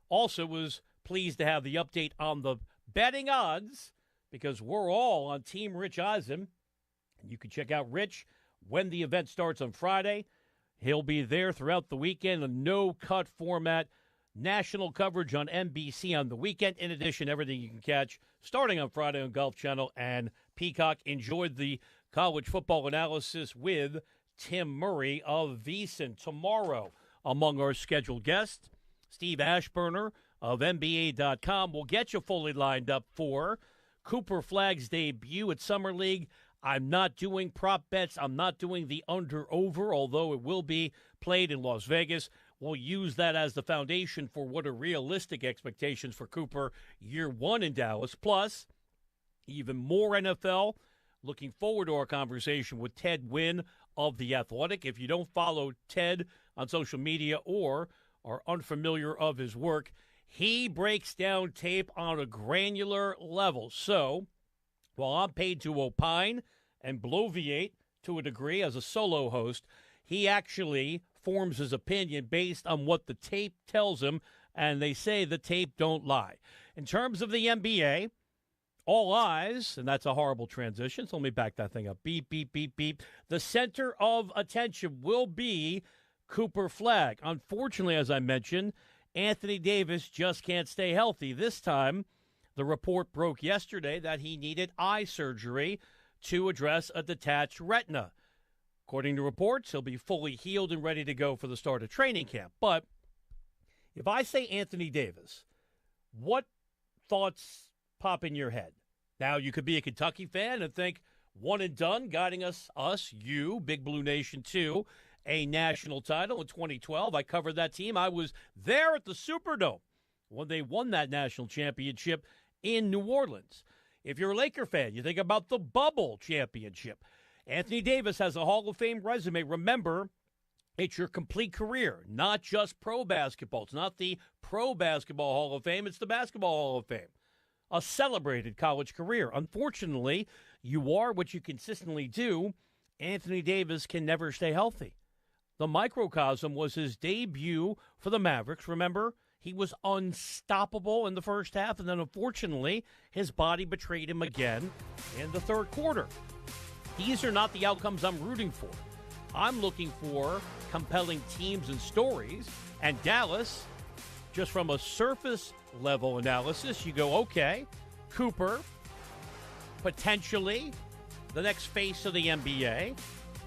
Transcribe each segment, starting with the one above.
Also was pleased to have the update on the betting odds because we're all on Team Rich Eisen. You can check out Rich when the event starts on Friday. He'll be there throughout the weekend, a no-cut format, national coverage on NBC on the weekend. In addition, everything you can catch starting on Friday on Golf Channel and Peacock. Enjoyed the college football analysis with Tim Murray of VSiN. Tomorrow, among our scheduled guests, Steve Ashburner of NBA.com will get you fully lined up for Cooper Flagg's debut at Summer League. I'm not doing prop bets. I'm not doing the under-over, although it will be played in Las Vegas. We'll use that as the foundation for what are realistic expectations for Cooper year one in Dallas. Plus, even more NFL. Looking forward to our conversation with Ted Wynn of The Athletic. If you don't follow Ted on social media or are unfamiliar of his work, he breaks down tape on a granular level. So, while I'm paid to opine and bloviate to a degree as a solo host, he actually forms his opinion based on what the tape tells him, and they say the tape don't lie. In terms of the NBA, all eyes, and that's a horrible transition, so let me back that thing up. Beep, beep, beep, beep. The center of attention will be Cooper Flagg. Unfortunately, as I mentioned, Anthony Davis just can't stay healthy. This time, the report broke yesterday that he needed eye surgery to address a detached retina. According to reports, he'll be fully healed and ready to go for the start of training camp. But if I say Anthony Davis, what thoughts pop in your head? Now, you could be a Kentucky fan and think one and done, guiding us, you, Big Blue Nation, to a national title in 2012. I covered that team. I was there at the Superdome when they won that national championship in New Orleans. If you're a Laker fan, you think about the bubble championship. Anthony Davis has a Hall of Fame resume. Remember, it's your complete career, not just pro basketball. It's not the Pro Basketball Hall of Fame. It's the Basketball Hall of Fame. A celebrated college career. Unfortunately, you are what you consistently do. Anthony Davis can never stay healthy. The microcosm was his debut for the Mavericks. Remember, he was unstoppable in the first half, and then unfortunately, his body betrayed him again in the third quarter. These are not the outcomes I'm rooting for. I'm looking for compelling teams and stories, and Dallas, just from a surface level analysis, you go, okay, Cooper, potentially the next face of the NBA,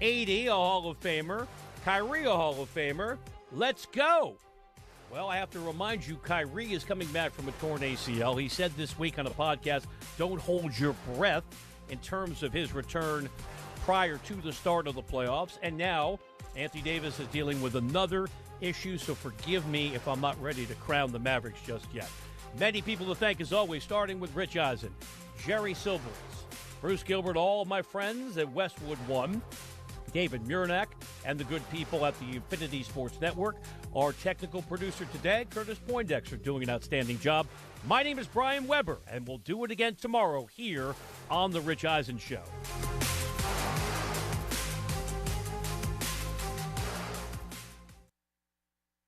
AD, a Hall of Famer, Kyrie, a Hall of Famer. Let's go. Well, I have to remind you, Kyrie is coming back from a torn ACL. He said this week on a podcast, don't hold your breath in terms of his return prior to the start of the playoffs. And now Anthony Davis is dealing with another issue, so forgive me if I'm not ready to crown the Mavericks just yet. Many people to thank, as always, starting with Rich Eisen, Jerry Silvers, Bruce Gilbert, all of my friends at Westwood One, David Murnack, and the good people at the Infinity Sports Network. Our technical producer today, Curtis Poindexter, doing an outstanding job. My name is Brian Weber, and we'll do it again tomorrow here on The Rich Eisen Show.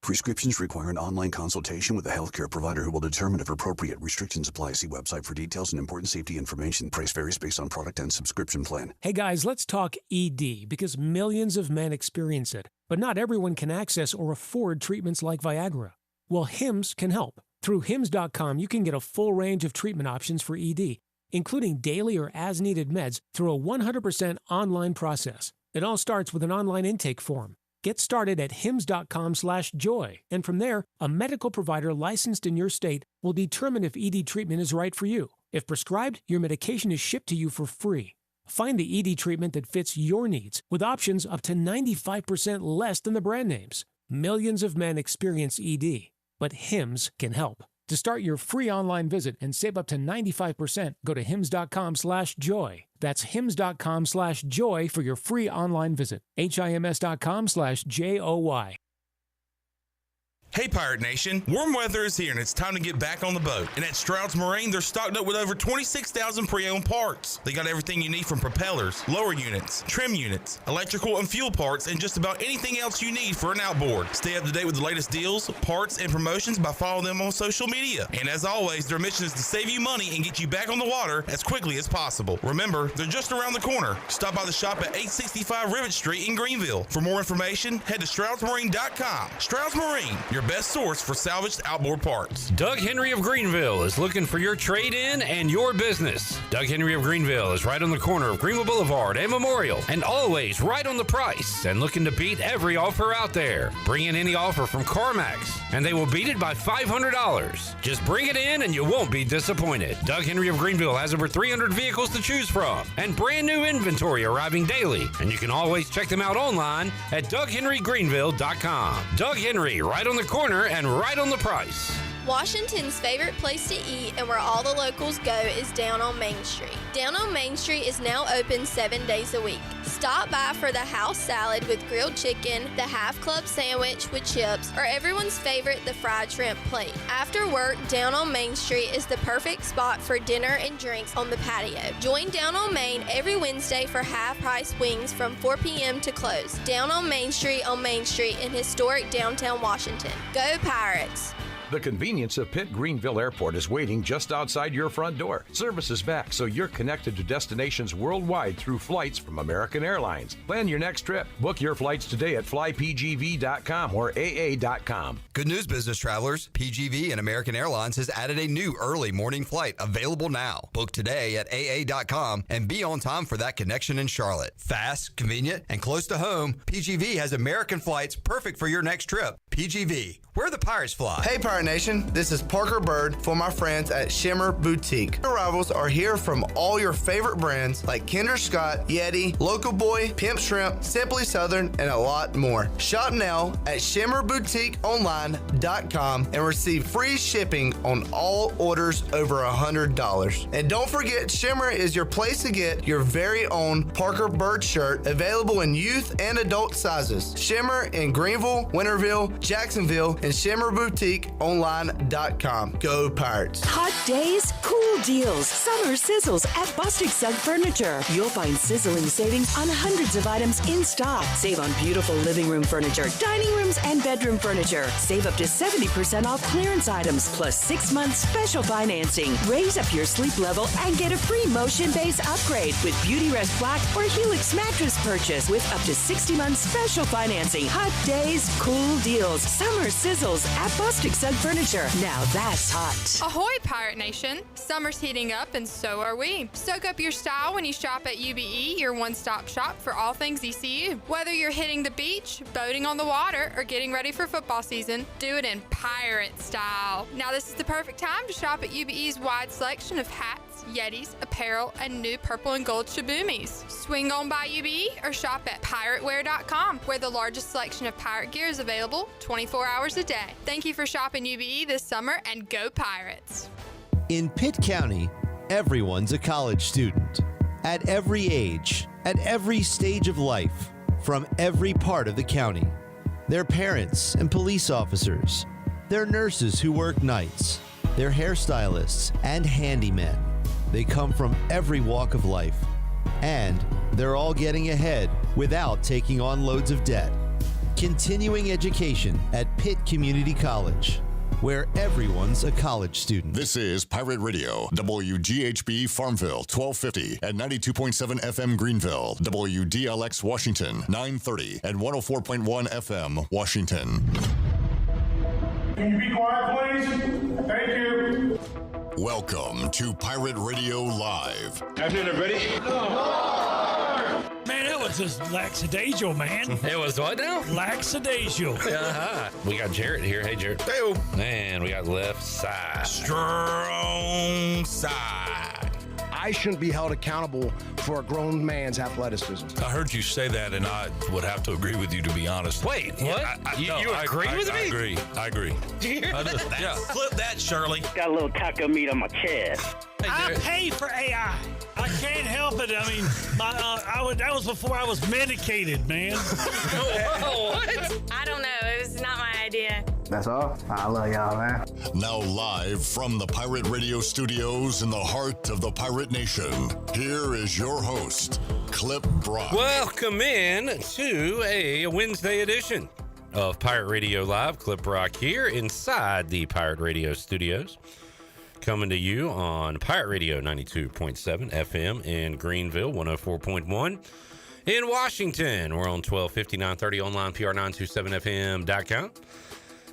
Prescriptions require an online consultation with a healthcare provider who will determine if appropriate. Restrictions apply. See website for details and important safety information. Price varies based on product and subscription plan. Hey guys, let's talk ED because millions of men experience it, but not everyone can access or afford treatments like Viagra. Well, Hims can help. Through Hims.com, you can get a full range of treatment options for ED, including daily or as-needed meds through a 100% online process. It all starts with an online intake form. Get started at hims.com/joy, and from there, a medical provider licensed in your state will determine if ED treatment is right for you. If prescribed, your medication is shipped to you for free. Find the ED treatment that fits your needs with options up to 95% less than the brand names. Millions of men experience ED, but Hims can help. To start your free online visit and save up to 95%, go to hims.com/joy. That's hims.com/joy for your free online visit. HIMS.com/JOY. Hey Pirate Nation, warm weather is here and it's time to get back on the boat. And at Stroud's Marine, they're stocked up with over 26,000 pre-owned parts. They got everything you need from propellers, lower units, trim units, electrical and fuel parts, and just about anything else you need for an outboard. Stay up to date with the latest deals, parts, and promotions by following them on social media. And as always, their mission is to save you money and get you back on the water as quickly as possible. Remember, they're just around the corner. Stop by the shop at 865 Rivet Street in Greenville. For more information, head to StroudsMarine.com. Stroud's Marine, your best source for salvaged outboard parts. Doug Henry of Greenville is looking for your trade-in and your business. Doug Henry of Greenville is right on the corner of Greenville Boulevard and Memorial, and always right on the price and looking to beat every offer out there. Bring in any offer from CarMax, and they will beat it by $500. Just bring it in and you won't be disappointed. Doug Henry of Greenville has over 300 vehicles to choose from and brand new inventory arriving daily, and you can always check them out online at DougHenryGreenville.com. Doug Henry, right on the corner and right on the price. Washington's favorite place to eat and where all the locals go is down on Main Street. Down on Main Street is now open 7 days a week. Stop by for the house salad with grilled chicken, the half club sandwich with chips, or everyone's favorite, the fried shrimp plate. After work, Down on Main Street is the perfect spot for dinner and drinks on the patio. Join Down on Main every Wednesday for half-price wings from 4 p.m. to close. Down on Main Street in historic downtown Washington. Go Pirates! The convenience of Pitt Greenville Airport is waiting just outside your front door. Service is back, so you're connected to destinations worldwide through flights from American Airlines. Plan your next trip. Book your flights today at flypgv.com or aa.com. Good news, business travelers. PGV and American Airlines has added a new early morning flight available now. Book today at aa.com and be on time for that connection in Charlotte. Fast, convenient, and close to home, PGV has American flights perfect for your next trip. PGV, where the Pirates fly. Hey Pirate Nation, this is Parker Bird for my friends at Shimmer Boutique. Arrivals are here from all your favorite brands like Kinder Scott, Yeti, Local Boy, Pimp Shrimp, Simply Southern, and a lot more. Shop now at shimmerboutiqueonline.com and receive free shipping on all orders over $100. And don't forget, Shimmer is your place to get your very own Parker Bird shirt, available in youth and adult sizes. Shimmer in Greenville, Winterville, Jacksonville, and ShimmerBoutiqueOnline.com. Go Pirates! Hot days, cool deals, summer sizzles at Bustic Sugg Furniture. You'll find sizzling savings on hundreds of items in stock. Save on beautiful living room furniture, dining rooms, and bedroom furniture. Save up to 70% off clearance items, plus 6 months special financing. Raise up your sleep level and get a free motion base upgrade with Beauty Rest Black or Helix mattress purchase with up to 60 months special financing. Hot days, cool deals. Summer sizzles at Bustic Sugg Furniture. Now that's hot. Ahoy, Pirate Nation! Summer's heating up and so are we. Soak up your style when you shop at UBE, your one-stop shop for all things ECU. Whether you're hitting the beach, boating on the water, or getting ready for football season, do it in pirate style. Now this is the perfect time to shop at UBE's wide selection of hats, Yetis, apparel, and new purple and gold Shabumis. Swing on by UBE or shop at pirateware.com, where the largest selection of pirate gear is available 24 hours a day. Thank you for shopping UBE this summer, and go Pirates! In Pitt County, everyone's a college student. At every age, at every stage of life, from every part of the county. They're parents and police officers. They're nurses who work nights. They're hairstylists and handymen. They come from every walk of life. And they're all getting ahead without taking on loads of debt. Continuing education at Pitt Community College, where everyone's a college student. This is Pirate Radio, WGHB Farmville, 1250 at 92.7 FM Greenville, WDLX Washington, 930 and 104.1 FM Washington. Can you be quiet, please? Thank you. Welcome to Pirate Radio Live. Afternoon, everybody. Man, that was just lackadaisical, man. It was what now? Lackadaisical. We got Jarrett here. Hey, Jarrett. Hey-o. Man, we got left side. Strong side. I shouldn't be held accountable for a grown man's athleticism. I heard you say that, and I would have to agree with you, to be honest. Wait, what? You agree with me? I agree. Did you hear that? Yeah. Flip that, Shirley. Got a little taco meat on my chest. Hey, I pay for AI. I can't help it. I mean, that was before I was medicated, man. What? I don't know. It was not my idea. That's all. I love y'all, man. Now live from the Pirate Radio studios in the heart of the Pirate Nation, here is your host, Clip Brock. Welcome in to a Wednesday edition of Pirate Radio Live. Clip Brock here inside the Pirate Radio studios. Coming to you on Pirate Radio 92.7 FM in Greenville, 104.1 in Washington. We're on 1250, 930 online, PR927FM.com.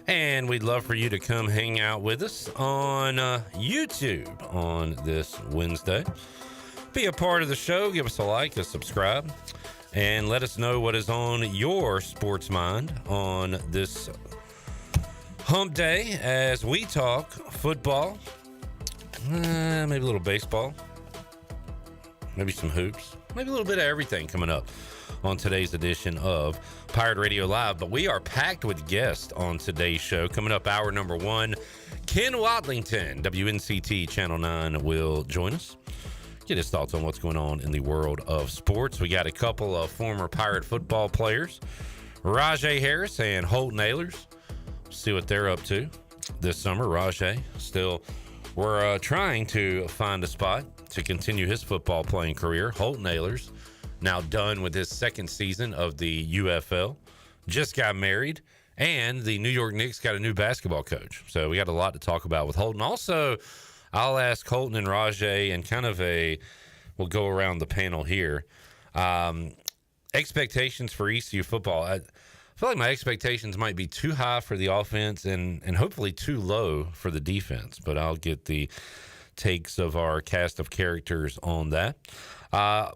And we'd love for you to come hang out with us on YouTube on this Wednesday. Be a part of the show. Give us a like, a subscribe, and let us know what is on your sports mind on this hump day as we talk football. Maybe a little baseball, maybe some hoops, maybe a little bit of everything coming up on today's edition of Pirate Radio Live. But we are packed with guests on today's show. Coming up, hour number one, Ken Watlington, WNCT Channel 9, will join us. Get his thoughts on what's going on in the world of sports. We got a couple of former Pirate football players, Rahjai Harris and Holton Ahlers. See what they're up to this summer. Rahjai still... We're trying to find a spot to continue his football playing career. Holton Ahlers, now done with his second season of the UFL, just got married, and the New York Knicks got a new basketball coach. So we got a lot to talk about with Holton. Also, I'll ask Holton and Rahjai, and we'll go around the panel here. Expectations for ECU football. I feel like my expectations might be too high for the offense and hopefully too low for the defense, but I'll get the takes of our cast of characters on that.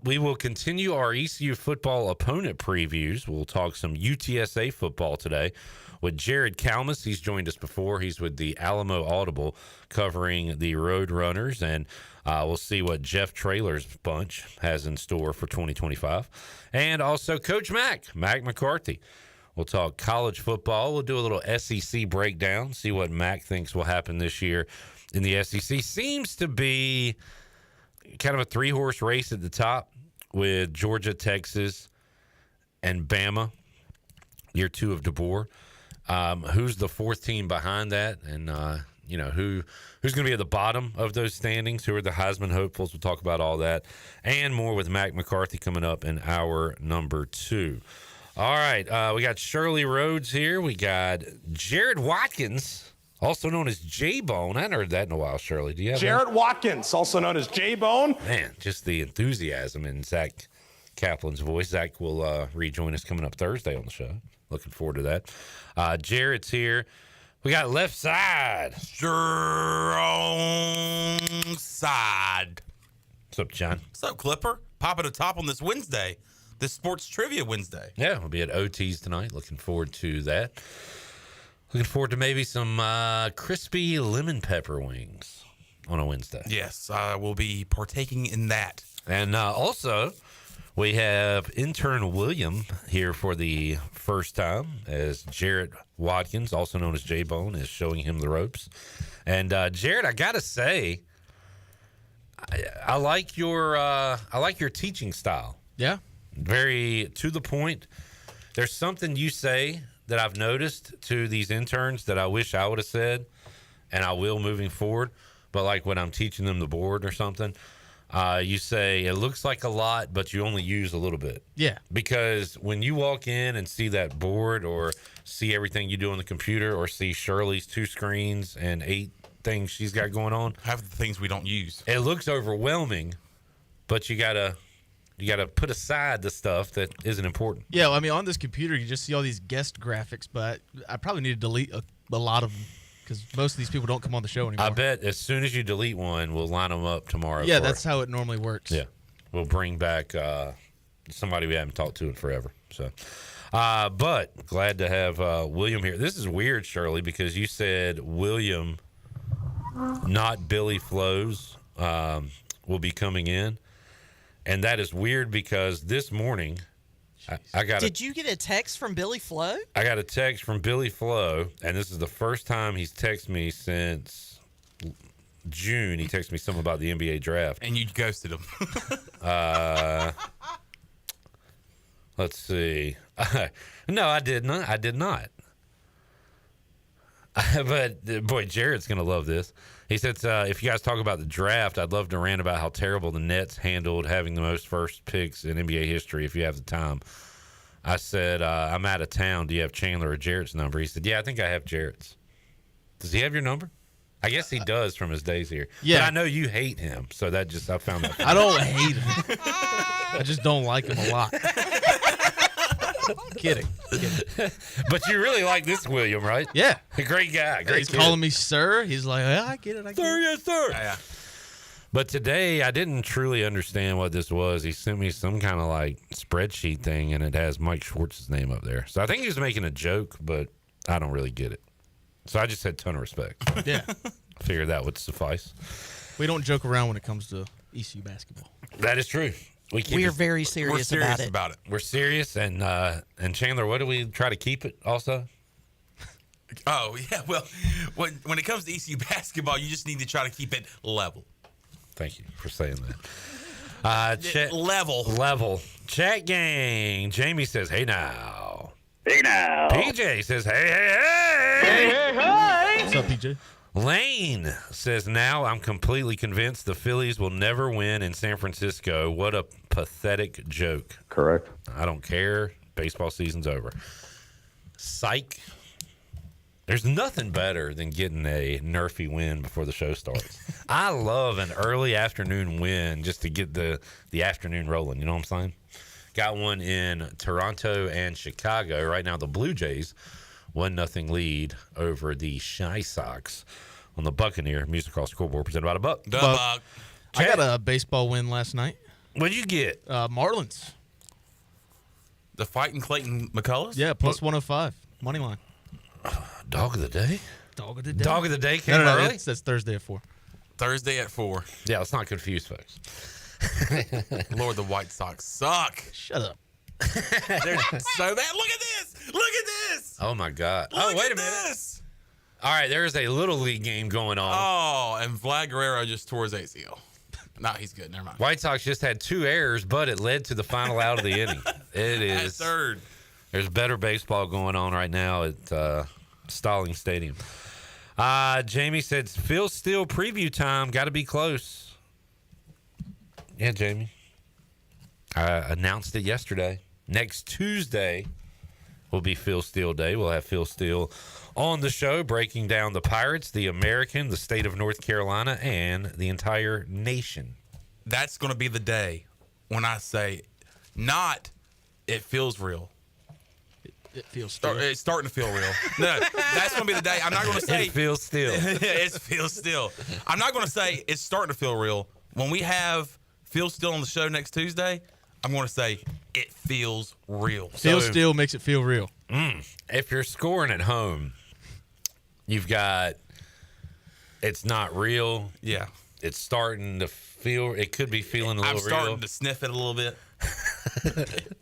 We will continue our ECU football opponent previews. We'll talk some UTSA football today with Jared Kalmus. He's joined us before. He's with the Alamo Audible covering the Road Runners, and we'll see what Jeff Traylor's bunch has in store for 2025. And also Coach Mack McCarthy. We'll talk college football. We'll do a little SEC breakdown, see what Mack thinks will happen this year in the SEC. Seems to be kind of a three-horse race at the top with Georgia, Texas, and Bama, year two of DeBoer. Who's the fourth team behind that? And, who's going to be at the bottom of those standings? Who are the Heisman hopefuls? We'll talk about all that and more with Mack McCarthy coming up in hour number two. All right, we got Shirley Rhodes here. We got Jared Watkins, also known as J-Bone. I hadn't heard that in a while, Shirley. Do you have Jared that? Watkins, also known as J-Bone. Man, just the enthusiasm in Zach Kaplan's voice. Zach will rejoin us coming up Thursday on the show. Looking forward to that. Jared's here. We got left side. Strong side. What's up, John? What's up, Clipper? Popping a top on this Wednesday. This Sports Trivia Wednesday. Yeah, we'll be at OT's tonight. Looking forward to that. Looking forward to maybe some crispy lemon pepper wings on a Wednesday. Yes, I will be partaking in that. And also, we have intern William here for the first time as Jared Watkins, also known as J-Bone, is showing him the ropes. And Jared, I got to say, I like your teaching style. Yeah. Very to the point. There's something you say that I've noticed to these interns that I wish I would have said, and I will moving forward. But like when I'm teaching them the board or something, you say it looks like a lot, but you only use a little bit. Yeah. Because when you walk in and see that board or see everything you do on the computer or see Shirley's 2 screens and 8 things she's got going on, half the things we don't use, it looks overwhelming, but you gotta put aside the stuff that isn't important. Yeah, well, I mean, on this computer, you just see all these guest graphics, but I probably need to delete a lot of them because most of these people don't come on the show anymore. I bet as soon as you delete one, we'll line them up tomorrow. Yeah, that's how it normally works. Yeah, we'll bring back somebody we haven't talked to in forever. So, but glad to have William here. This is weird, Shirley, because you said William, not Billy Flows, will be coming in. And that is weird because this morning I got Did you get a text from Billy Flo? I got a text from Billy Flo, and this is the first time he's texted me since June. He texted me something about the NBA draft. And you ghosted him. Let's see. No, I did not. But, boy, Jared's going to love this. He said, if you guys talk about the draft, I'd love to rant about how terrible the Nets handled having the most first picks in NBA history if you have the time. I said, I'm out of town. Do you have Chandler or Jarrett's number? He said, yeah, I think I have Jarrett's. Does he have your number? I guess he does from his days here. Yeah. But I know you hate him, so I found that. I don't hate him. I just don't like him a lot. Kidding. But you really like this William, right? Yeah. A great guy. Great He's kid. calling me sir. He's like, yeah, I get it. Sir, yes, sir. Yeah. But today, I didn't truly understand what this was. He sent me some kind of like spreadsheet thing, and it has Mike Schwartz's name up there. So I think he was making a joke, but I don't really get it. So I just said ton of respect. Yeah. Figured that would suffice. We don't joke around when it comes to ECU basketball. That is true. We are very serious about it. We're serious, and Chandler, what do we try to keep it also? Oh, yeah. Well, when it comes to ECU basketball, you just need to try to keep it level. Thank you for saying that. Level. Chat gang. Jamie says, hey now. Hey now. PJ says, hey. What's up, PJ? Lane says, now I'm completely convinced the Phillies will never win in San Francisco. What a pathetic joke. Correct. I don't care. Baseball season's over. Psych. There's nothing better than getting a nerfy win before the show starts. I love an early afternoon win just to get the afternoon rolling. You know what I'm saying? Got one in Toronto and Chicago. Right now, the Blue Jays 1-0 lead over the Shy Sox on the Buccaneer Music Hall scoreboard presented by the Buck. I got a baseball win last night. What'd you get? Marlins. The fighting Clayton McCullers? Yeah, plus 105. Money line. Dog of the day? Dog of the day. Dog of the day came no, early? That's Thursday at 4. Thursday at 4. Yeah, let's not confuse folks. Lord, the White Sox suck. Shut up. They're so bad. Look at this. Look at this. Oh, my God. Look wait at a minute. this. All right, there's a Little League game going on. Oh, and Vlad Guerrero just tore his ACL. No, he's good. Never mind. White Sox just had 2 errors, but it led to the final out of the inning. It is. At third. There's better baseball going on right now at Stalling Stadium. Jamie said, Phil Steele preview time. Got to be close. Yeah, Jamie. I announced it yesterday. Next Tuesday will be Phil Steele Day. We'll have Phil Steele on the show breaking down the Pirates, the American, the state of North Carolina, and the entire nation. That's going to be the day when I say, not it feels real. It feels still. It's starting to feel real. No, that's going to be the day. I'm not going to say. It feels still. It feels still. I'm not going to say it's starting to feel real. When we have Phil Steele on the show next Tuesday, I'm going to say it feels real. Phil Steele makes it feel real. If you're scoring at home, you've got it's not real. Yeah. It's starting to feel, it could be feeling a little real. I'm starting to sniff it a little bit.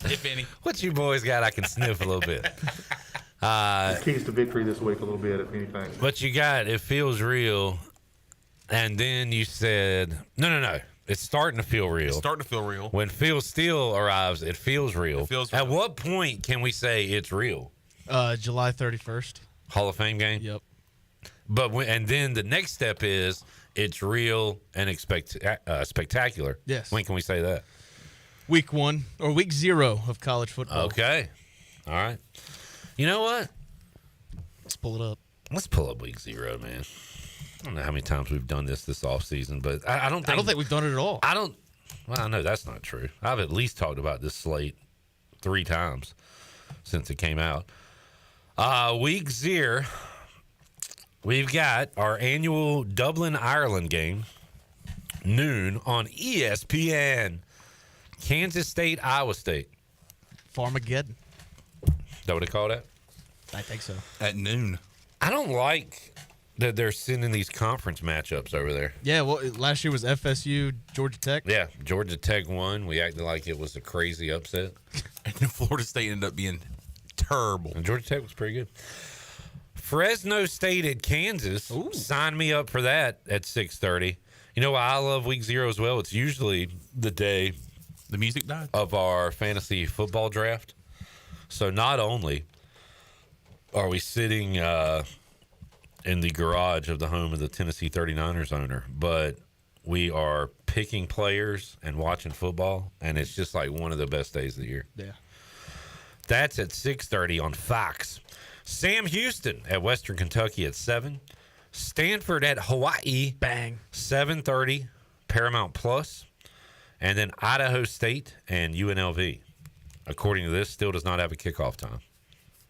If any. What you boys got, I can sniff a little bit. Keys to victory this week a little bit, if anything. But you got, it feels real. And then you said, no. It's starting to feel real. It's starting to feel real. When Phil Steele arrives, it feels real. It feels real. At what point can we say it's real? July 31st. Hall of Fame game? Yep. But and then the next step is it's real and spectacular. Yes. When can we say that? Week 1 or week 0 of college football. Okay. All right. You know what? Let's pull it up. Let's pull up week 0, man. I don't know how many times we've done this offseason, but I don't think we've done it at all. Well, I know that's not true. I've at least talked about this slate 3 times since it came out. Week 0, we've got our annual Dublin, Ireland game, noon on ESPN. Kansas State, Iowa State. Farmageddon. Is that what they call that? I think so. At noon. I don't like that they're sending these conference matchups over there. Yeah, well, last year was FSU, Georgia Tech. Yeah, Georgia Tech won. We acted like it was a crazy upset. And Florida State ended up being terrible. And Georgia Tech was pretty good. Fresno State at Kansas. Ooh. Sign me up for that at 6:30. You know why I love week 0 as well? It's usually the day the music died of our fantasy football draft. So not only are we sitting in the garage of the home of the Tennessee 39ers owner, but we are picking players and watching football, and it's just like one of the best days of the year. Yeah. That's at 6:30 on Fox. Sam Houston at Western Kentucky at 7. Stanford at Hawaii. Bang. 7:30, Paramount Plus. And then Idaho State and UNLV. According to this, still does not have a kickoff time.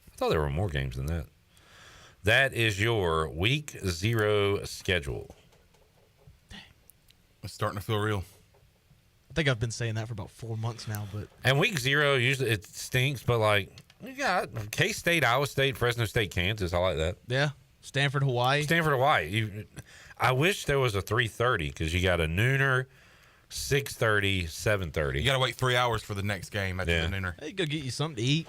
I thought there were more games than that. That is your Week 0 schedule. It's starting to feel real. I think I've been saying that for about 4 months now, but And Week 0, usually it stinks, but like, you got K-State, Iowa State, Fresno State, Kansas. I like that. yeah, Stanford, Hawaii. Stanford, Hawaii. I wish there was a 3:30 because you got a nooner, 6:30, 7:30. You got to wait 3 hours for the next game after the nooner. Hey, go get you something to eat.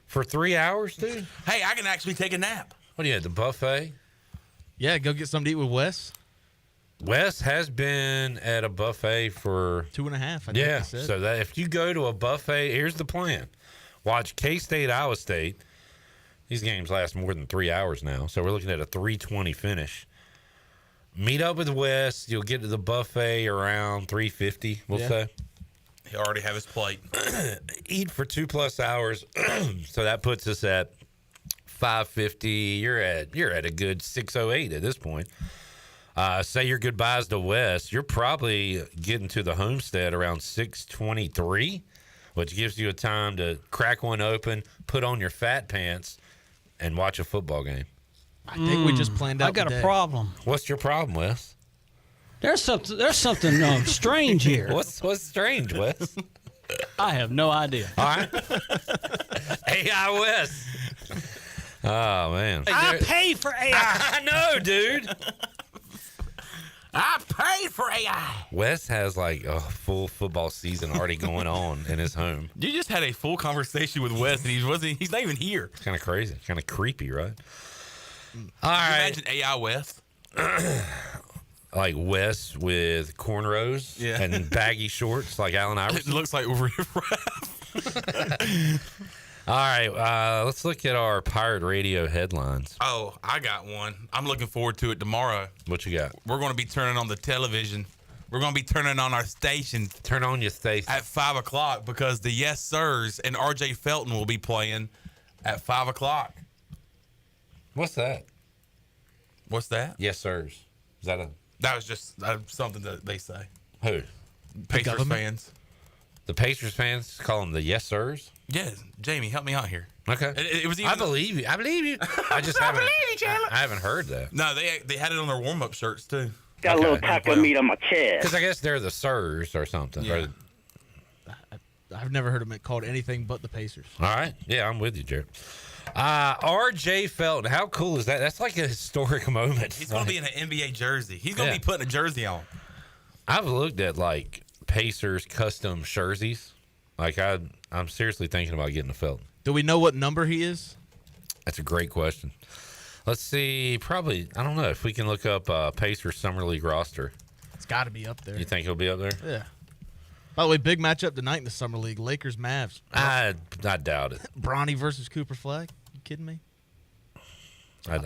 For 3 hours, dude? Hey, I can actually take a nap. What do you have, the buffet? Yeah, go get something to eat with Wes. Wes has been at a buffet for 2.5. I think yeah. he said. So that if you go to a buffet, here's the plan: watch K-State, Iowa State. These games last more than 3 hours now, so we're looking at a 3:20 finish. Meet up with Wes. You'll get to the buffet around 3:50. We'll say. He already have his plate. Eat for 2+ hours, so that puts us at 5:50. You're at a good 6:08 at this point. Say your goodbyes to Wes. You're probably getting to the homestead around 6:23, which gives you a time to crack one open, put on your fat pants, and watch a football game. I think we just planned out. I got the a day. problem. What's your problem, Wes? There's something strange here. What's strange, Wes? I have no idea. All right. AI Wes. Oh, man. I pay for AI. I know, dude. I paid for AI. Wes has like a full football season already going on in his home. You just had a full conversation with Wes, and he's not even here. It's kind of crazy, kind of creepy, right? All right. Imagine AI Wes. Like Wes with cornrows and baggy shorts like Allen Iverson. It looks like All right, let's look at our pirate radio headlines. Oh, I got one. I'm looking forward to it tomorrow. What you got? We're going to be turning on the television. We're going to be turning on our station. Turn on your station. At 5 o'clock because the Yes Sirs and RJ Felton will be playing at 5 o'clock. What's that? What's that? Yes Sirs. Is that a... That was just something that they say. Who? Pacers fans. The Pacers fans call them the Yes Sirs? Yes. Jamie, help me out here. Okay. It was even, I believe you. I believe you. I just haven't. I haven't heard that. No, they had it on their warm-up shirts, too. Got a little taco meat on my chest. Because I guess they're the Sirs or something. Yeah. I've never heard them called anything but the Pacers. All right. Yeah, I'm with you, Jared. RJ Felton. How cool is that? That's like a historic moment. He's going to be in an NBA jersey. He's going to be putting a jersey on. I've looked at like Pacers custom jerseys. Like I'm seriously thinking about getting a Felton. Do we know what number he is? That's a great question. Let's see. Probably, I don't know if we can look up Pacers Summer League roster. It's got to be up there. You think he'll be up there? Yeah. By the way, big matchup tonight in the Summer League. Lakers, Mavs. I doubt it. Bronny versus Cooper Flag. You kidding me? I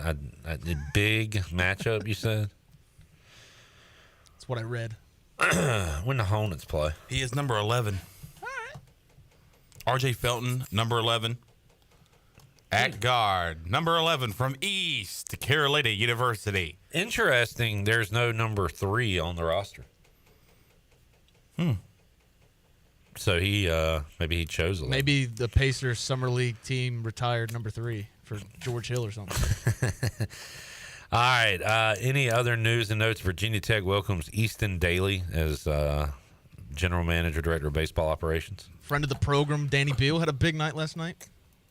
big matchup, you said? That's what I read. When the Hornets play. He is number 11. All right. RJ Felton, number 11. At guard, number 11 from East Carolina University. Interesting, there's no number 3 on the roster. So he maybe he chose a little. Maybe the Pacers Summer League team retired number 3 for George Hill or something. All right. Any other news and notes? Virginia Tech welcomes Easton Daly as general manager, director of baseball operations. Friend of the program, Danny Beal, had a big night last night.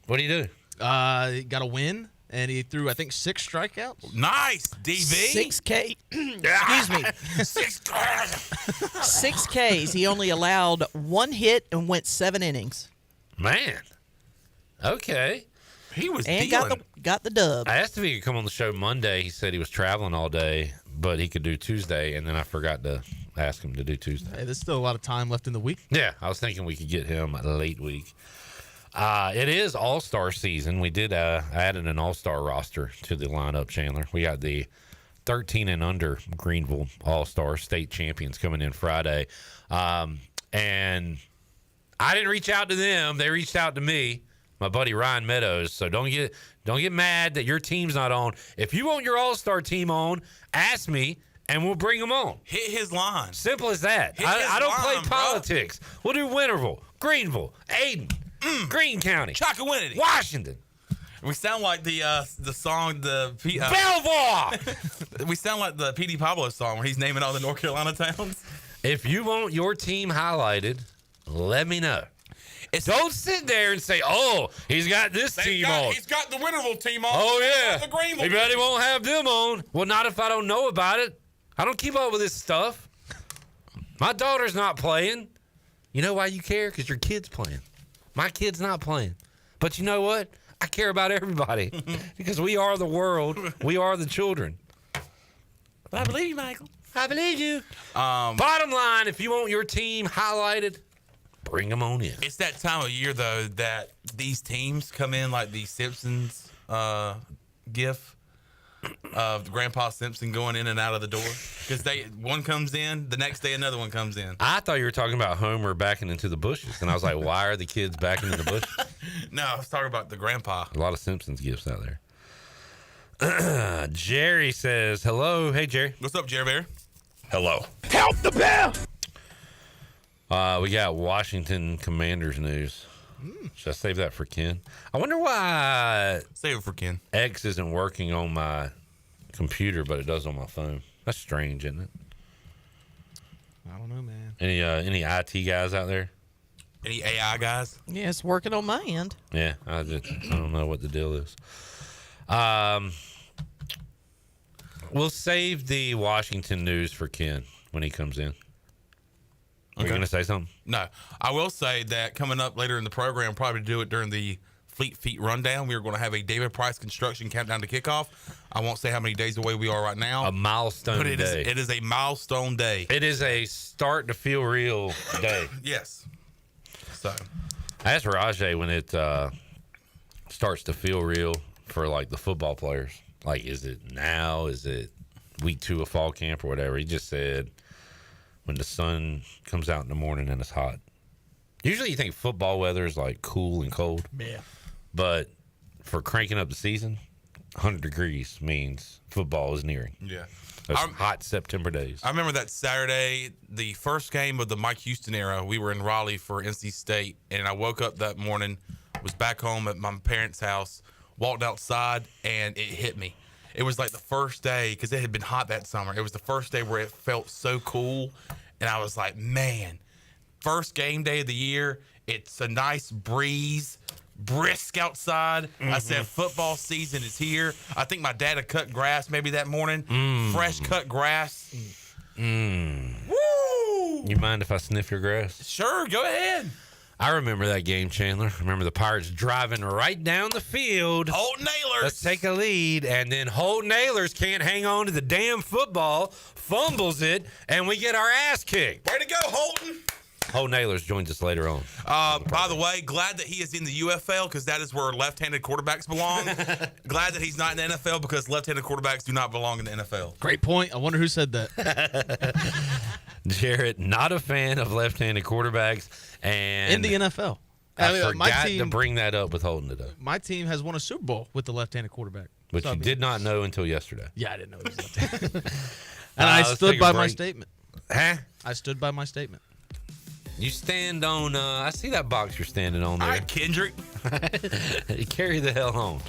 What do you do? He got a win, and he threw, I think, 6 strikeouts. Nice, DB. 6K. Excuse me. 6 Ks. He only allowed 1 hit and went 7 innings. Man. Okay. He was and dealing. got the dub. I asked if he could come on the show Monday. He said he was traveling all day, but he could do Tuesday, and then I forgot to ask him to do Tuesday. Hey, there's still a lot of time left in the week. Yeah, I was thinking we could get him a late week. It is All-Star season. We did added an All-Star roster to the lineup, Chandler. We got the 13 and under Greenville All-Star state champions coming in Friday. And I didn't reach out to them. They reached out to me, my buddy Ryan Meadows. So don't get mad that your team's not on. If you want your All-Star team on, ask me, and we'll bring them on. Hit his line. Simple as that. I don't play politics. We'll do Winterville, Greenville, Ayden, Greene County, Chocowinity, Washington. We sound like the song Belvoir. We sound like the P.D. Pablo song where he's naming all the North Carolina towns. If you want your team highlighted, let me know. Don't sit there and say, "Oh, he's got this team on. He's got the Winterville team on. Oh yeah, the Greenville. He bet he won't have them on." Well, not if I don't know about it. I don't keep up with this stuff. My daughter's not playing. You know why you care? Because your kid's playing. My kid's not playing. But you know what? I care about everybody because we are the world. We are the children. I believe you, Michael. I believe you. Bottom line, if you want your team highlighted, bring them on in. It's that time of year, though, that these teams come in like the Simpsons gif of Grandpa Simpson going in and out of the door. Because one comes in, the next day another one comes in. I thought you were talking about Homer backing into the bushes. And I was like, why are the kids backing into the bushes? No, I was talking about the grandpa. A lot of Simpsons gifs out there. Jerry says, hello. Hey, Jerry. What's up, Jerry Bear? Hello. Help the bear! We got Washington Commanders news. Should I save that for Ken? I wonder why save it for Ken. X isn't working on my computer, but it does on my phone. That's strange, isn't it? I don't know, man. Any IT guys out there? Any AI guys? Yeah, it's working on my end. Yeah, I don't know what the deal is. We'll save the Washington news for Ken when he comes in. Are you going to say something? No. I will say that coming up later in the program, probably do it during the Fleet Feet Rundown. We are going to have a David Price construction countdown to kickoff. I won't say how many days away we are right now. A milestone day. It is a milestone day. It is a start to feel real day. Yes. So I asked Rahjai when it starts to feel real for like the football players. Like, is it now? Is it week 2 of fall camp or whatever? He just said when the sun comes out in the morning and it's hot. Usually you think football weather is like cool and cold. Yeah. But for cranking up the season, 100 degrees means football is nearing. Yeah. Those hot September days. I remember that Saturday, the first game of the Mike Houston era. We were in Raleigh for NC State, and I woke up that morning, was back home at my parents' house, walked outside, and it hit me. It was like the first day, because it had been hot that summer. It was the first day where it felt so cool, and I was like, man, first game day of the year, it's a nice breeze, brisk outside. I said football season is here. I think my dad had cut grass maybe that morning. Fresh cut grass. Woo! You mind if I sniff your grass? Sure, go ahead. I remember that game, Chandler. I remember the Pirates driving right down the field. Holton Ahlers. Let's take a lead, and then Holton Ahlers can't hang on to the damn football, fumbles it, and we get our ass kicked. Way to go, Holton. Holton Ahlers joins us later on. By the way, glad that he is in the UFL because that is where left-handed quarterbacks belong. Glad that he's not in the NFL because left-handed quarterbacks do not belong in the NFL. Great point. I wonder who said that. Jarrett, not a fan of left-handed quarterbacks. And in the NFL. I forgot to bring that up with Holton today. My team has won a Super Bowl with the left-handed quarterback. But you did not know until yesterday. Yeah, I didn't know he was left-handed. And I stood by my statement. Huh? I stood by my statement. You stand on, I see that box you're standing on there. All right, Kendrick. Carry the hell home.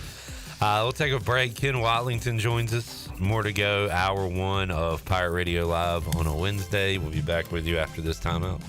We'll take a break. Ken Watlington joins us. More to go. Hour 1 of Pirate Radio Live on a Wednesday. We'll be back with you after this timeout.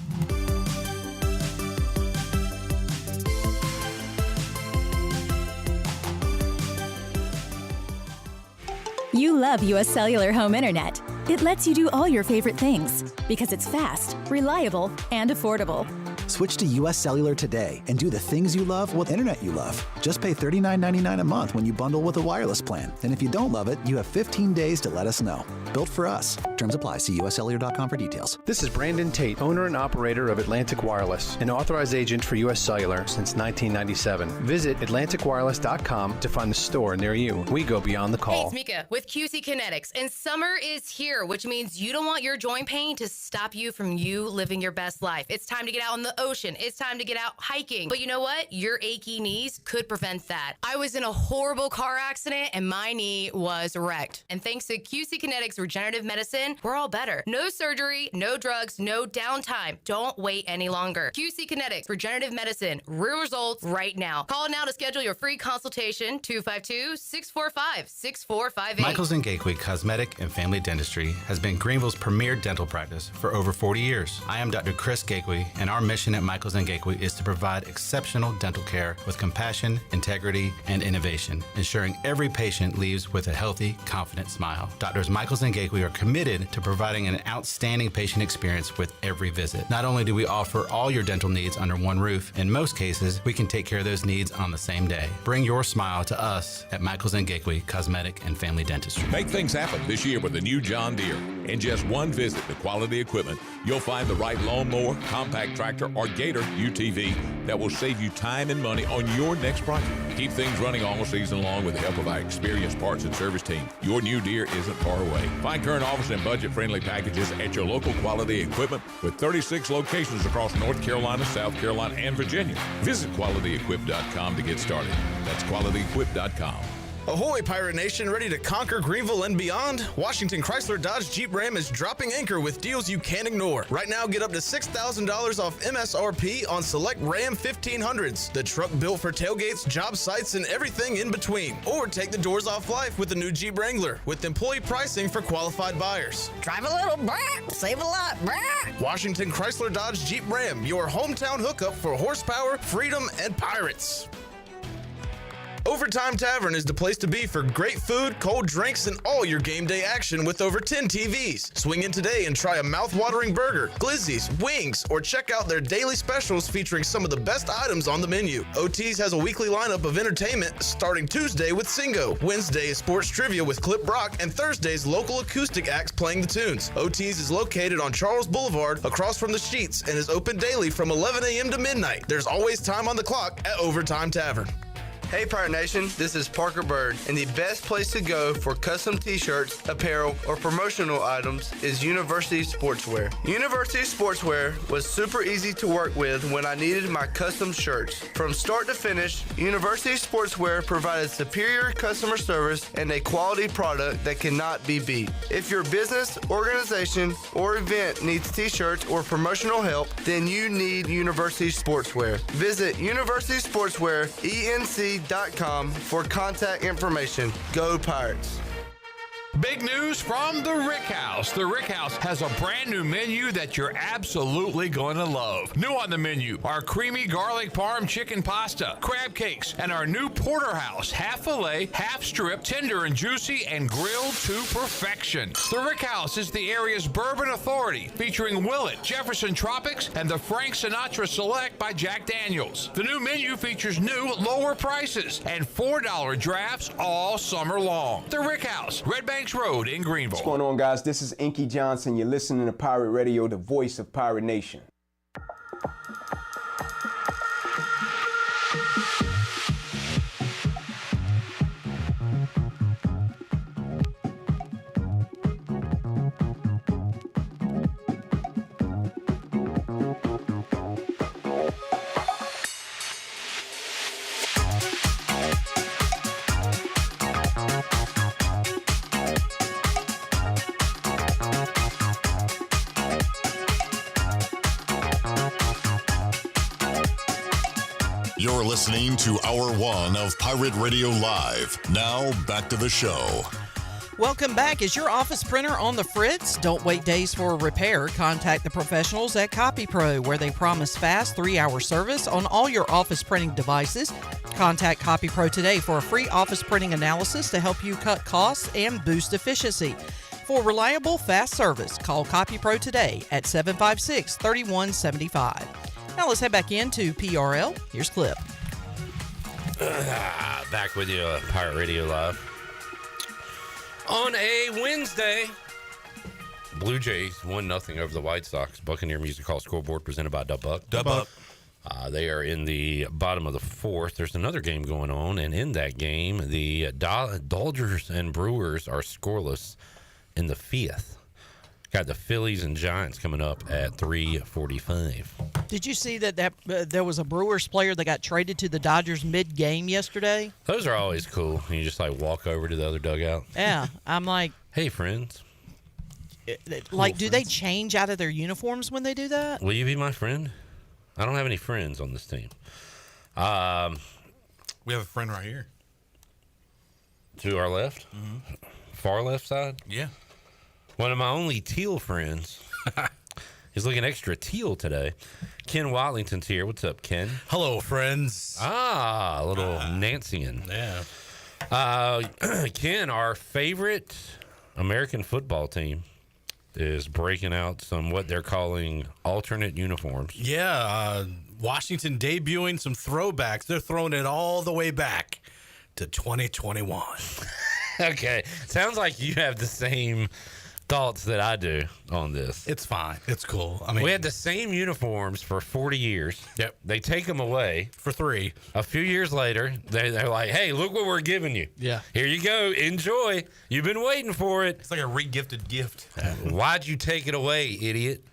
You love U.S. Cellular Home Internet. It lets you do all your favorite things because it's fast, reliable, and affordable. Switch to US Cellular today and do the things you love with internet you love. Just pay $39.99 a month when you bundle with a wireless plan. And if you don't love it, you have 15 days to let us know. Built for us. Terms apply. See uscellular.com for details. This is Brandon Tate, owner and operator of Atlantic Wireless, an authorized agent for US Cellular since 1997. Visit AtlanticWireless.com to find the store near you. We go beyond the Hey, call. it's Mika with QC Kinetics, and summer is here, which means you don't want your joint pain to stop you from living your best life. It's time to get out on the ocean. It's time to get out hiking. But you know what? Your achy knees could prevent that. I was in a horrible car accident, and my knee was wrecked. And thanks to QC Kinetics Regenerative Medicine, we're all better. No surgery, no drugs, no downtime. Don't wait any longer. QC Kinetics Regenerative Medicine. Real results right now. Call now to schedule your free consultation, 252-645-6458. Michaels & Gateway Cosmetic and Family Dentistry has been Greenville's premier dental practice for over 40 years. I am Dr. Chris Gateway, and our mission at Michaels & Gateway is to provide exceptional dental care with compassion, integrity, and innovation, ensuring every patient leaves with a healthy, confident smile. Doctors Michaels & Gateway are committed to providing an outstanding patient experience with every visit. Not only do we offer all your dental needs under one roof, in most cases, we can take care of those needs on the same day. Bring your smile to us at Michaels & Gateway Cosmetic and Family Dentistry. Make things happen this year with the new John Deere. In just one visit to Quality Equipment, you'll find the right lawnmower, compact tractor, or Gator UTV that will save you time and money on your next project. Keep things running all season long with the help of our experienced parts and service team. Your new Deere isn't far away. Find current offers and budget-friendly packages at your local Quality Equipment with 36 locations across North Carolina, South Carolina, and Virginia. Visit QualityEquip.com to get started. That's QualityEquip.com. Ahoy, Pirate Nation, ready to conquer Greenville and beyond? Washington Chrysler Dodge Jeep Ram is dropping anchor with deals you can't ignore. Right now, get up to $6,000 off MSRP on select Ram 1500s, the truck built for tailgates, job sites, and everything in between. Or take the doors off life with the new Jeep Wrangler, with employee pricing for qualified buyers. Drive a little, brah, save a lot, brah. Washington Chrysler Dodge Jeep Ram, your hometown hookup for horsepower, freedom, and pirates. Overtime Tavern is the place to be for great food, cold drinks, and all your game day action with over 10 TVs. Swing in today and try a mouth-watering burger, glizzies, wings, or check out their daily specials featuring some of the best items on the menu. OT's has a weekly lineup of entertainment starting Tuesday with Singo, Wednesday is sports trivia with Clip Brock, and Thursday's local acoustic acts playing the tunes. OT's is located on Charles Boulevard across from the Sheets and is open daily from 11 a.m. to midnight. There's always time on the clock at Overtime Tavern. Hey Pirate Nation, this is Parker Bird, and the best place to go for custom t-shirts, apparel, or promotional items is University Sportswear. University Sportswear was super easy to work with when I needed my custom shirts. From start to finish, University Sportswear provided superior customer service and a quality product that cannot be beat. If your business, organization, or event needs t-shirts or promotional help, then you need University Sportswear. Visit University Sportswear, ENC.com for contact information. Go Pirates. Big news from the Rick House. The Rick House has a brand new menu that you're absolutely going to love. New on the menu are creamy garlic parm chicken pasta, crab cakes, and our new porterhouse, half filet, half strip, tender and juicy, and grilled to perfection. The Rick House is the area's bourbon authority, featuring Willet, Jefferson Tropics, and the Frank Sinatra Select by Jack Daniels. The new menu features new, lower prices and $4 drafts all summer long. The Rick House, Red Bank Road in Greenville. What's going on, guys? This is Inky Johnson. You're listening to Pirate Radio, the voice of Pirate Nation. You're listening to Hour 1 of Pirate Radio Live. Now, back to the show. Welcome back. Is your office printer on the fritz? Don't wait days for a repair. Contact the professionals at CopyPro, where they promise fast 3-hour service on all your office printing devices. Contact CopyPro today for a free office printing analysis to help you cut costs and boost efficiency. For reliable, fast service, call CopyPro today at 756-3175. Now let's head back into PRL. Here's Clip. Back with you, Pirate Radio Live. On a Wednesday, Blue Jays 1-0 over the White Sox. Buccaneer Music Hall scoreboard presented by Dub Buck. They are in the bottom of the fourth. There's another game going on, and in that game, the Dodgers and Brewers are scoreless in the fifth. Got the Phillies and Giants coming up at 3:45. Did you see that there was a Brewers player that got traded to the Dodgers mid-game yesterday? Those are always cool. You just like walk over to the other dugout. Yeah, I'm like, hey, friends. Like, do they change out of their uniforms when they do that? Will you be my friend? I don't have any friends on this team. We have a friend right here. To our left? Mm-hmm. Far left side? Yeah. One of my only teal friends. He's looking extra teal today. Ken Watlington's here. What's up, Ken? Hello, friends. A little Nancyan. Yeah. Ken, our favorite American football team is breaking out some what they're calling alternate uniforms. Yeah, Washington debuting some throwbacks. They're throwing it all the way back to 2021. Okay. Sounds like you have the same thoughts that I do on this. It's fine. It's cool. I mean, we had the same uniforms for 40 years. Yep. They take them away. For 3. A few years later, they're like, hey, look what we're giving you. Yeah. Here you go. Enjoy. You've been waiting for it. It's like a re-gifted gift. Why'd you take it away, idiot?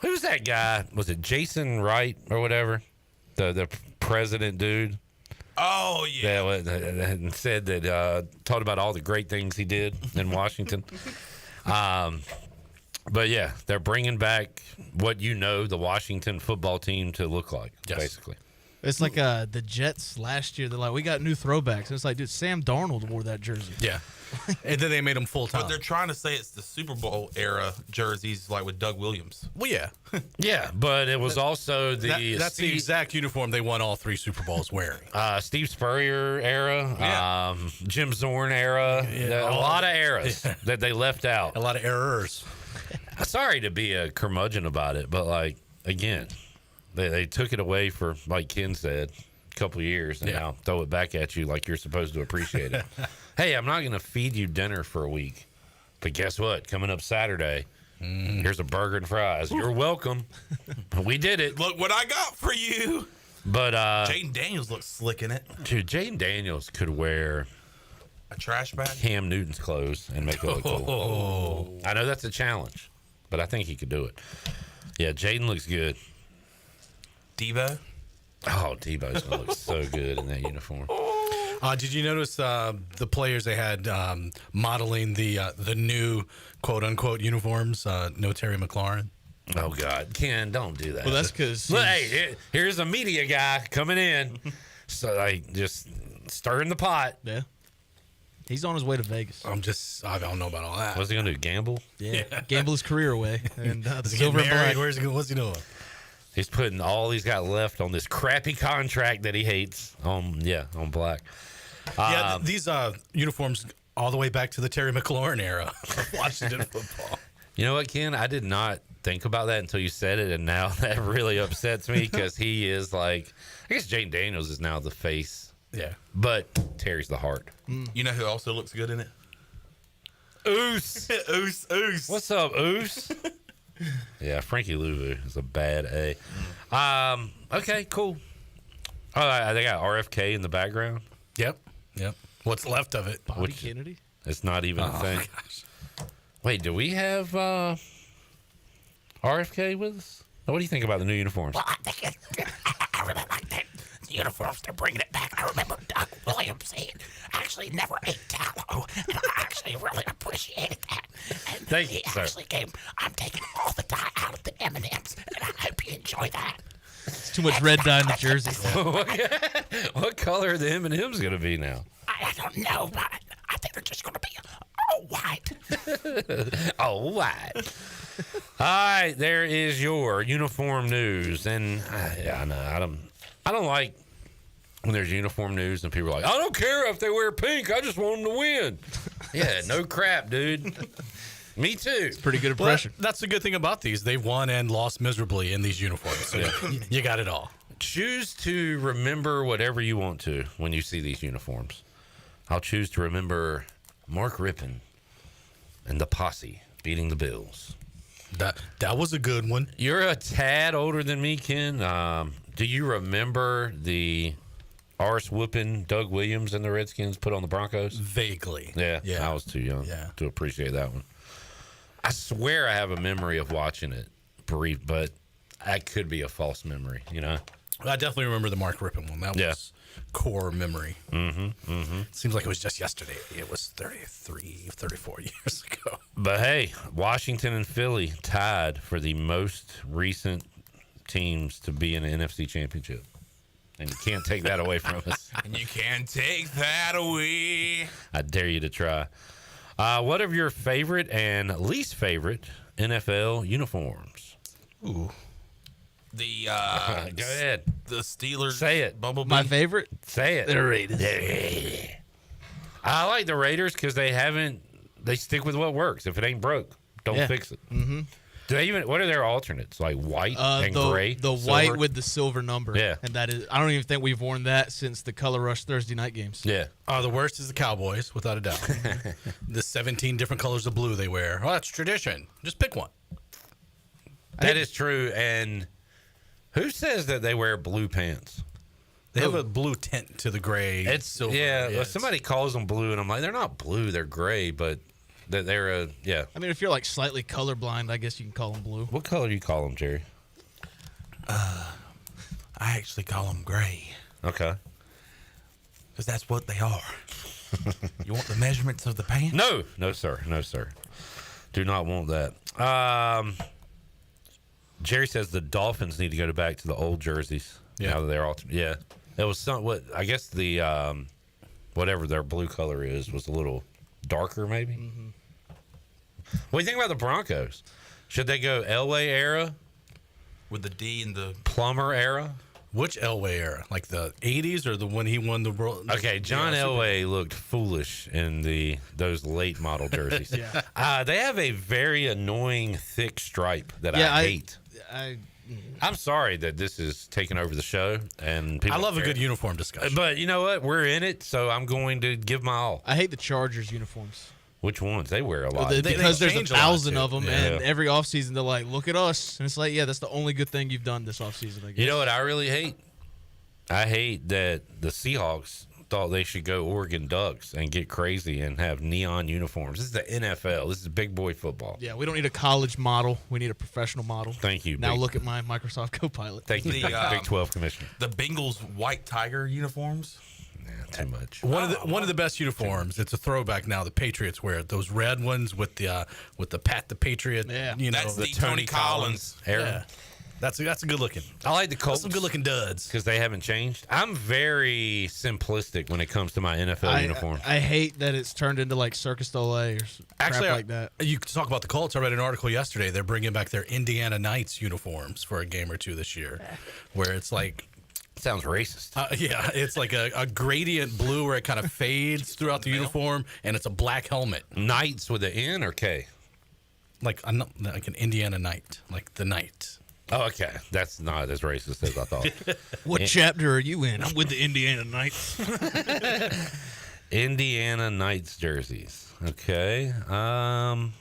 Who's that guy? Was it Jason Wright or whatever? The president dude? Oh, yeah. That said that, talked about all the great things he did in Washington. But yeah, they're bringing back what the Washington football team to look like, basically. It's like the Jets last year. They're like, we got new throwbacks. And it's like, dude, Sam Darnold wore that jersey. Yeah. And then they made them full-time. But they're trying to say it's the Super Bowl era jerseys, like with Doug Williams. Well, yeah. Yeah, but it was also that's the exact uniform they won all 3 Super Bowls wearing. Steve Spurrier era, Jim Zorn era, a lot of eras that they left out. A lot of errors. Sorry to be a curmudgeon about it, but like again, they took it away for, like Ken said, a couple of years, and now throw it back at you like you're supposed to appreciate it. Hey, I'm not going to feed you dinner for a week, but guess what? Coming up Saturday, here's a burger and fries. You're welcome. We did it. Look what I got for you. But Jaden Daniels looks slick in it. Dude, Jaden Daniels could wear a trash bag, Cam Newton's clothes, and make it look cool. I know that's a challenge, but I think he could do it. Yeah, Jaden looks good. Debo? Oh, Debo's going to look so good in that uniform. Did you notice the players they had modeling the new quote-unquote uniforms? No Terry McLaurin. Oh, God. Ken, don't do that. Well, that's because... Hey, here's a media guy coming in. So, like, just stirring the pot. Yeah. He's on his way to Vegas. I don't know about all that. What's he going to do, gamble? Yeah. Gamble his career away. And the Is he silver getting and married? black. What's he doing? He's putting all he's got left on this crappy contract that he hates on black. These uniforms all the way back to the Terry McLaurin era of Washington football. You know what, Ken? I did not think about that until you said it, and now that really upsets me because he is like, I guess Jaden Daniels is now the face. Yeah. But Terry's the heart. You know who also looks good in it? Oos. Oos. What's up, Oos? Yeah, Frankie Louvu is a bad A. Okay, cool. Oh, they got RFK in the background. Yep. What's left of it? Bobby Kennedy? It's not even a thing. Gosh. Wait, do we have RFK with us? What do you think about the new uniforms? Well, I really like that uniforms. They're bringing it back. I remember Doug Williams saying, actually never ate tallow. And I actually really appreciated that. And Thank you, he actually came, I'm taking all the dye out of the M&Ms, and I hope you enjoy that. It's too much red dye in the jersey. What color are the M&Ms going to be now? I don't know, but I think they're just going to be all white. All white. All right, there is your uniform news. And I don't like when there's uniform news and people are like, I don't care if they wear pink. I just want them to win. Yeah, no crap, dude. Me too. It's a pretty good impression. Well, that's the good thing about these. They've won and lost miserably in these uniforms. So you got it all. Choose to remember whatever you want to when you see these uniforms. I'll choose to remember Mark Rippon and the posse beating the Bills. That was a good one. You're a tad older than me, Ken. Do you remember the arse whooping Doug Williams and the Redskins put on the Broncos? Vaguely. Yeah. I was too young to appreciate that one. I swear I have a memory of watching it brief, but that could be a false memory, you know? I definitely remember the Mark Rippon one. That was core memory. Seems like it was just yesterday. It was 34 years ago. But hey, Washington and Philly tied for the most recent teams to be in an NFC championship. And you can't take that away from us. And you can't take that away. I dare you to try. What are your favorite and least favorite NFL uniforms? Ooh. The go ahead. The Steelers. Say it. Bumblebee. My favorite? Say it. The Raiders. I like the Raiders because they stick with what works. If it ain't broke, don't fix it. Mm-hmm. Do they even? What are their alternates? Like white and gray. The silver? white with the silver number. Yeah, and that is. I don't even think we've worn that since the Color Rush Thursday night games. Yeah. The worst is the Cowboys, without a doubt. The 17 different colors of blue they wear. Oh, that's tradition. Just pick one. That is true. And who says that they wear blue pants? They have a blue tint to the gray. It's silver. well, somebody calls them blue, and I'm like, they're not blue. They're gray, but they're I mean, if you're like slightly colorblind, I guess you can call them blue. What color do you call them, Jerry? I actually call them gray. Okay. Because that's what they are. You want the measurements of the pants? No, sir. Do not want that. Jerry says the Dolphins need to go back to the old jerseys. Yeah, now that they're all. Yeah, it was I guess the whatever their blue color was a little darker, maybe. Mm-hmm. What do you think about the Broncos? Should they go Elway era with the D and the Plummer era? Which Elway era? Like the 80s or the when he won the world? Okay, John Elway looked foolish in those late model jerseys. They have a very annoying thick stripe that I hate. I'm sorry that this is taking over the show, and people I love a good uniform discussion. But you know what? We're in it, so I'm going to give my all. I hate the Chargers uniforms. Which ones? They wear a lot. Because there's 1,000 of them, Yeah. and every offseason they're like, look at us. And it's like, yeah, that's the only good thing you've done this offseason, I guess. You know what I really hate? I hate that the Seahawks thought they should go Oregon Ducks and get crazy and have neon uniforms. This is the NFL. This is big boy football. Yeah, we don't need a college model. We need a professional model. Thank you. Now look at my Microsoft Copilot. Thank you, Big 12 commissioner. The Bengals white tiger uniforms. Too much. One of the best uniforms. It's a throwback now. The Patriots wear it. Those red ones with the Pat the Patriot. Yeah, that's the Tony Collins era. Yeah. That's a good looking. I like the Colts. Some good looking duds because they haven't changed. I'm very simplistic when it comes to my NFL uniform. I hate that it's turned into like Circus Soleil or crap like that. You talk about the Colts. I read an article yesterday. They're bringing back their Indiana Knights uniforms for a game or two this year, where it's like. Sounds racist. Yeah, it's like a gradient blue where it kind of fades throughout the uniform, and it's a black helmet. Knights with an N or K? Like an Indiana Knight, like the Knight. Oh, okay. That's not as racist as I thought. What chapter are you in? I'm with the Indiana Knights. Indiana Knights jerseys. Okay. All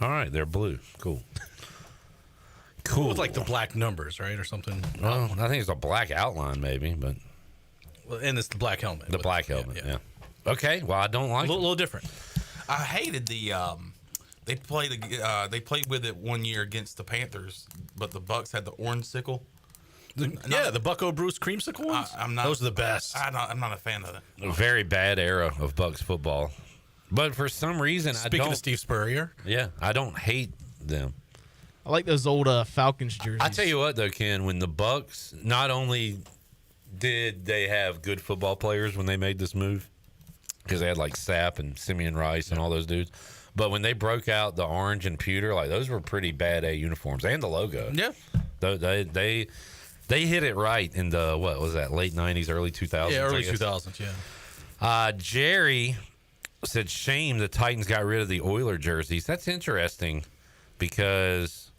right, they're blue. Cool. With like the black numbers, right, or something. Well, I think it's a black outline, maybe, but. Well, and it's the black helmet. The black helmet, yeah. Okay, well, I don't like it. A little different. I hated the. They played with it one year against the Panthers, but the Bucks had the orange sickle. The Bucko Bruce creamsicle ones. Those are the best. I'm not a fan of it. A very bad era of Bucks football, but for some reason, Speaking of Steve Spurrier, I don't hate them. I like those old Falcons jerseys. I tell you what, though, Ken, when the Bucks, not only did they have good football players when they made this move, because they had like Sapp and Simeon Rice and all those dudes, but when they broke out the orange and pewter, like those were pretty bad A uniforms and the logo. Yeah, they hit it right in the what was that late '90s, early 2000s? Yeah, early 2000s. Yeah. Jerry said, shame the Titans got rid of the Oiler jerseys. That's interesting because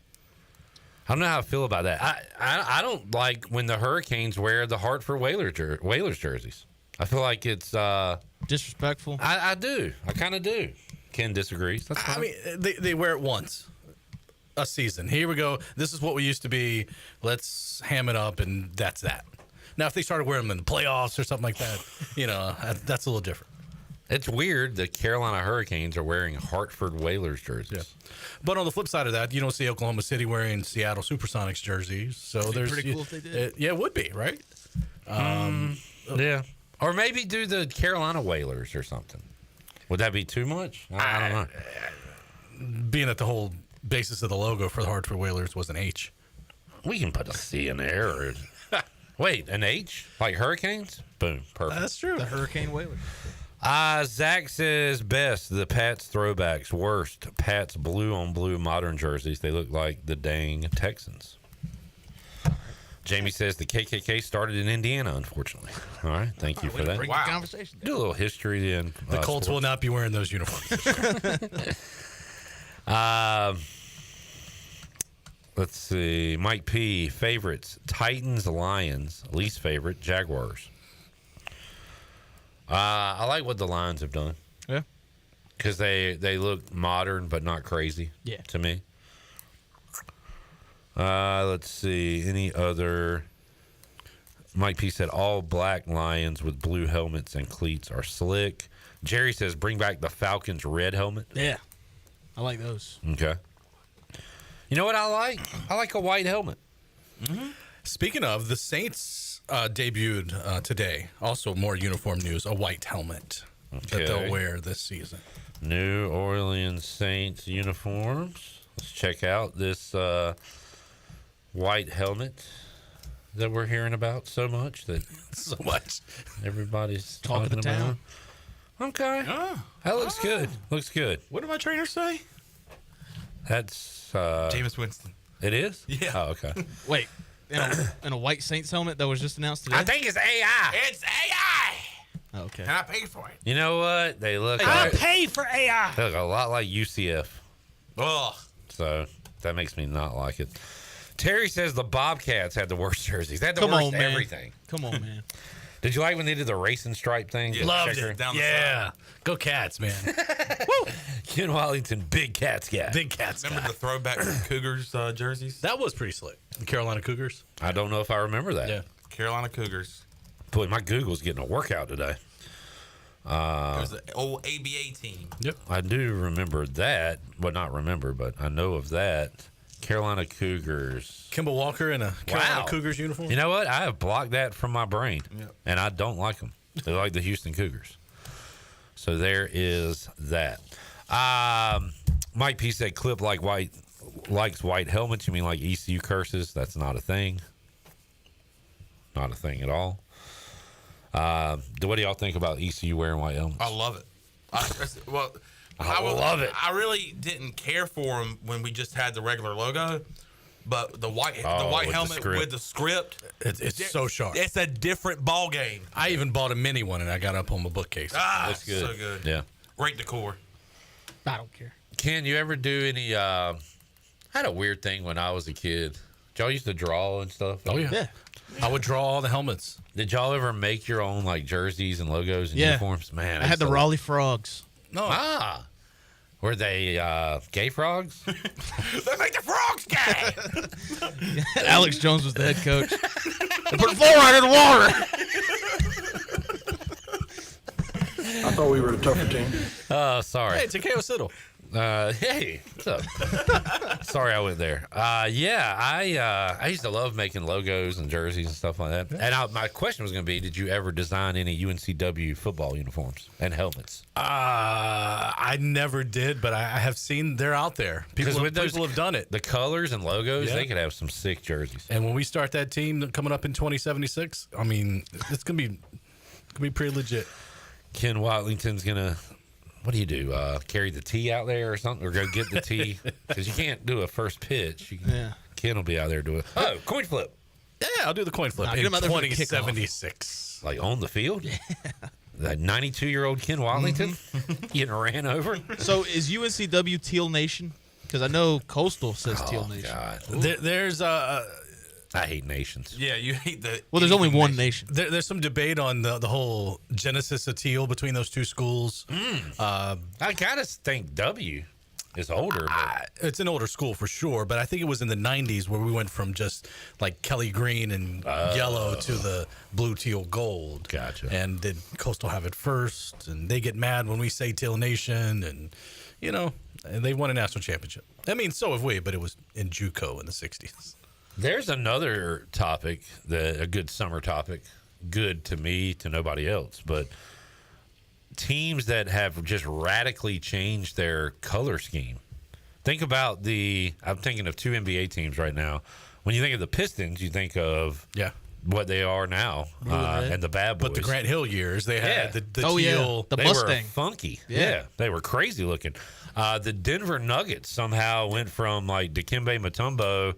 I don't know how I feel about that. I don't like when the Hurricanes wear the Hartford Whalers jerseys. I feel like it's disrespectful. I do. I kind of do. Ken disagrees. That's fine. I mean, they wear it once a season. Here we go. This is what we used to be. Let's ham it up, and that's that. Now, if they started wearing them in the playoffs or something like that, that's a little different. It's weird the Carolina Hurricanes are wearing Hartford Whalers jerseys. Yeah. But on the flip side of that, you don't see Oklahoma City wearing Seattle Supersonics jerseys. So there's pretty cool if they did. Yeah, it would be, right? Yeah. Or maybe do the Carolina Whalers or something. Would that be too much? I don't know. Being that the whole basis of the logo for the Hartford Whalers was an H. We can put a C in there. Or... Wait, an H? Like Hurricanes? Boom. Perfect. That's true. The Hurricane Whalers. Zach says best, the Pats throwbacks. Worst, Pats blue on blue modern jerseys. They look like the dang Texans. Jamie says the KKK started in Indiana, unfortunately. All right, thank you for that. Bring the conversation down. Do a little history in The Colts sports. will not be wearing those uniforms. Let's see. Mike P. Favorites: Titans, Lions. Least favorite: Jaguars. I like what the Lions have done. Yeah, because they look modern but not crazy. Yeah, to me. Let's see. Any other? Mike P said all black Lions with blue helmets and cleats are slick. Jerry says bring back the Falcons red helmet. Yeah, I like those. Okay. You know what I like? I like a white helmet. Mm-hmm. Speaking of, the Saints debuted today. Also, more uniform news: a white helmet that they'll wear this season. New Orleans Saints uniforms. Let's check out this white helmet that we're hearing about so much that everybody's Talk of talking the town. about. Okay, that looks good. Looks good. What did my trainer say? That's Jameis Winston. It is? Yeah. Oh, okay. Wait, in a white Saints helmet that was just announced today? I think it's AI. It's AI. Oh, okay. And I paid for it. You know what? They look. I pay for AI. They look a lot like UCF. Ugh. So that makes me not like it. Terry says the Bobcats had the worst jerseys. They had the Come worst on, man. everything. Come on, man. Did you like when they did the racing stripe thing? Yeah. Loved Checker it. down the Yeah. Go Cats, man. Ken Wallington, big Cats guy. Big Cats. Remember guy. the throwback Cougars jerseys? That was pretty slick. The Carolina Cougars. I don't know if I remember that. Yeah. Carolina Cougars. Boy, my Google's getting a workout today. It was the old ABA team. Yep. I do remember that. Well, not remember, but I know of that. Carolina Cougars. Kimball Walker in a Carolina Wow. Cougars uniform. You know what? I have blocked that from my brain, Yep. and I don't like them. They like the Houston Cougars. So there is that. Mike P said Clip likes white helmets. You mean like ECU curses? That's not a thing. Not a thing at all. What do y'all think about ECU wearing white helmets? I love it. I love it. I really didn't care for them when we just had the regular logo, but the white with helmet the script. with the script, It's so sharp. it's a different ball game. I even bought a mini one and I got up on my bookcase. Looks good. So good. Yeah. Great decor. I don't care. Ken, you ever do any? I had a weird thing when I was a kid. Did y'all used to draw and stuff? Oh yeah. I would draw all the helmets. Did y'all ever make your own like jerseys and logos and Yeah. uniforms? Man, I had the Raleigh Frogs. No. Were they gay frogs? They make the frogs gay. Alex Jones was the head coach. They put fluoride in the water. I thought we were the tougher team. Oh, sorry. Hey, it's a KO Siddle. Hey, what's up? Sorry, I went there. Yeah, I used to love making logos and jerseys and stuff like that. And my question was going to be, did you ever design any UNCW football uniforms and helmets? I never did, but I have seen they're out there. People have done it. The colors and logos, Yeah. they could have some sick jerseys. And when we start that team coming up in 2076, I mean, it's gonna be pretty legit. Ken Watlington's gonna. What do you do? Carry the tee out there or something, or go get the tee? Because you can't do a first pitch. Yeah. Ken will be out there doing. Oh, coin flip. Yeah, I'll do the coin flip Nah, in get him out there for the kickoff. 2076. Like on the field? that 92-year-old Ken Watlington getting ran over. So is UNCW Teal Nation? Because I know Coastal says Teal Nation. God. There's I hate nations. Yeah, you hate the. Well, there's only one nation. There's some debate on the whole genesis of teal between those two schools. I kind of think W is older. But it's an older school for sure, but I think it was in the 90s where we went from just like Kelly green and yellow to the blue, teal, gold. Gotcha. And did Coastal have it first? And they get mad when we say Teal Nation, and and they won a national championship. I mean, so have we, but it was in JUCO in the 60s. There's another topic, a good summer topic, good to me, to nobody else, but teams that have just radically changed their color scheme. Think about I'm thinking of two NBA teams right now. When you think of the Pistons, you think of what they are now and the Bad Boys. But the Grant Hill years, they had the teal. Yeah. The they Mustang. were funky. Yeah. They were crazy looking. The Denver Nuggets somehow went from like Dikembe Mutombo,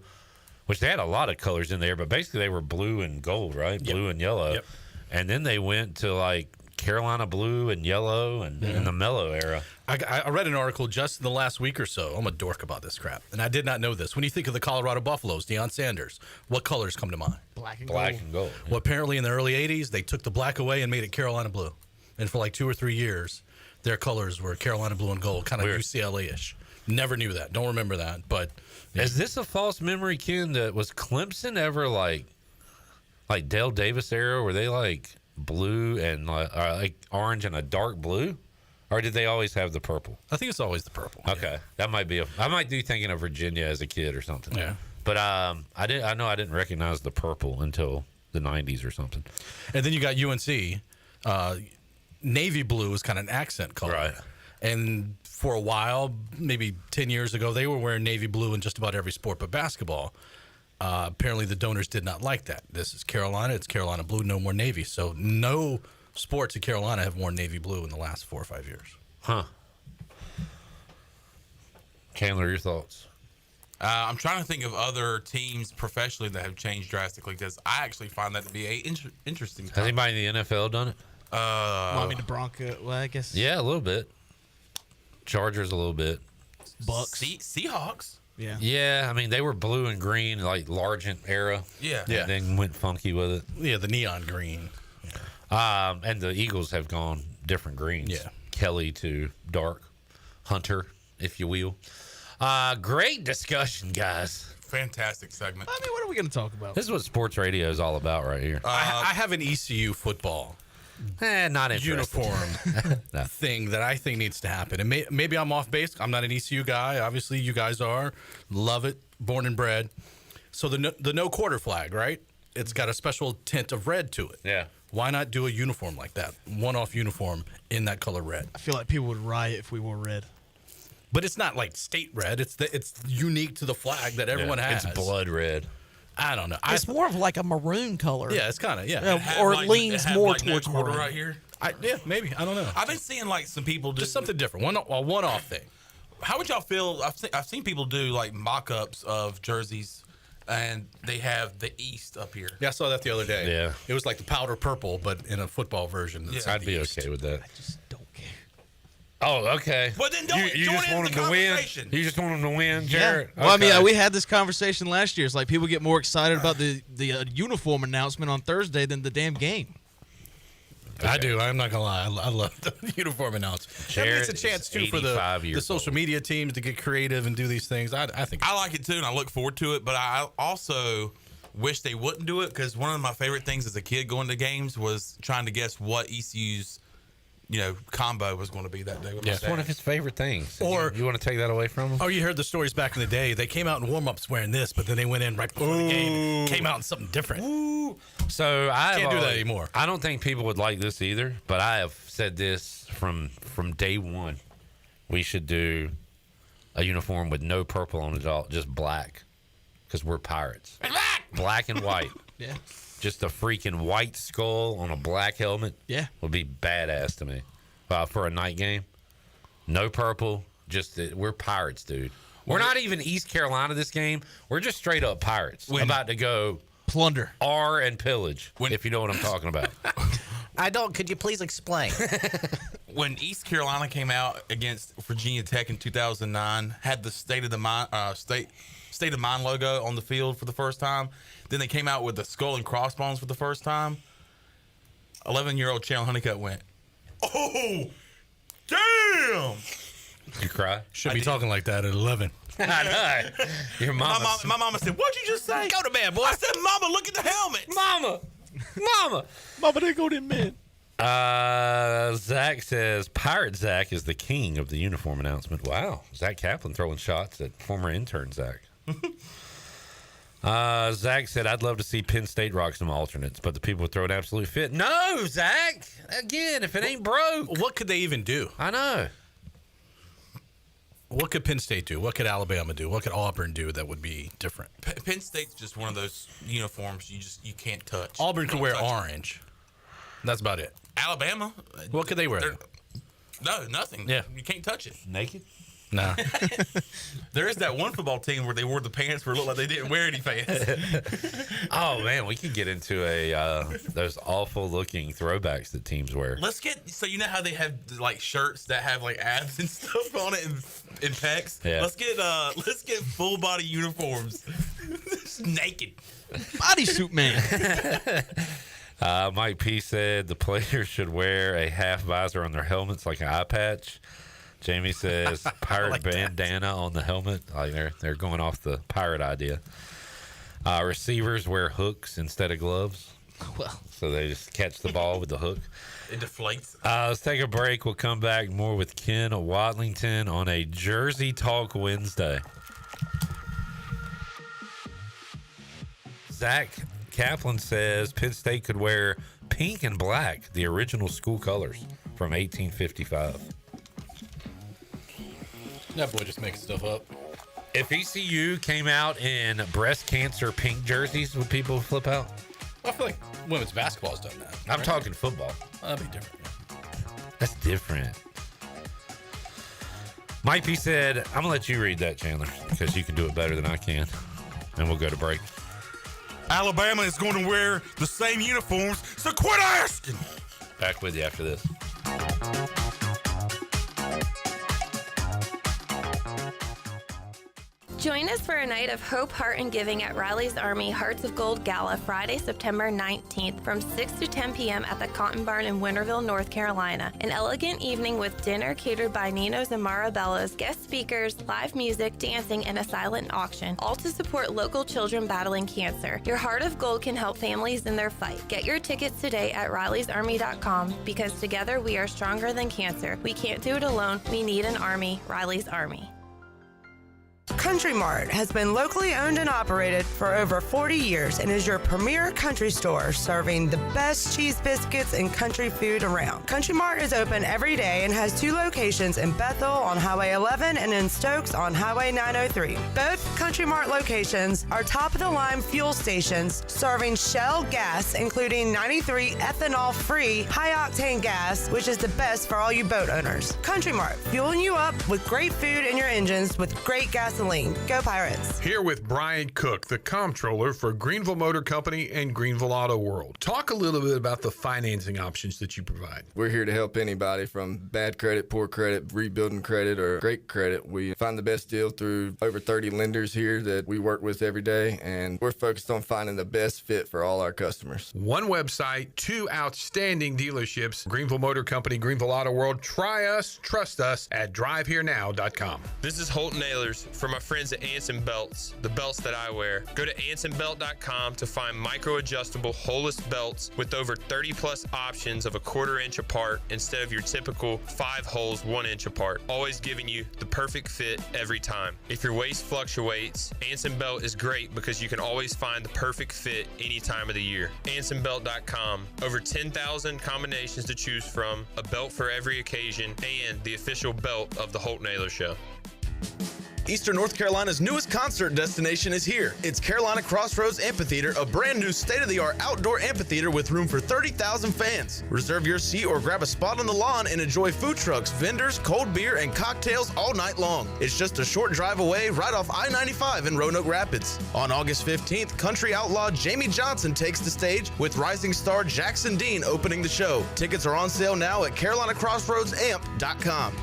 which they had a lot of colors in there, but basically they were blue and gold, right? Blue and yellow. Yep. And then they went to like Carolina blue and yellow and in the mellow era. I read an article just in the last week or so. I'm a dork about this crap, and I did not know this. When you think of the Colorado Buffaloes, Deion Sanders, what colors come to mind? Black and gold. Well, apparently in the early 80s, they took the black away and made it Carolina blue. And for like 2 or 3 years, their colors were Carolina blue and gold, kind of UCLA-ish. Never knew that. Don't remember that, but... Is this a false memory, Ken? That was Clemson ever like Dale Davis era? Were they like blue and like orange and a dark blue, or did they always have the purple? I think it's always the purple. Okay, that might be. I might be thinking of Virginia as a kid or something. Yeah, but I didn't recognize the purple until the 90s or something. And then you got UNC. Navy blue is kind of an accent color, right? And for a while, maybe 10 years ago, they were wearing navy blue in just about every sport but basketball. Apparently, the donors did not like that. This is Carolina. It's Carolina blue, no more navy. So no sports in Carolina have worn navy blue in the last 4 or 5 years. Huh. Chandler, your thoughts? I'm trying to think of other teams professionally that have changed drastically, because I actually find that to be interesting. Has anybody in the NFL done it? I mean, the Broncos. Well, I guess. Yeah, a little bit. Chargers a little bit. Bucks. Seahawks. Yeah. Yeah, I mean, they were blue and green, like Largent era. Yeah. And then went funky with it. Yeah, the neon green. And the Eagles have gone different greens. Yeah. Kelly to dark. Hunter, if you will. Great discussion, guys. Fantastic segment. I mean, what are we going to talk about? This is what sports radio is all about right here. I have an ECU football not interested. uniform thing that I think needs to happen. And maybe I'm off base. I'm not an ECU guy. Obviously, you guys are. Love it. Born and bred. So the no quarter flag, right? It's got a special tint of red to it. Yeah. Why not do a uniform like that? One-off uniform in that color red. I feel like people would riot if we wore red. But it's not like state red. It's unique to the flag that everyone has. It's blood red. I don't know. It's more of like a maroon color. Yeah, it's kind of or it leans more towards quarter maroon. right here. Yeah, maybe. I don't know. I've been seeing like some people do Just something different. One-off thing. How would y'all feel? I've seen people do like mock-ups of jerseys, and they have the East up here. Yeah, I saw that the other day. Yeah. It was like the powder purple, but in a football version. I'd be okay with that. I just don't care. Oh, okay. Well, then don't you join just in want the them to win. conversation. You just want them to win, Jared. Yeah. Well, I mean, we had this conversation last year. It's like people get more excited about the uniform announcement on Thursday than the damn game. Okay. I do. I'm not gonna lie. I love the uniform announcement. I mean, it's a chance too for the social media teams to get creative and do these things. I think I like it too, and I look forward to it. But I also wish they wouldn't do it, because one of my favorite things as a kid going to games was trying to guess what ECU's combo was going to be that day. With It's one of his favorite things. Or you want to take that away from him? Oh, you heard the stories back in the day. They came out in warm-ups wearing this, but then they went in right before the game and came out in something different. So I can't do that anymore. I don't think people would like this either, but I have said this from day one. We should do a uniform with no purple on it at all, just black, because we're pirates. Black and white. Yeah. Just a freaking white skull on a black helmet. Yeah. Would be badass to me. For a night game. No purple. We're pirates, dude. We're not even East Carolina this game. We're just straight up pirates. About to go plunder. R and pillage, if you know what I'm talking about. I don't. Could you please explain? When East Carolina came out against Virginia Tech in 2009, had the State of Mind logo on the field for the first time. Then they came out with the skull and crossbones for the first time. 11-year-old Chandler Honeycutt went, "Oh, damn!" You cry? Should be talking like that at 11. I know. Your mama. My mama said, "What'd you just say?" Go to bed, boy. I said, "Mama, look at the helmet." Mama. They go to men. Zach says Pirate Zach is the king of the uniform announcement. Wow. Zach Kaplan throwing shots at former intern Zach. Zach said, I'd love to see Penn State rock some alternates, but the people would throw an absolute fit. No, Zach. Again, if it ain't broke. What could they even do? I know. What could Penn State do? What could Alabama do? What could Auburn do that would be different? Penn State's just one of those uniforms you can't touch. Auburn could wear orange. That's about it. Alabama. What could they wear? No, nothing. Yeah. You can't touch it. Naked? No. There is that one football team where they wore the pants where it looked like they didn't wear any pants. Oh, man, we could get into those awful looking throwbacks that teams wear. Let's get, so you know how they have like shirts that have like abs and stuff on it and pecs? Yeah. Let's get full body uniforms. Just naked. Bodysuit man. Mike P said the players should wear a half visor on their helmets like an eye patch. Jamie says pirate like bandana on the helmet. Like they're going off the pirate idea. Receivers wear hooks instead of gloves. Well, so they just catch the ball with the hook. It deflates. Let's take a break. We'll come back more with Ken Watlington on a Jersey Talk Wednesday. Zach Kaplan says Penn State could wear pink and black, the original school colors from 1855. That boy just makes stuff up. If ECU came out in breast cancer pink jerseys, would people flip out? I feel like women's basketball's done that. I'm talking football. That'd be different. That's different. Mike P said, I'm going to let you read that, Chandler, because you can do it better than I can. And we'll go to break. Alabama is going to wear the same uniforms, so quit asking. Back with you after this. Join us for a night of hope, heart, and giving at Riley's Army Hearts of Gold Gala Friday, September 19th from 6 to 10 p.m. at the Cotton Barn in Winterville, North Carolina. An elegant evening with dinner catered by Nino's and Marabella's, guest speakers, live music, dancing, and a silent auction, all to support local children battling cancer. Your Heart of Gold can help families in their fight. Get your tickets today at RileysArmy.com because together we are stronger than cancer. We can't do it alone. We need an army. Riley's Army. Country Mart has been locally owned and operated for over 40 years and is your premier country store serving the best cheese biscuits and country food around. Country Mart is open every day and has 2 locations in Bethel on Highway 11 and in Stokes on Highway 903. Both Country Mart locations are top-of-the-line fuel stations serving Shell gas, including 93 ethanol-free high-octane gas, which is the best for all you boat owners. Country Mart, fueling you up with great food in your engines with great gasoline. Go Pirates. Here with Brian Cook, the comptroller for Greenville Motor Company and Greenville Auto World. Talk a little bit about the financing options that you provide. We're here to help anybody from bad credit, poor credit, rebuilding credit, or great credit. We find the best deal through over 30 lenders here that we work with every day, and we're focused on finding the best fit for all our customers. One website, 2 outstanding dealerships, Greenville Motor Company, Greenville Auto World. Try us, trust us at driveherenow.com. This is Holton Ahlers from my friends at Anson Belts, the belts that I wear. Go to ansonbelt.com to find micro-adjustable holeless belts with over 30-plus options of a 1/4 inch apart instead of your typical 5 holes 1 inch apart, always giving you the perfect fit every time. If your waist fluctuates, Anson Belt is great because you can always find the perfect fit any time of the year. ansonbelt.com. Over 10,000 combinations to choose from, a belt for every occasion, and the official belt of the Holton Ahlers Show. Eastern North Carolina's newest concert destination is here. It's Carolina Crossroads Amphitheater, a brand new state-of-the-art outdoor amphitheater with room for 30,000 fans. Reserve your seat or grab a spot on the lawn and enjoy food trucks, vendors, cold beer, and cocktails all night long. It's just a short drive away right off I-95 in Roanoke Rapids. On August 15th, country outlaw Jamie Johnson takes the stage with rising star Jackson Dean opening the show. Tickets are on sale now at CarolinaCrossroadsAmp.com.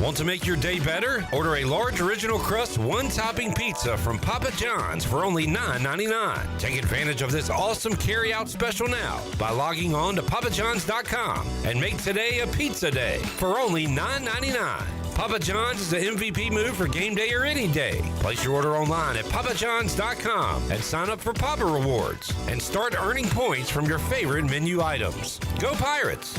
Want to make your day better? Order a large original crust one-topping pizza from Papa John's for only $9.99. Take advantage of this awesome carry-out special now by logging on to papajohns.com and make today a pizza day for only $9.99. Papa John's is the MVP move for game day or any day. Place your order online at papajohns.com and sign up for Papa Rewards and start earning points from your favorite menu items. Go Pirates!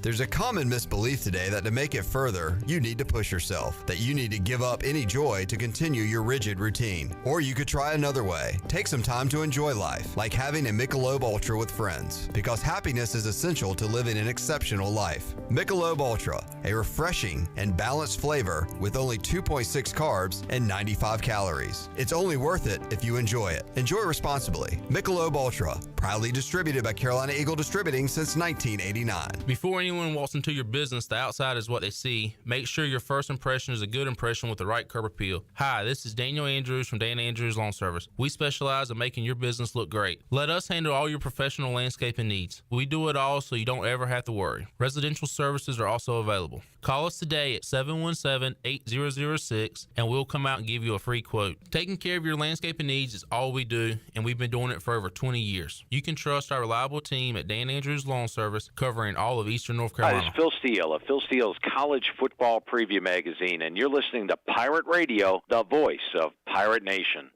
There's a common misbelief today that to make it further, you need to push yourself, that you need to give up any joy to continue your rigid routine. Or you could try another way. Take some time to enjoy life, like having a Michelob Ultra with friends, because happiness is essential to living an exceptional life. Michelob Ultra, a refreshing and balanced flavor with only 2.6 carbs and 95 calories. It's only worth it if you enjoy it. Enjoy responsibly. Michelob Ultra, proudly distributed by Carolina Eagle Distributing since 1989. Before anyone walks into your business, the outside is what they see. Make sure your first impression is a good impression with the right curb appeal. Hi, this is Daniel Andrews from Dan Andrews Lawn Service. We specialize in making your business look great. Let us handle all your professional landscaping needs. We do it all so you don't ever have to worry. Residential services are also available. Call us today at 717-8006 and we'll come out and give you a free quote. Taking care of your landscaping needs is all we do, and we've been doing it for over 20 years. You can trust our reliable team at Dan Andrews Lawn Service, covering all of Eastern North Carolina. Hi, this is Phil Steele of Phil Steele's College Football Preview Magazine, and you're listening to Pirate Radio, the voice of Pirate Nation.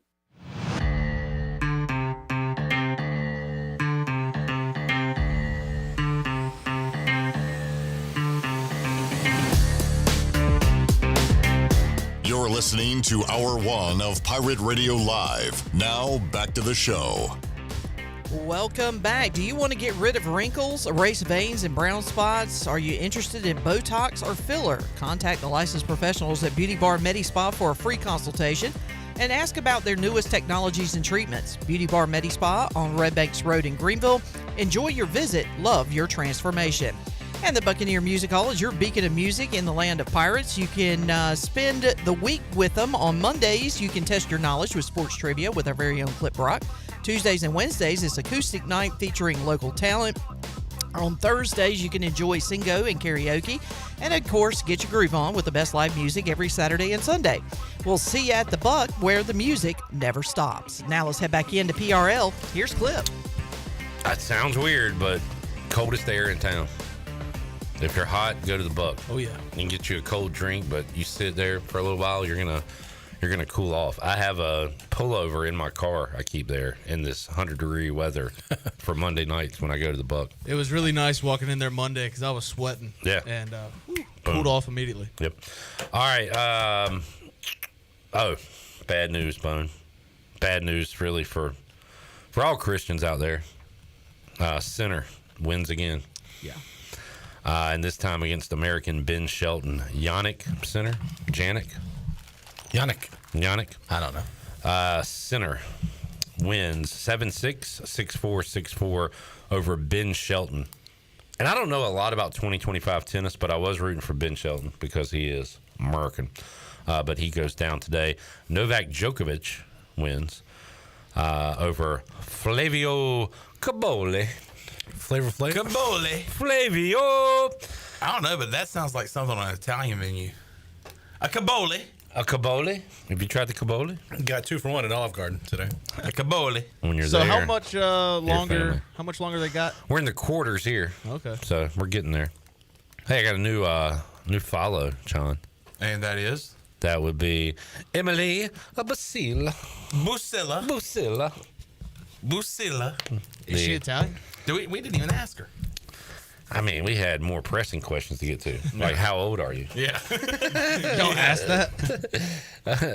You're listening to Hour 1 of Pirate Radio Live. Now, back to the show. Welcome back. Do you want to get rid of wrinkles, erase veins, and brown spots? Are you interested in Botox or filler? Contact the licensed professionals at Beauty Bar Medi Spa for a free consultation and ask about their newest technologies and treatments. Beauty Bar Medi Spa on Red Banks Road in Greenville. Enjoy your visit. Love your transformation. And the Buccaneer Music Hall is your beacon of music in the land of pirates. You can spend the week with them. On Mondays, you can test your knowledge with sports trivia with our very own Clip Brock. Tuesdays and Wednesdays, it's acoustic night featuring local talent. On Thursdays, you can enjoy singo and karaoke. And, of course, get your groove on with the best live music every Saturday and Sunday. We'll see you at the Buck, where the music never stops. Now let's head back into PRL. Here's Clip. That sounds weird, but coldest air in town. If you're hot, go to the Buck. Oh yeah. You can get you a cold drink, but you sit there for a little while, you're gonna cool off. I have a pullover in my car I keep there in this 100-degree weather for Monday nights when I go to the Buck. It was really nice walking in there Monday because I was sweating. Yeah. And cooled off immediately. Yep. All right. Bad news, Bone. Bad news, really, for all Christians out there. Sinner wins again. Yeah. And this time against American Ben Shelton. Yannick Sinner? Yannick? I don't know. Sinner wins 7-6, 6-4, 6-4 over Ben Shelton. And I don't know a lot about 2025 tennis, but I was rooting for Ben Shelton because he is American. But he goes down today. Novak Djokovic wins over Flavio Cabole. Flavor Flav? Cabole. Flavio. I don't know, but that sounds like something on an Italian menu. A Cabole. A Cabole? Have you tried the Cabole? Got 2 for 1 at Olive Garden today. A Cabole. When you're so there. how much longer? How much longer they got? We're in the quarters here. Okay. So we're getting there. Hey, I got a new follow, John. And that is? That would be Emily Busilla. Is she Italian? We didn't even ask her. I mean, we had more pressing questions to get to. Like, how old are you? Yeah. Don't ask that.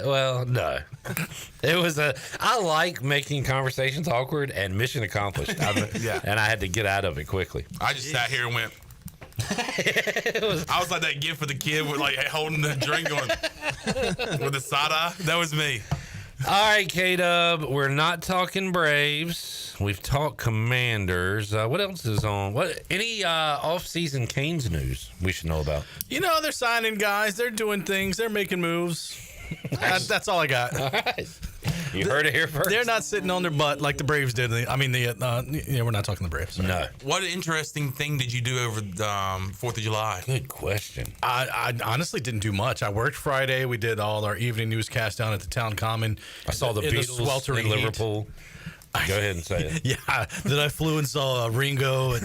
Well, no. It was I like making conversations awkward, and mission accomplished. Yeah. And I had to get out of it quickly. I just sat here and went, I was like that gift for the kid with like holding the drink going with the side eye. That was me. All right, K-Dub, we're not talking Braves. We've talked Commanders. What else is on? Any off-season Canes news we should know about? They're signing guys. They're doing things. They're making moves. That's all I got. All right. You heard it here first. They're not sitting on their butt like the Braves did. We're not talking the Braves. Sorry. No. What interesting thing did you do over the 4th of July? Good question. I honestly didn't do much. I worked Friday. We did all our evening newscast down at the Town Common. I saw the Beatles in Liverpool. Go ahead and say it. Yeah. Then I flew and saw Ringo.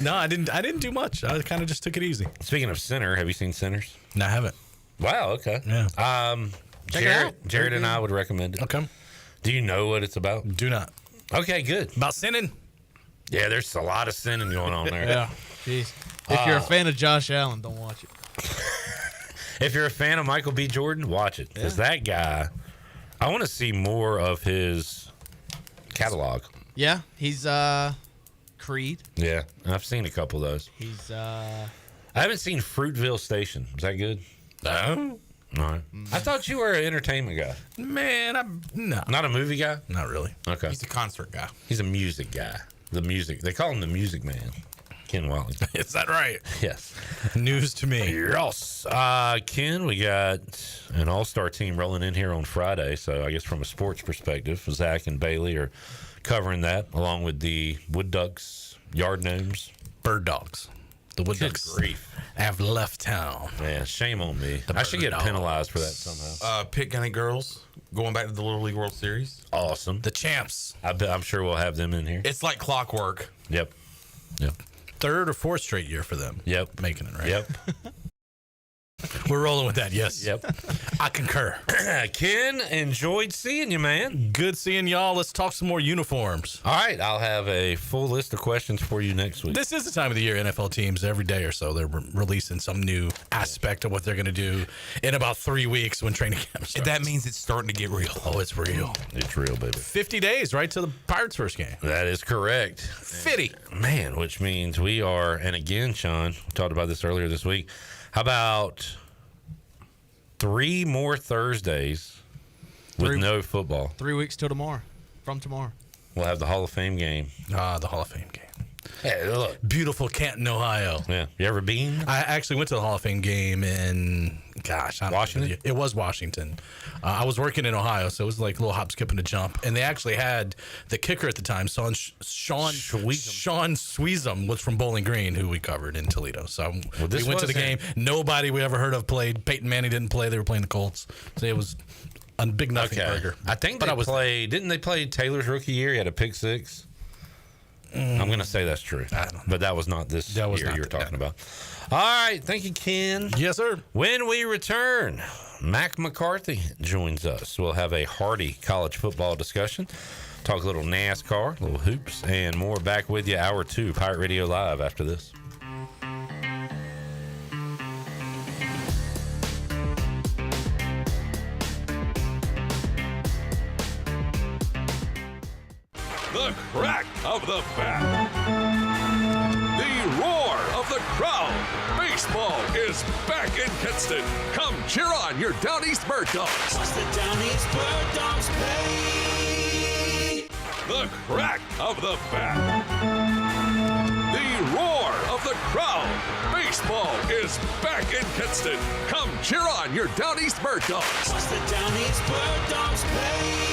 No, I didn't do much. I kind of just took it easy. Speaking of Sinner, have you seen Sinners? No, I haven't. Wow. Okay. Yeah. Check it out. Jared and I would recommend it. Okay. Do you know what it's about? Do not. Okay, good. About sinning? Yeah, there's a lot of sinning going on there. Yeah. Jeez. If you're a fan of Josh Allen, don't watch it. If you're a fan of Michael B. Jordan, watch it. Because that guy, I want to see more of his catalog. Yeah. He's Creed. Yeah. I've seen a couple of those. He's I haven't seen Fruitville Station. Is that good? No. No. I thought you were an entertainment guy. Man, I'm no. Not a movie guy? Not really. Okay. He's a concert guy. He's a music guy. The music. They call him the music man. Ken Wiley. Is that right? Yes. News to me. Yes. Ken, we got an all-star team rolling in here on Friday. So I guess from a sports perspective, Zach and Bailey are covering that along with the Wood Ducks, Yard Gnomes. Bird Dogs. The Wood Ducks have left town. Man, shame on me. I should get penalized for that somehow. Pitt County girls going back to the Little League World Series. Awesome. The champs. I'm sure we'll have them in here. It's like clockwork. Yep. Third or fourth straight year for them. Yep. Making it, right? Yep. We're rolling with that, yes. Yep. I concur. Ken, enjoyed seeing you, man. Good seeing y'all. Let's talk some more uniforms. All right. I'll have a full list of questions for you next week. This is the time of the year NFL teams, every day or so, they're releasing some new aspect of what they're going to do in about 3 weeks when training camp starts. That means it's starting to get real. Oh, it's real. It's real, baby. 50 days, right, to the Pirates' first game. That is correct. 50. Man, which means we are, and again, Sean, we talked about this earlier this week. How about 3 more Thursdays with no football? 3 weeks till tomorrow. From tomorrow. We'll have the Hall of Fame game. The Hall of Fame game. Hey, look. Beautiful Canton, Ohio. Yeah. You ever been? I actually went to the Hall of Fame game in, Washington? It was Washington. I was working in Ohio, so it was like a little hop, skip, and a jump. And they actually had the kicker at the time, Sean Sweezum, was from Bowling Green, who we covered in Toledo. So we went to the game. Nobody we ever heard of played. Peyton Manning didn't play. They were playing the Colts. So it was a big nothing burger. I think didn't they play Taylor's rookie year? He had a pick six. I'm going to say that's true. But that was not this year you were talking about. All right. Thank you, Ken. Yes, sir. When we return, Mack McCarthy joins us. We'll have a hearty college football discussion, talk a little NASCAR, a little hoops, and more. Back with you, Hour 2, Pirate Radio Live after this. The crack of the bat. The roar of the crowd. Baseball is back in Kinston. Come cheer on your Down East Bird Dogs. What's the Down East Bird Dogs pay? The crack of the bat. The roar of the crowd. Baseball is back in Kinston. Come cheer on your Down East Bird Dogs. What's the Down East Bird Dogs pay?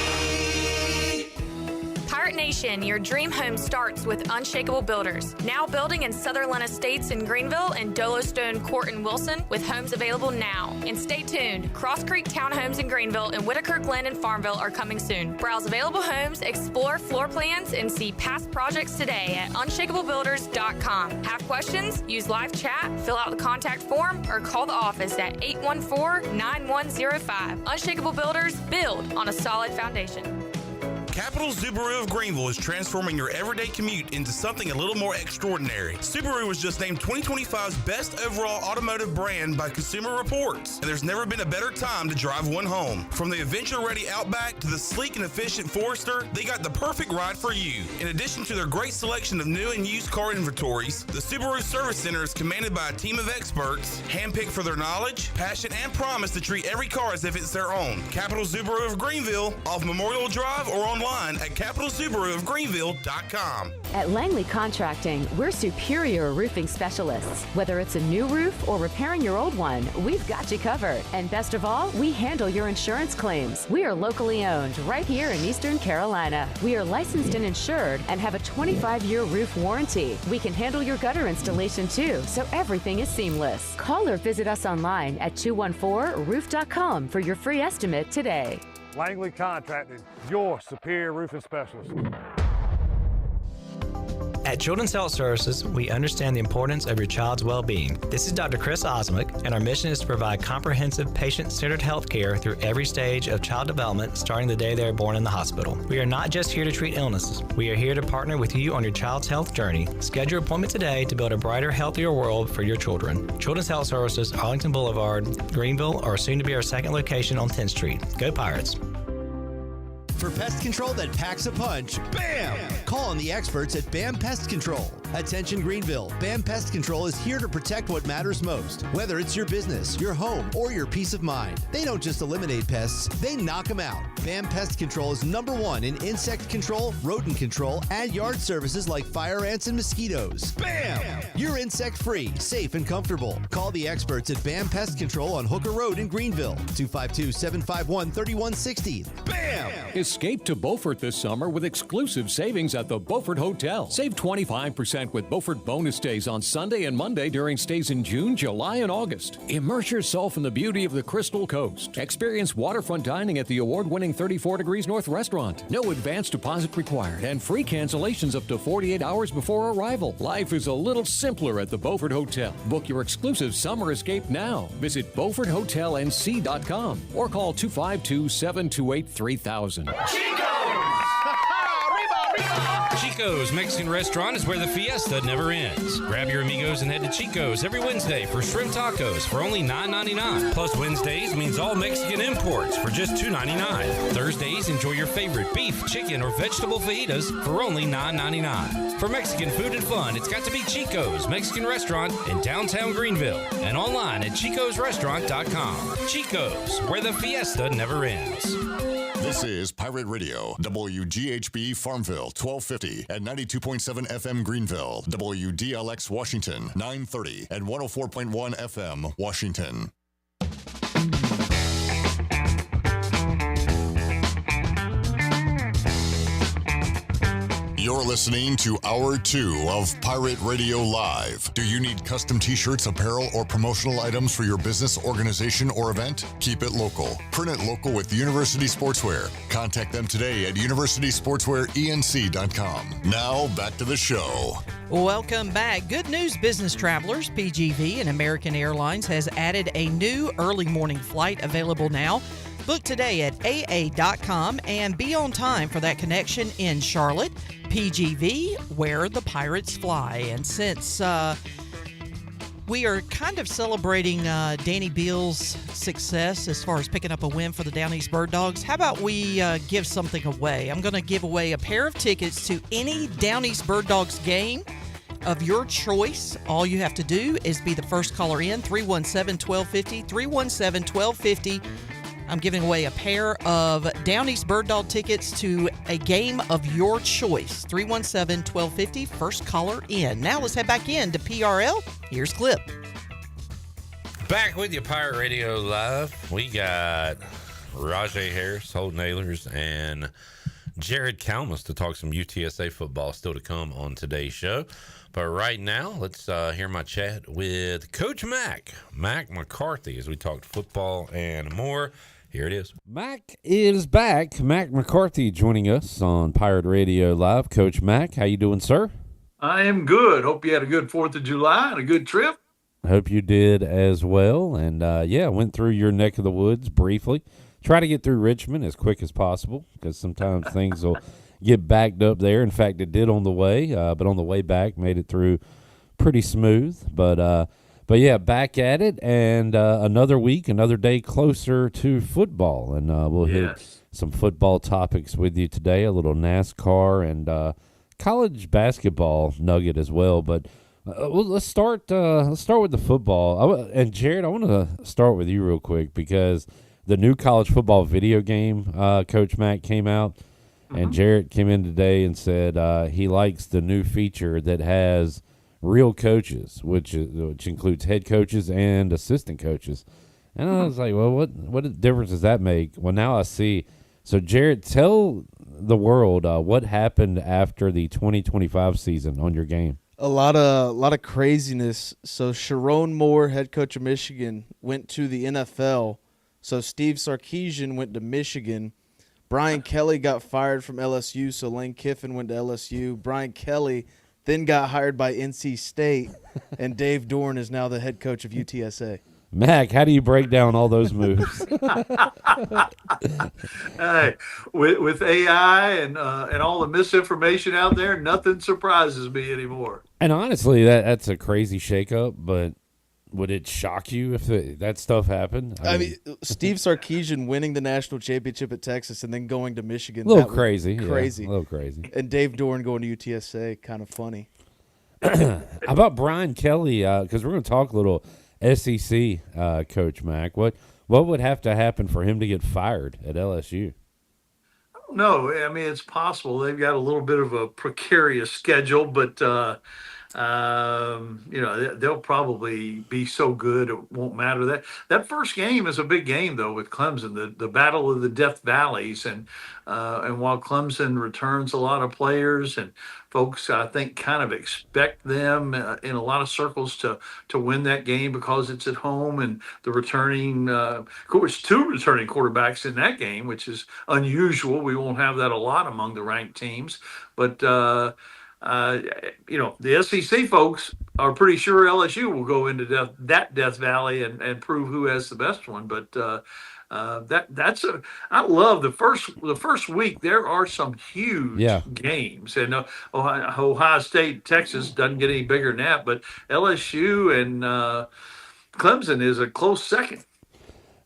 Pirate Nation, your dream home starts with Unshakable Builders. Now building in Sutherland Estates in Greenville and Dolostone Court in Wilson, with homes available now. And stay tuned, Cross Creek Townhomes in Greenville and Whitaker Glen in Farmville are coming soon. Browse available homes, explore floor plans, and see past projects today at unshakablebuilders.com. Have questions? Use live chat, fill out the contact form, or call the office at 814-9105. Unshakable Builders, build on a solid foundation. Capital Subaru of Greenville is transforming your everyday commute into something a little more extraordinary. Subaru was just named 2025's best overall automotive brand by Consumer Reports, and there's never been a better time to drive one home. From the adventure-ready Outback to the sleek and efficient Forester, they got the perfect ride for you. In addition to their great selection of new and used car inventories, the Subaru Service Center is commanded by a team of experts, handpicked for their knowledge, passion, and promise to treat every car as if it's their own. Capital Subaru of Greenville, off Memorial Drive, or online at capitalsubaruofgreenville.com. At Langley Contracting, we're superior roofing specialists. Whether it's a new roof or repairing your old one, we've got you covered. And best of all, we handle your insurance claims. We are locally owned right here in Eastern Carolina. We are licensed and insured and have a 25-year roof warranty. We can handle your gutter installation too, so everything is seamless. Call or visit us online at 214roof.com for your free estimate today. Langley Contracting, your superior roofing specialist. At Children's Health Services, we understand the importance of your child's well-being. This is Dr. Chris Osmick, and our mission is to provide comprehensive, patient-centered health care through every stage of child development, starting the day they are born in the hospital. We are not just here to treat illnesses. We are here to partner with you on your child's health journey. Schedule your appointment today to build a brighter, healthier world for your children. Children's Health Services, Arlington Boulevard, Greenville, or soon to be our second location on 10th Street. Go Pirates! For pest control that packs a punch, BAM! Call on the experts at BAM Pest Control. Attention Greenville, BAM Pest Control is here to protect what matters most, whether it's your business, your home, or your peace of mind. They don't just eliminate pests, they knock them out. BAM Pest Control is #1 in insect control, rodent control, and yard services like fire ants and mosquitoes. BAM! You're insect-free, safe, and comfortable. Call the experts at BAM Pest Control on Hooker Road in Greenville, 252-751-3160. BAM! Escape to Beaufort this summer with exclusive savings at the Beaufort Hotel. Save 25% with Beaufort bonus days on Sunday and Monday during stays in June, July, and August. Immerse yourself in the beauty of the Crystal Coast. Experience waterfront dining at the award-winning 34 Degrees North restaurant. No advance deposit required and free cancellations up to 48 hours before arrival. Life is a little simpler at the Beaufort Hotel. Book your exclusive summer escape now. Visit BeaufortHotelNC.com or call 252-728-3000. Chico's Mexican Restaurant is where the fiesta never ends. Grab your amigos and head to Chico's every Wednesday for shrimp tacos for only $9.99. Plus Wednesdays means all Mexican imports for just $2.99. Thursdays, enjoy your favorite beef, chicken, or vegetable fajitas for only $9.99. For Mexican food and fun, it's got to be Chico's Mexican Restaurant in downtown Greenville and online at chicosrestaurant.com. Chico's, where the fiesta never ends. This is Pirate Radio, WGHB Farmville, 1250 and 92.7 FM Greenville, WDLX Washington, 930 and 104.1 FM Washington. You're listening to Hour 2 of Pirate Radio Live. Do you need custom t-shirts, apparel, or promotional items for your business, organization, or event? Keep it local. Print it local with University Sportswear. Contact them today at universitysportswearenc.com. Now, back to the show. Welcome back. Good news, business travelers. PGV and American Airlines has added a new early morning flight available now. Book today at AA.com and be on time for that connection in Charlotte. PGV, where the Pirates fly. And since we are kind of celebrating Danny Beal's success as far as picking up a win for the Down East Bird Dogs, how about we give something away? I'm going to give away a pair of tickets to any Down East Bird Dogs game of your choice. All you have to do is be the first caller in, 317-1250, 317-1250. I'm giving away a pair of Down East Bird Dog tickets to a game of your choice. 317-1250, first caller in. Now let's head back in to PRL. Here's Clip. Back with you, Pirate Radio Live. We got Rahjai Harris, Holton Ahlers, and Jared Kalmus to talk some UTSA football still to come on today's show. But right now, let's hear my chat with Coach Mack McCarthy, as we talked football and more. Here it is. Mack is back. Mack McCarthy joining us on Pirate Radio Live. Coach Mack, how you doing, sir? I am good. Hope you had a good 4th of July and a good trip. I hope you did as well. And, went through your neck of the woods briefly. try to get through Richmond as quick as possible because sometimes things will get backed up there. In fact, it did on the way, but on the way back, made it through pretty smooth. But yeah, back at it, and another week, another day closer to football, and we'll hit some football topics with you today, a little NASCAR and college basketball nugget as well. But let's start with the football. And Jared, I want to start with you real quick because the new college football video game, Coach Mack, came out. And Jarrett came in today and said he likes the new feature that has real coaches, which includes head coaches and assistant coaches. And I was like, well, what difference does that make? Well, now I see. So, Jarrett, tell the world what happened after the 2025 season on your game. A lot of craziness. So Sharon Moore, head coach of Michigan, went to the NFL. So Steve Sarkisian went to Michigan. Brian Kelly got fired from LSU, so Lane Kiffin went to LSU. Brian Kelly then got hired by NC State, and Dave Dorn is now the head coach of UTSA. Mack, how do you break down all those moves? Hey, with AI and all the misinformation out there, nothing surprises me anymore. And honestly, that's a crazy shakeup, but would it shock you if that stuff happened? I mean, Steve Sarkisian winning the national championship at Texas and then going to Michigan. A little crazy. Crazy. Yeah, a little crazy. And Dave Dorn going to UTSA, kind of funny. How about Brian Kelly? Because we're going to talk a little SEC, Coach Mack. What would have to happen for him to get fired at LSU? No, I mean, it's possible. They've got a little bit of a precarious schedule, but they'll probably be so good it won't matter. That first game is a big game though with Clemson, the battle of the Death Valleys, and while Clemson returns a lot of players and folks, I think, kind of expect them in a lot of circles to win that game because it's at home, and the returning, of course, 2 returning quarterbacks in that game, which is unusual. We won't have that a lot among the ranked teams, but the SEC folks are pretty sure LSU will go into Death Valley and prove who has the best one. But I love the first week. There are some huge games, and Ohio State, Texas doesn't get any bigger than that. But LSU and Clemson is a close second.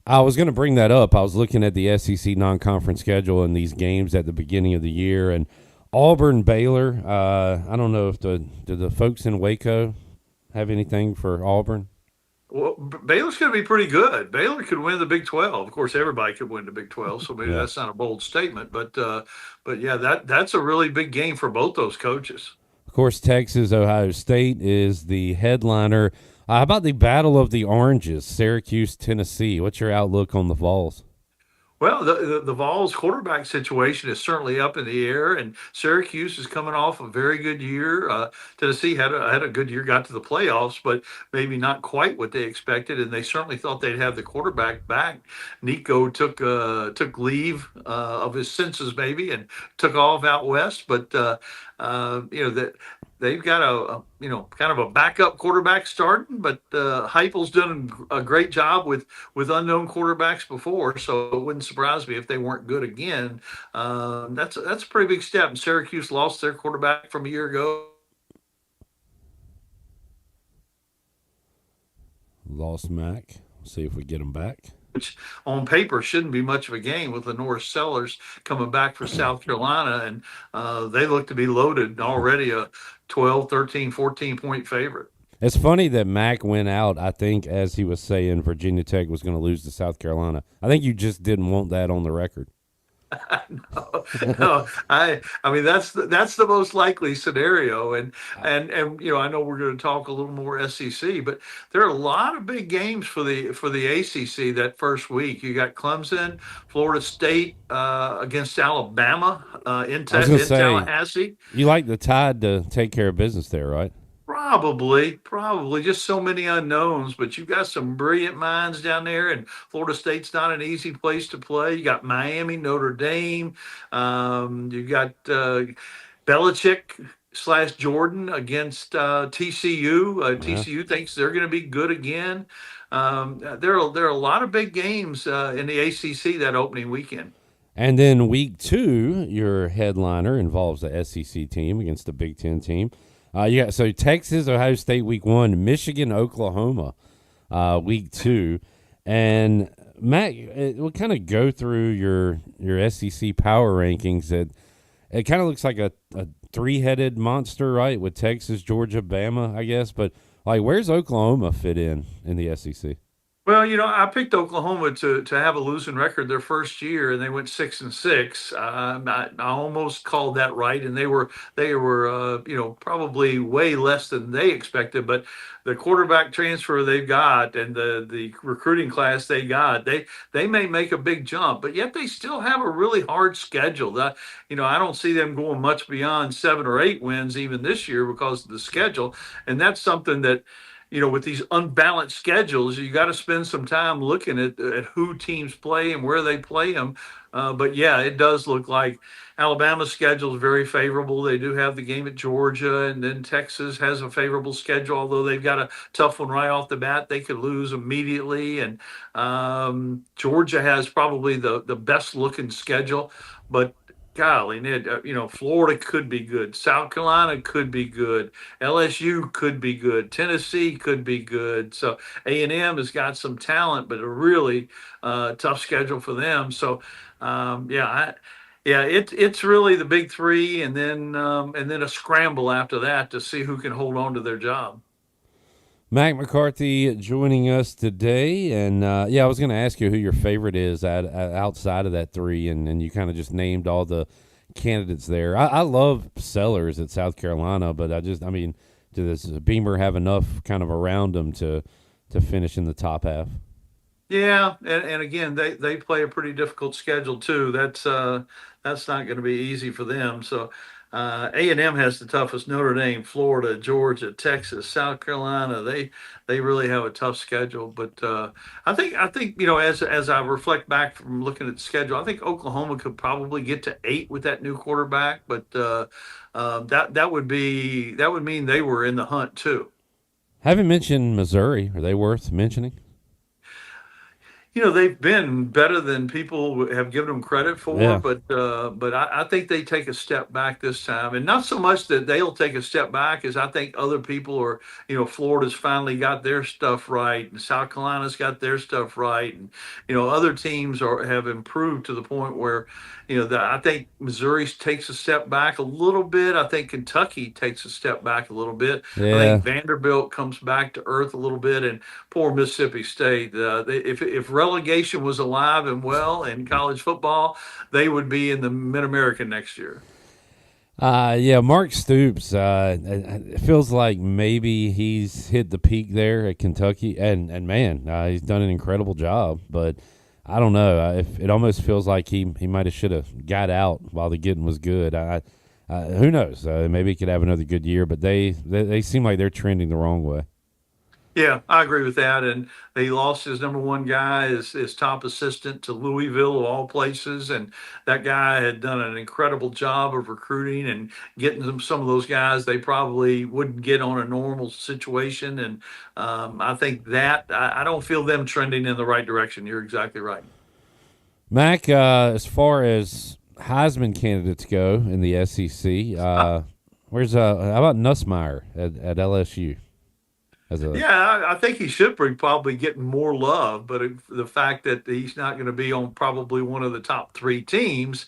I was going to bring that up. I was looking at the SEC non-conference schedule and these games at the beginning of the year, and Auburn, Baylor. I don't know if do the folks in Waco have anything for Auburn? Well, Baylor's going to be pretty good. Baylor could win the Big 12. Of course, everybody could win the Big 12, so maybe that's not a bold statement. But yeah, that's a really big game for both those coaches. Of course, Texas, Ohio State is the headliner. How about the Battle of the Oranges, Syracuse, Tennessee? What's your outlook on the Vols? Well, the Vols quarterback situation is certainly up in the air, and Syracuse is coming off a very good year. Tennessee had a good year, got to the playoffs, but maybe not quite what they expected, and they certainly thought they'd have the quarterback back. Nico took leave of his senses maybe and took off out west, but that. They've got a kind of a backup quarterback starting, but Heupel's done a great job with unknown quarterbacks before, so it wouldn't surprise me if they weren't good again. That's a pretty big step. And Syracuse lost their quarterback from a year ago. Lost Mack. See if we get him back. Which on paper shouldn't be much of a game with Lenore Sellers coming back for South Carolina, and they look to be loaded already, a 12, 13, 14-point favorite. It's funny that Mack went out, I think, as he was saying Virginia Tech was going to lose to South Carolina. I think you just didn't want that on the record. No, I mean that's the most likely scenario, and I know we're going to talk a little more SEC, but there are a lot of big games for the ACC that first week. You got Clemson, Florida State against Alabama in Tallahassee. You like the Tide to take care of business there, right? Probably just so many unknowns, but you've got some brilliant minds down there, and Florida State's not an easy place to play. You got Miami, Notre Dame, you got Belichick / Jordan against TCU. TCU thinks they're going to be good again. there are a lot of big games in the ACC that opening weekend. And then week 2, your headliner involves the SEC team against the Big Ten team. So Texas, Ohio State week 1, Michigan, Oklahoma week 2. And Matt, we'll kind of go through your SEC power rankings. It kind of looks like a three-headed monster, right, with Texas, Georgia, Bama, I guess. But, like, where's Oklahoma fit in the SEC? Well, I picked Oklahoma to have a losing record their first year, and they went 6-6. I almost called that right, and they were probably way less than they expected. But the quarterback transfer they've got and the recruiting class they got, they may make a big jump, but yet they still have a really hard schedule. I don't see them going much beyond 7 or 8 wins even this year because of the schedule, and that's something that. With these unbalanced schedules, you got to spend some time looking at who teams play and where they play them. But yeah, it does look like Alabama's schedule is very favorable. They do have the game at Georgia, and then Texas has a favorable schedule, although they've got a tough one right off the bat. They could lose immediately. And Georgia has probably the best looking schedule, but golly, Ned, Florida could be good. South Carolina could be good. LSU could be good. Tennessee could be good. So A&M has got some talent, but a really tough schedule for them. So, it's really the big three, and then a scramble after that to see who can hold on to their job. Mack McCarthy joining us today, and I was going to ask you who your favorite is outside of that three, and you kind of just named all the candidates there. I love Sellers at South Carolina, but does Beamer have enough kind of around him to finish in the top half? Yeah, and again, they play a pretty difficult schedule too. That's not going to be easy for them. So. A&M has the toughest: Notre Dame, Florida, Georgia, Texas, South Carolina. They really have a tough schedule. But I think as I reflect back from looking at the schedule, I think Oklahoma could probably get to 8 with that new quarterback. But that would mean they were in the hunt too. Haven't mentioned Missouri. Are they worth mentioning? They've been better than people have given them credit for, yeah. but I think they take a step back this time, and not so much that they'll take a step back as I think other people are. Florida's finally got their stuff right, and South Carolina's got their stuff right, and other teams have improved to the point where I think Missouri takes a step back a little bit. I think Kentucky takes a step back a little bit. Yeah. I think Vanderbilt comes back to earth a little bit, and poor Mississippi State. If relegation was alive and well in college football, they would be in the Mid-American next year. Mark Stoops, it feels like maybe he's hit the peak there at Kentucky, and man, he's done an incredible job, but I don't know. It almost feels like he might have should have got out while the getting was good. Who knows? Maybe he could have another good year, but they seem like they're trending the wrong way. Yeah, I agree with that. And they lost his number one guy, his top assistant to Louisville of all places. And that guy had done an incredible job of recruiting and getting them some of those guys they probably wouldn't get on a normal situation. And I think that I don't feel them trending in the right direction. You're exactly right. Mack, as far as Heisman candidates go in the SEC, how about Nussmeier at LSU? I think he should probably getting more love, but the fact that he's not going to be on probably one of the top 3 teams,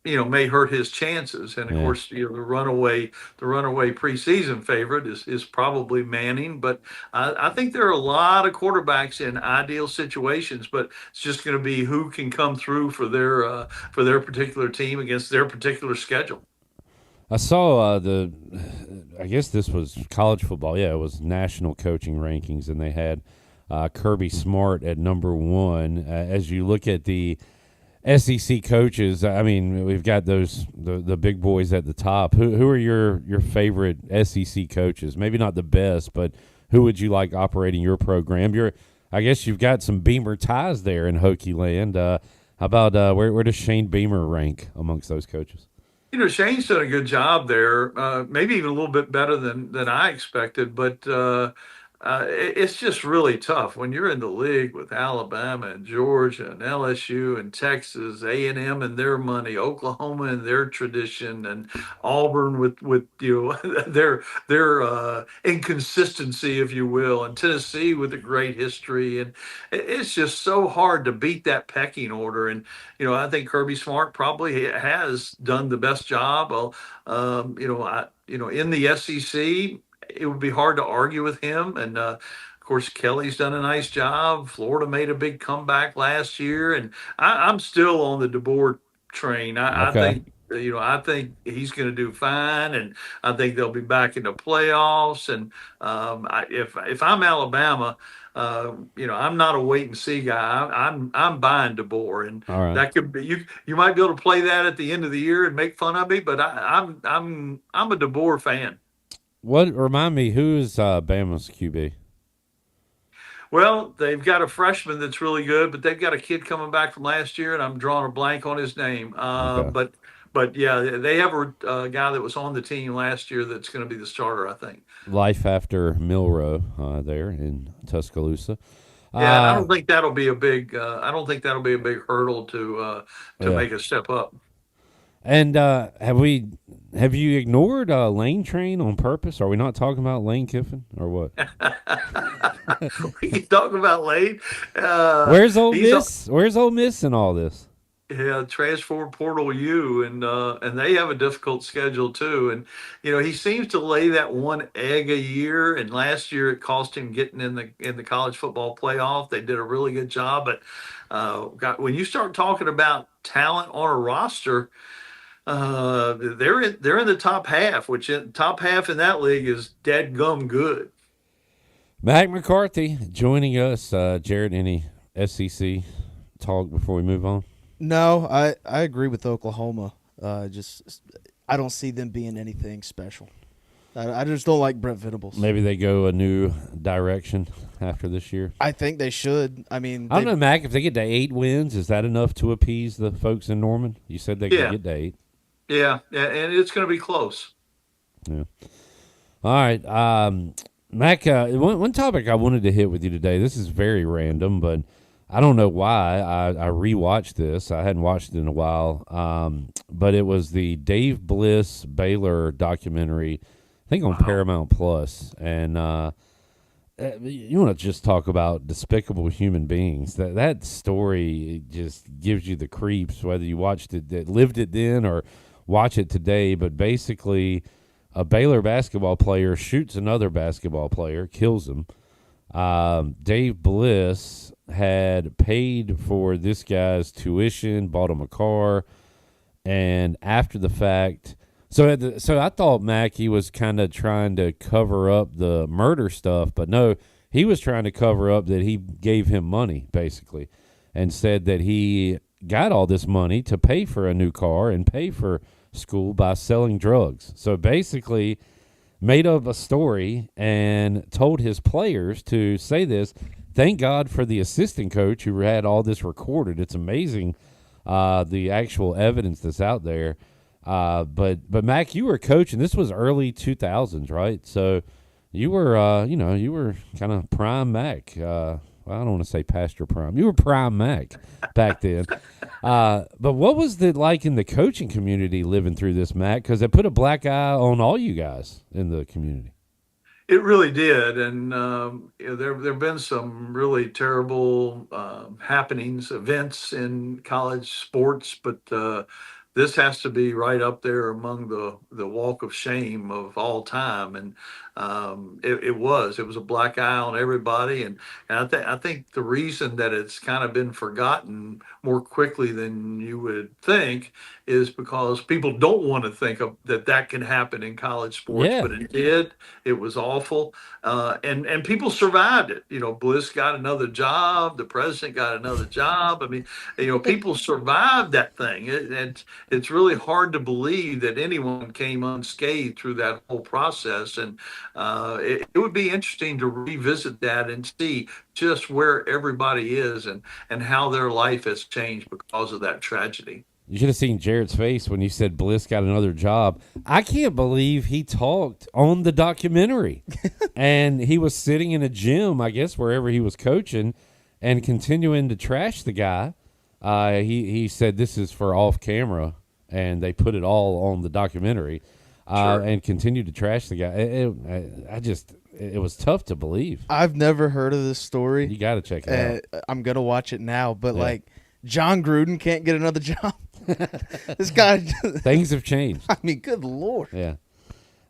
may hurt his chances. And of course, the runaway preseason favorite is probably Manning. But I think there are a lot of quarterbacks in ideal situations, but it's just going to be who can come through for their particular team against their particular schedule. I saw I guess this was college football. Yeah, it was national coaching rankings, and they had Kirby Smart at number 1. As you look at the SEC coaches, we've got the big boys at the top. Who are your favorite SEC coaches? Maybe not the best, but who would you like operating your program? I guess you've got some Beamer ties there in Hokie Land. How about where does Shane Beamer rank amongst those coaches? Shane's done a good job there, maybe even a little bit better than I expected. But It's just really tough when you're in the league with Alabama and Georgia and LSU and Texas, A&M and their money, Oklahoma and their tradition, and Auburn with their inconsistency, if you will, and Tennessee with a great history, and it's just so hard to beat that pecking order. And I think Kirby Smart probably has done the best job. In the SEC, it would be hard to argue with him. And of course, Kelly's done a nice job. Florida made a big comeback last year, and I'm still on the DeBoer train. I Okay. think I think he's going to do fine, and I think they'll be back in the playoffs. And if I'm Alabama, I'm not a wait and see guy. I'm buying DeBoer, and All right. that could be you might be able to play that at the end of the year and make fun of me, but I'm a DeBoer fan. What remind me? Who is Bama's QB? Well, they've got a freshman that's really good, but they've got a kid coming back from last year, and I'm drawing a blank on his name. Okay. But yeah, they have a guy that was on the team last year that's going to be the starter, I think. Life after Milrow there in Tuscaloosa. Yeah, I don't think that'll be a big. I don't think that'll be a big hurdle to Yeah. make a step up. And have you ignored Lane Train on purpose? Are we not talking about Lane Kiffin or what? We can talk about Lane. Where's Ole he's Miss? Where's Ole Miss in all this? Yeah, transfer portal U, and they have a difficult schedule too. And he seems to lay that one egg a year. And last year it cost him getting in the college football playoff. They did a really good job, but when you start talking about talent on a roster, they're in the top half, top half in that league is dead gum good. Mack McCarthy joining us. Jared, any SEC talk before we move on? No, I agree with Oklahoma. I don't see them being anything special. I just don't like Brent Venables. Maybe they go a new direction after this year. I think they should. I mean, I don't know, Mac. If they get to 8 wins, is that enough to appease the folks in Norman? You said they could get to 8. Yeah, and it's going to be close. Yeah. All right, Mac. One topic I wanted to hit with you today. This is very random, but I don't know why I rewatched this. I hadn't watched it in a while, but it was the Dave Bliss Baylor documentary, I think on Paramount Plus. And you want to just talk about despicable human beings. That story just gives you the creeps, whether you watched it, lived it then, or watch it today. But basically, a Baylor basketball player shoots another basketball player, kills him. Dave Bliss had paid for this guy's tuition, bought him a car, and after the fact, so I thought Mackey was kind of trying to cover up the murder stuff, but no, he was trying to cover up that he gave him money, basically, and said that he got all this money to pay for a new car and pay for school by selling drugs. So basically made up a story and told his players to say this. Thank God for the assistant coach who had all this recorded. It's amazing the actual evidence that's out there. But Mac, you were coaching. This was early 2000s, right? So you were you were kind of prime Mac. I don't want to say Pastor Prime. You were prime Mac back then. But what was it like in the coaching community living through this, Mac? Because it put a black eye on all you guys in the community. It really did, and there have been some really terrible happenings, events in college sports, but this has to be right up there among the walk of shame of all time. And it was a black eye on everybody, and I think the reason that it's kind of been forgotten more quickly than you would think is because people don't want to think of that can happen in college sports, Yeah. but it did. It was awful, and people survived it. Bliss got another job, the president got another job. I mean, people survived that thing. It's really hard to believe that anyone came unscathed through that whole process, and it would be interesting to revisit that and see just where everybody is and how their life has changed because of that tragedy. You should have seen Jarrett's face when you said Bliss got another job. I can't believe he talked on the documentary. And he was sitting in a gym, I guess, wherever he was coaching, and continuing to trash the guy. He said this is for off camera, and they put it all on the documentary, and continued to trash the guy. It was tough to believe. I've never heard of this story. You got to check it out. I'm going to watch it now, but John Gruden can't get another job. This guy. Things have changed. I mean, good Lord. Yeah.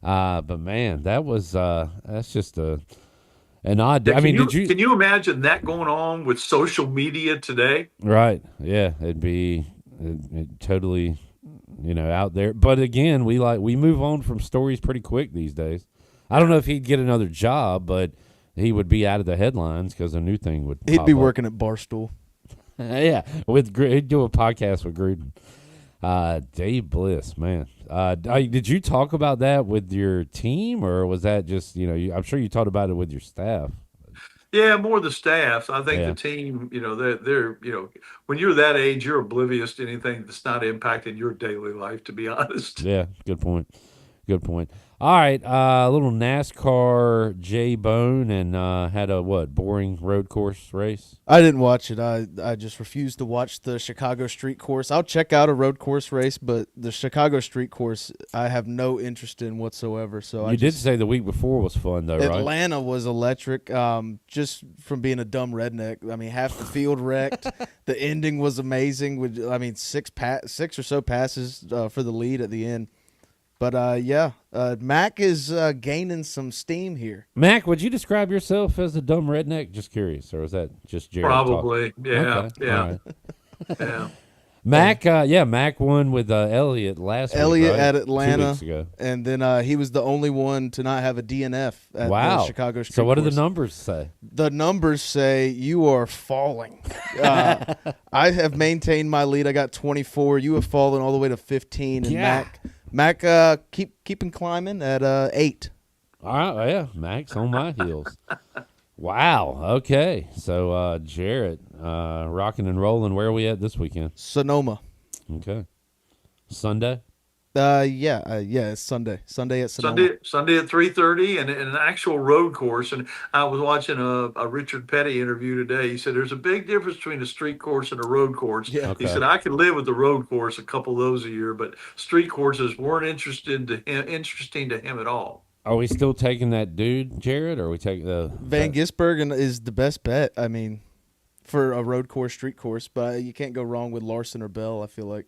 But man, that's just an odd. Can you imagine that going on with social media today? Right. Yeah. It'd be totally, out there. But again, we move on from stories pretty quick these days. I don't know if he'd get another job, but he would be out of the headlines because a new thing would. He'd be working at Barstool. Yeah, he'd do a podcast with Gruden. Dave Bliss, man. Did you talk about that with your team, or was that just I'm sure you talked about it with your staff. Yeah, more the staff. I think the team, they're when you're that age, you're oblivious to anything that's not impacting your daily life. To be honest. Yeah, good point. Good point. All right, a little NASCAR J-Bone and had a boring road course race? I didn't watch it. I just refused to watch the Chicago street course. I'll check out a road course race, but the Chicago street course I have no interest in whatsoever. So you did say the week before was fun, though, right? Atlanta was electric, just from being a dumb redneck. I mean, half the field wrecked. The ending was amazing. With six or so passes for the lead at the end. But, Mack is gaining some steam here. Mack, would you describe yourself as a dumb redneck? Just curious. Or was that just Jared Probably, talking? yeah. Okay. Yeah. All right. Yeah. Mack won with Elliott last week, Elliott right? at Atlanta. 2 weeks ago. And then he was the only one to not have a DNF at the Chicago street So what do course. the numbers say? The numbers say you are falling. I have maintained my lead. I got 24. You have fallen all the way to 15. And Mack keeping climbing at 8. All right, yeah, Mack's on my heels. Wow. Okay, so Jarrett, rocking and rolling. Where are we at this weekend? Sonoma. Okay. Sunday. It's Sunday. Sunday at Sonoma. Sunday at 3:30, and an actual road course. And I was watching a Richard Petty interview today. He said there's a big difference between a street course and a road course. Yeah. He said I could live with the road course, a couple of those a year, but street courses weren't interesting to him at all. Are we still taking that dude, Jarrett, or are we taking the Van Gisbergen is the best bet. I mean, for a road course, street course, but you can't go wrong with Larson or Bell, I feel like.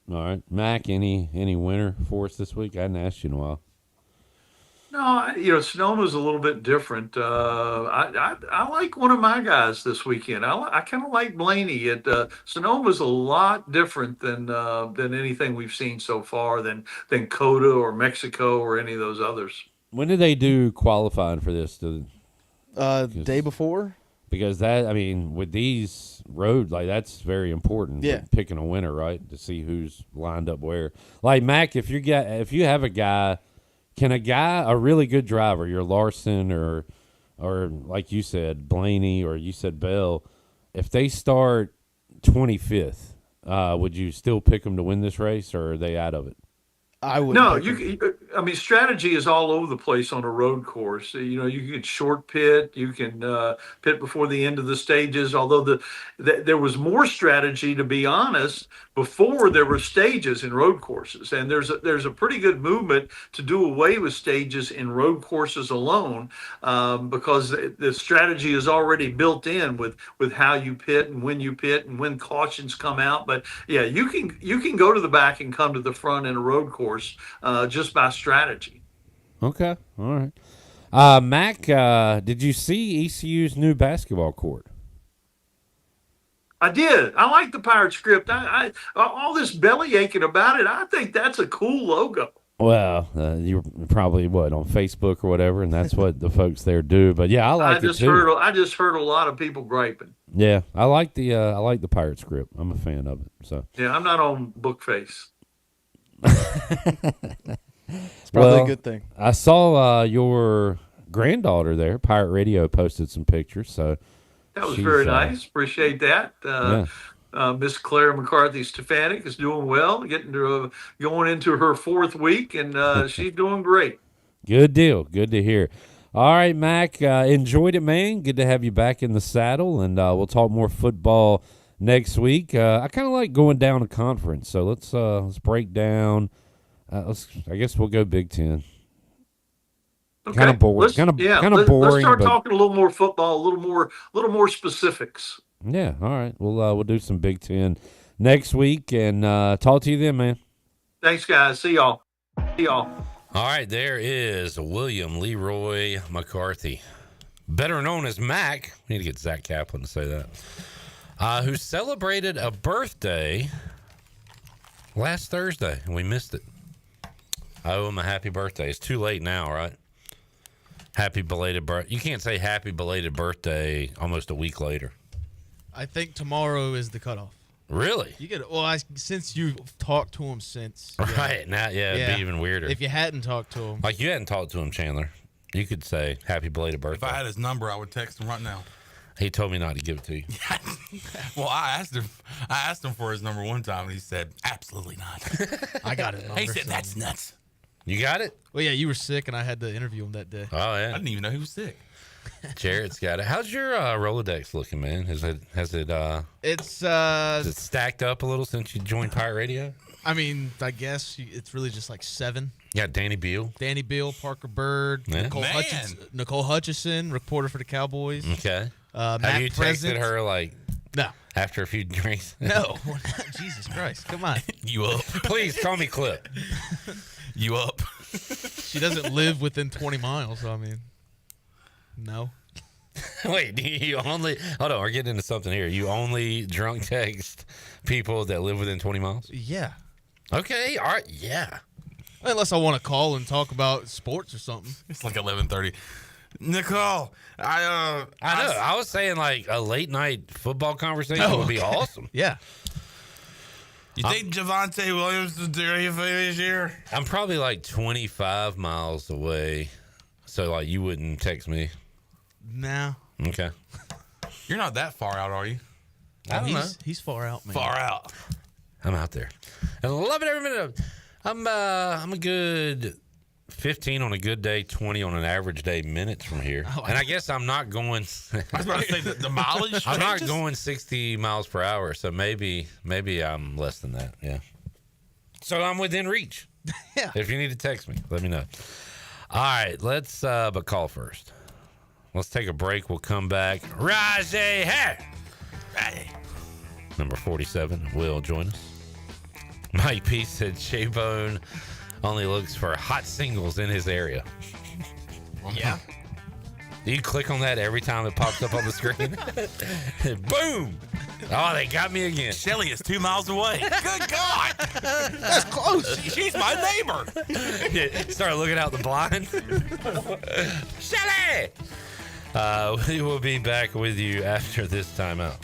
All right, Mack. Any winner for us this week? I hadn't asked you in a while. No, Sonoma's a little bit different. I like one of my guys this weekend. I kind of like Blaney. Sonoma's a lot different than anything we've seen so far than Coda or Mexico or any of those others. When did they do qualifying for this? Day before. Because with these roads, that's very important. Yeah. Picking a winner, right, to see who's lined up where. Like Mack, if you have a guy, can a really good driver, your Larson or like you said, Blaney, or you said Bell, if they start 25th, would you still pick them to win this race, or are they out of it? I would. No, strategy is all over the place on a road course. You can short pit, you can pit before the end of the stages. Although there was more strategy, to be honest, before there were stages in road courses, and there's a pretty good movement to do away with stages in road courses alone, because the strategy is already built in with how you pit and when cautions come out. But yeah, you can go to the back and come to the front in a road course. Just by strategy. Okay, all right. Mack, did you see ECU's new basketball court? I did. I like the Pirate script. I all this belly aching about it. I think that's a cool logo. Well, you're probably on Facebook or whatever, and that's what the folks there do. But yeah, I it too. I just heard a lot of people griping. Yeah, I like the Pirate script. I'm a fan of it. So yeah, I'm not on Bookface. It's probably a good thing. I saw your granddaughter there. Pirate Radio posted some pictures, so that was very nice. Appreciate that. Miss Claire McCarthy Stefanik is doing well, going into her 4th week, and she's doing great. Good deal. Good to hear. All right, Mack, enjoyed it, man. Good to have you back in the saddle, and we'll talk more football next week. I kind of like going down a conference, so let's break down. I guess we'll go Big Ten. Okay. Kind of boring. Kind of boring. Let's start talking a little more football, a little more specifics. Yeah. All right. We'll do some Big Ten next week, and talk to you then, man. Thanks, guys. See y'all. All right. There is William Leroy McCarthy, better known as Mack. We need to get Zach Kaplan to say that. Who celebrated a birthday last Thursday, and we missed it. I owe him a happy birthday. It's too late now, right? Happy belated birthday. You can't say happy belated birthday almost a week later. I think tomorrow is the cutoff. Really? You get since you've talked to him since. Right. Now, it'd be even weirder. If you hadn't talked to him. Like you hadn't talked to him, Chandler. You could say happy belated birthday. If I had his number, I would text him right now. He told me not to give it to you. Well, I asked him for his number one time, and he said, absolutely not. I got his number. He said, that's nuts. You got it? Well, yeah, you were sick, and I had to interview him that day. Oh, yeah. I didn't even know he was sick. Jarrett's got it. How's your Rolodex looking, man? Is it stacked up a little since you joined Pirate Radio? I mean, I guess it's really just like 7. Yeah, Danny Beal, Parker Bird, yeah. Nicole Hutchison, reporter for the Cowboys. Okay. Have you texted her no after a few drinks? No. Jesus Christ, come on. You up? Please call me Clip. You up? She doesn't live within 20 miles, so I mean, no. Wait, hold on, we're getting into something here. You only drunk text people that live within 20 miles? Yeah. Okay, all right, yeah. Unless I want to call and talk about sports or something. It's like 11:30. Nicole, I know. I was saying like a late night football conversation would be awesome. Yeah. You think Javonte Williams is there for this year? I'm probably like 25 miles away, so like you wouldn't text me. No. Okay. You're not that far out, are you? I don't know. He's far out, man. Far out. I'm out there. I love it every minute. I'm a good 15 on a good day, 20 on an average day minutes from here. And I guess I'm not going. I was about to say the mileage. I'm not going 60 miles per hour, so maybe I'm less than that. Yeah. So I'm within reach. Yeah. If you need to text me, let me know. All right, let's but call first. Let's take a break. We'll come back. Rahjai, number 47 will join us. Mike P said J-Bone only looks for hot singles in his area. Yeah. Do you click on that every time it pops up on the screen? Boom! Oh, they got me again. Shelly is 2 miles away. Good God! That's close. She's my neighbor. Start looking out the blind. Shelly! We will be back with you after this timeout.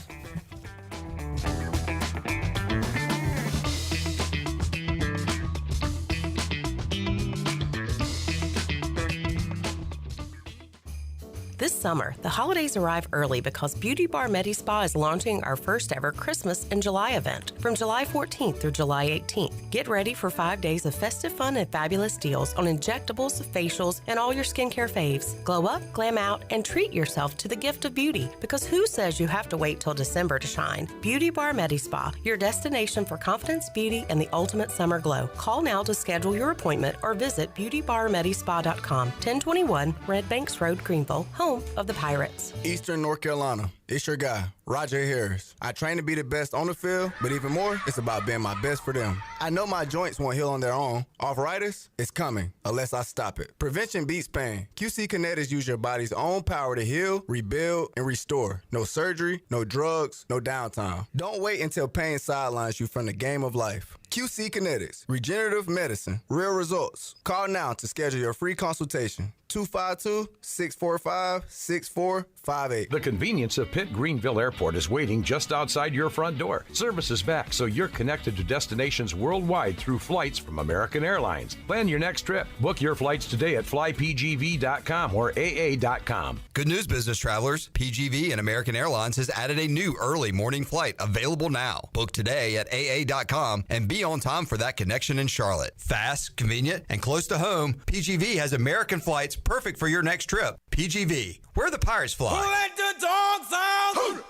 This summer, the holidays arrive early because Beauty Bar Medi Spa is launching our first ever Christmas in July event from July 14th through July 18th. Get ready for 5 days of festive fun and fabulous deals on injectables, facials, and all your skincare faves. Glow up, glam out, and treat yourself to the gift of beauty, because who says you have to wait till December to shine? Beauty Bar Medi Spa, your destination for confidence, beauty, and the ultimate summer glow. Call now to schedule your appointment or visit beautybarmedispa.com, 1021 Red Banks Road, Greenville, home of the Pirates. Eastern North Carolina, it's your guy, Rahjai Harris. I train to be the best on the field, but even more, it's about being my best for them. I know my joints won't heal on their own. Arthritis, it's coming, unless I stop it. Prevention beats pain. QC Kinetics use your body's own power to heal, rebuild, and restore. No surgery, no drugs, no downtime. Don't wait until pain sidelines you from the game of life. QC Kinetics, regenerative medicine, real results. Call now to schedule your free consultation. 252-645-6458. The convenience of Pitt Greenville Airport is waiting just outside your front door. Service is back, so you're connected to destinations worldwide through flights from American Airlines. Plan your next trip. Book your flights today at flypgv.com or aa.com. Good news, business travelers. PGV and American Airlines has added a new early morning flight available now. Book today at aa.com and be on time for that connection in Charlotte. Fast, convenient, and close to home, PGV has American flights perfect for your next trip. PGV, where the Pirates fly. Let the dogs out!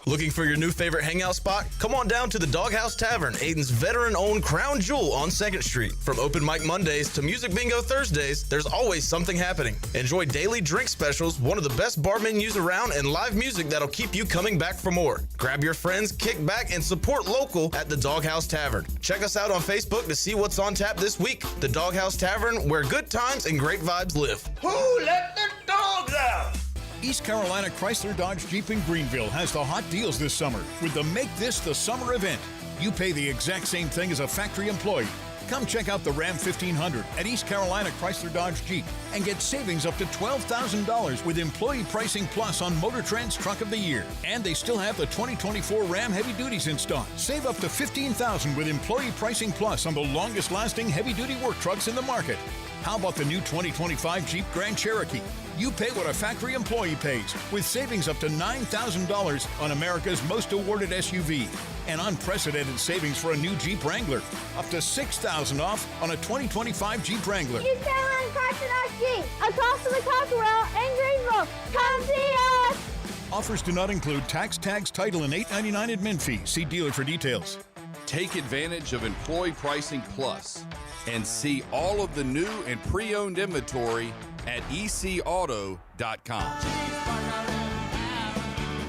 Looking for your new favorite hangout spot? Come on down to the Doghouse Tavern, Aiden's veteran-owned crown jewel on 2nd Street. From open mic Mondays to music bingo Thursdays, there's always something happening. Enjoy daily drink specials, one of the best bar menus around, and live music that'll keep you coming back for more. Grab your friends, kick back, and support local at the Doghouse Tavern. Check us out on Facebook to see what's on tap this week. The Doghouse Tavern, where good times and great vibes live. Who let the dogs out? East Carolina Chrysler Dodge Jeep in Greenville has the hot deals this summer with the Make This the Summer event. You pay the exact same thing as a factory employee. Come check out the Ram 1500 at East Carolina Chrysler Dodge Jeep and get savings up to $12,000 with Employee Pricing Plus on Motor Trend's Truck of the Year. And they still have the 2024 Ram Heavy Duties in stock. Save up to $15,000 with Employee Pricing Plus on the longest-lasting heavy-duty work trucks in the market. How about the new 2025 Jeep Grand Cherokee? You pay what a factory employee pays, with savings up to $9,000 on America's most awarded SUV. And unprecedented savings for a new Jeep Wrangler. Up to $6,000 off on a 2025 Jeep Wrangler. East Carolina Chrysler Jeep, across from the Cockerel in Greenville. Come see us! Offers do not include tax, tags, title, and $8.99 admin fee. See dealer for details. Take advantage of Employee Pricing Plus and see all of the new and pre-owned inventory at ecauto.com.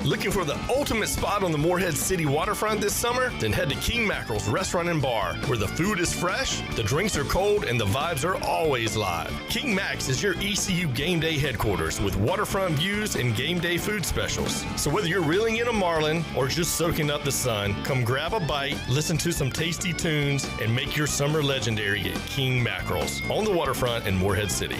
Looking for the ultimate spot on the Morehead City waterfront this summer? Then head to King Mackerel's Restaurant and Bar, where the food is fresh, the drinks are cold, and the vibes are always live. King Mac's is your ECU game day headquarters with waterfront views and game day food specials. So whether you're reeling in a marlin or just soaking up the sun, come grab a bite, listen to some tasty tunes, and make your summer legendary at King Mackerel's on the waterfront in Morehead City.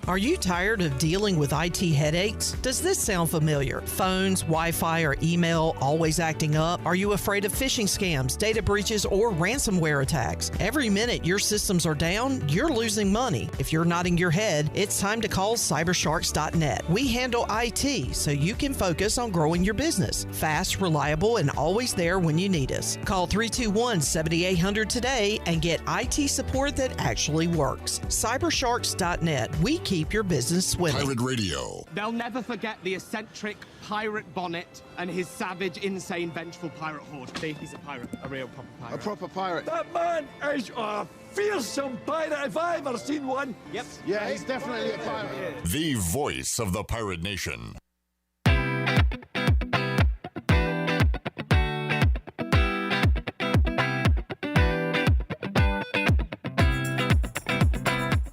Are you tired of dealing with IT headaches? Does this sound familiar? Phones, Wi-Fi, or email always acting up? Are you afraid of phishing scams, data breaches, or ransomware attacks? Every minute your systems are down, you're losing money. If you're nodding your head, it's time to call cybersharks.net. We handle IT so you can focus on growing your business. Fast, reliable, and always there when you need us. Call 321-7800 today and get IT support that actually works. Cybersharks.net. We keep your business swimming. Pirate Radio. They'll never forget the eccentric pirate Bonnet and his savage, insane, vengeful pirate horde. He's a pirate, a real proper pirate. A proper pirate. That man is a fearsome pirate if I've ever seen one. Yep. Yeah, he's definitely a pirate. The voice of the Pirate Nation.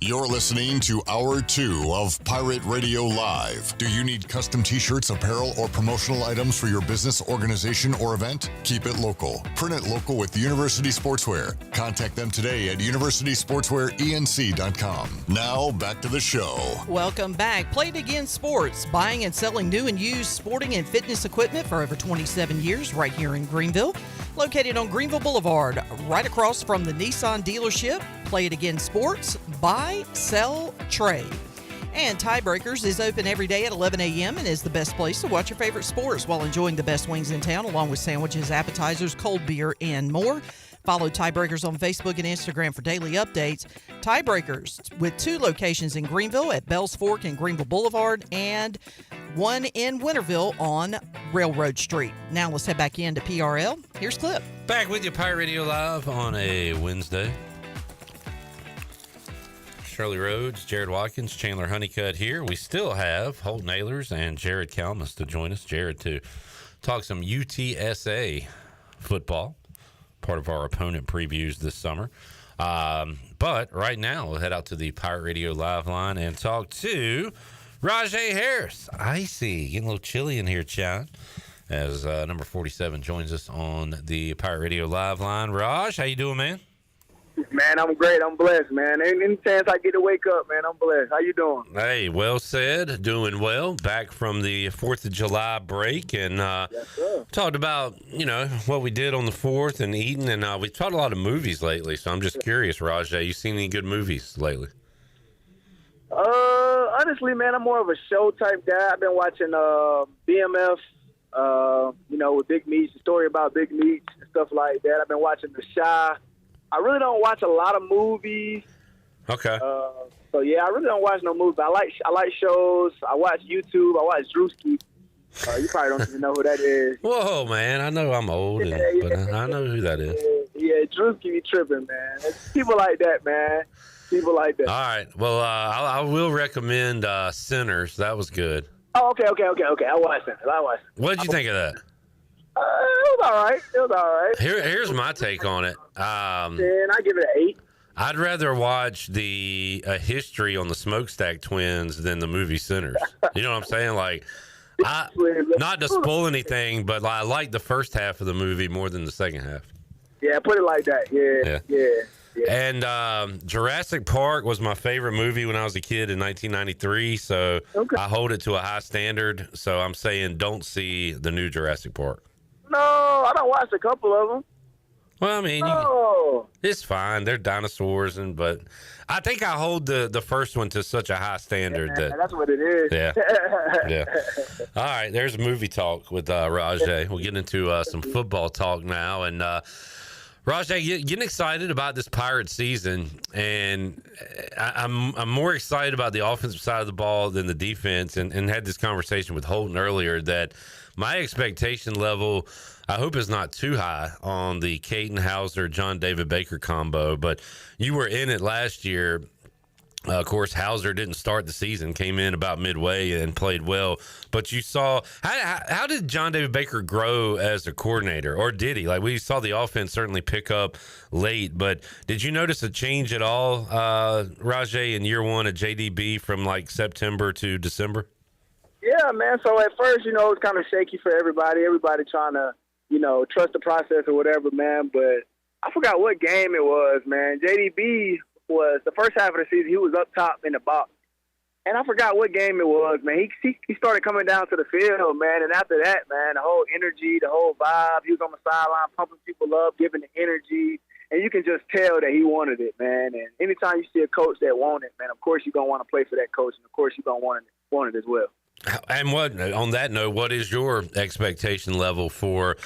You're listening to Hour 2 of Pirate Radio Live. Do you need custom t-shirts, apparel, or promotional items for your business, organization, or event? Keep it local. Print it local with University Sportswear. Contact them today at universitysportswearenc.com. Now, back to the show. Welcome back. Play It Again Sports, buying and selling new and used sporting and fitness equipment for over 27 years right here in Greenville. Located on Greenville Boulevard, right across from the Nissan dealership. Play It Again Sports, buy, sell, trade. And Tiebreakers is open every day at 11 a.m. and is the best place to watch your favorite sports while enjoying the best wings in town, along with sandwiches, appetizers, cold beer, and more. Follow Tiebreakers on Facebook and Instagram for daily updates. Tiebreakers with 2 locations in Greenville at Bells Fork and Greenville Boulevard, and one in Winterville on Railroad Street. Now let's head back into PRL. Here's Clip. Back with you, Pirate Radio Live on a Wednesday. Shirley Rhodes, Jared Watkins, Chandler Honeycutt here. We still have Holton Ahlers and Jared Kalmus to join us. Jared to talk some UTSA football, part of our opponent previews this summer. But right now, we'll head out to the Pirate Radio Live line and talk to Rahjai Harris. Icy, getting a little chilly in here, Chad, as number 47 joins us on the Pirate Radio Live line. Raj, how you doing, man? Man, I'm great. I'm blessed, man. Any chance I get to wake up, man, I'm blessed. How you doing? Hey, well said. Doing well. Back from the 4th of July break and talked about, what we did on the 4th and eating. And we've talked a lot of movies lately. So I'm just curious, Rahjai, you seen any good movies lately? Honestly, man, I'm more of a show type guy. I've been watching BMF, with Big Meats, the story about Big Meats and stuff like that. I've been watching The Chi. I really don't watch a lot of movies. Okay. So yeah, I really don't watch no movies. But I like shows. I watch YouTube. I watch Drewski. You probably don't even know who that is. Whoa, man! I know I'm old, but I know who that is. Yeah, Drewski be tripping, man. It's people like that, man. People like that. All right. Well, I will recommend Sinners. That was good. Oh, okay. I watched it. What did you think of that? It was all right. Here's my take on it. Then I give it an 8. I'd rather watch the history on the Smokestack Twins than the movie Sinners. You know what I'm saying? Like, not to spoil anything, but I like the first half of the movie more than the second half. Yeah, put it like that. Yeah. And Jurassic Park was my favorite movie when I was a kid in 1993, so I hold it to a high standard. So I'm saying don't see the new Jurassic Park. No, I don't watch a couple of them. Well, I mean, it's fine. They're dinosaurs, but I think I hold the first one to such a high standard that's what it is. Yeah. All right, there's movie talk with Rahjai. We'll get into some football talk now. And Rahjai, getting excited about this Pirates season, and I'm more excited about the offensive side of the ball than the defense, and had this conversation with Holton earlier that my expectation level, I hope, is not too high on the Caden Hauser, John David Baker combo, but you were in it last year. Of course, Hauser didn't start the season, came in about midway and played well. But you saw, how did John David Baker grow as a coordinator? Or did he? Like, we saw the offense certainly pick up late, but did you notice a change at all, Rahjai, in year one at JDB from like September to December? Yeah, man. So at first, it was kind of shaky for everybody. Everybody trying to, trust the process or whatever, man. But I forgot what game it was, man. JDB was the first half of the season. He was up top in the box, and I forgot what game it was, man. He started coming down to the field, man. And after that, man, the whole energy, the whole vibe. He was on the sideline pumping people up, giving the energy, and you can just tell that he wanted it, man. And anytime you see a coach that wants it, man, of course you're gonna want to play for that coach, and of course you're gonna want it as well. And on that note, what is your expectation level for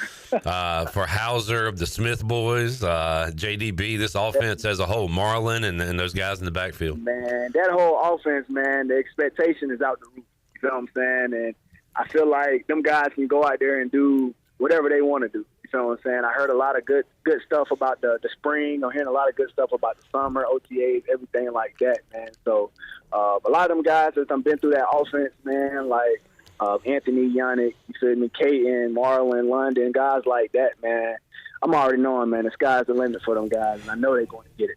Hauser, the Smith boys, JDB, this offense as a whole, Marlon, and those guys in the backfield? Man, that whole offense, man, the expectation is out the roof. You feel what I'm saying? And I feel like them guys can go out there and do whatever they want to do. You feel what I'm saying? I heard a lot of good stuff about the spring. I'm hearing a lot of good stuff about the summer, OTAs, everything like that, man. So a lot of them guys that have been through that offense, man, like Anthony, Yannick, you feel me, Caden, Marlon, London, guys like that, man. I'm already knowing, man, the sky's the limit for them guys, and I know they're going to get it.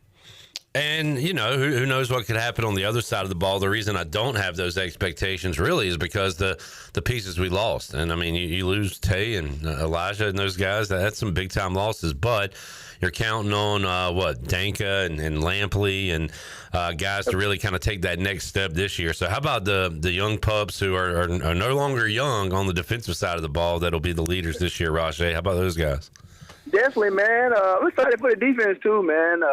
And, who knows what could happen on the other side of the ball. The reason I don't have those expectations really is because the pieces we lost. And, I mean, you lose Tay and Elijah and those guys. That's some big-time losses. But you're counting on, Danka and Lampley and guys to really kind of take that next step this year. So how about the young pups who are no longer young on the defensive side of the ball that'll be the leaders this year, Rahjai? How about those guys? Definitely, man. I'm excited for the defense, too, man.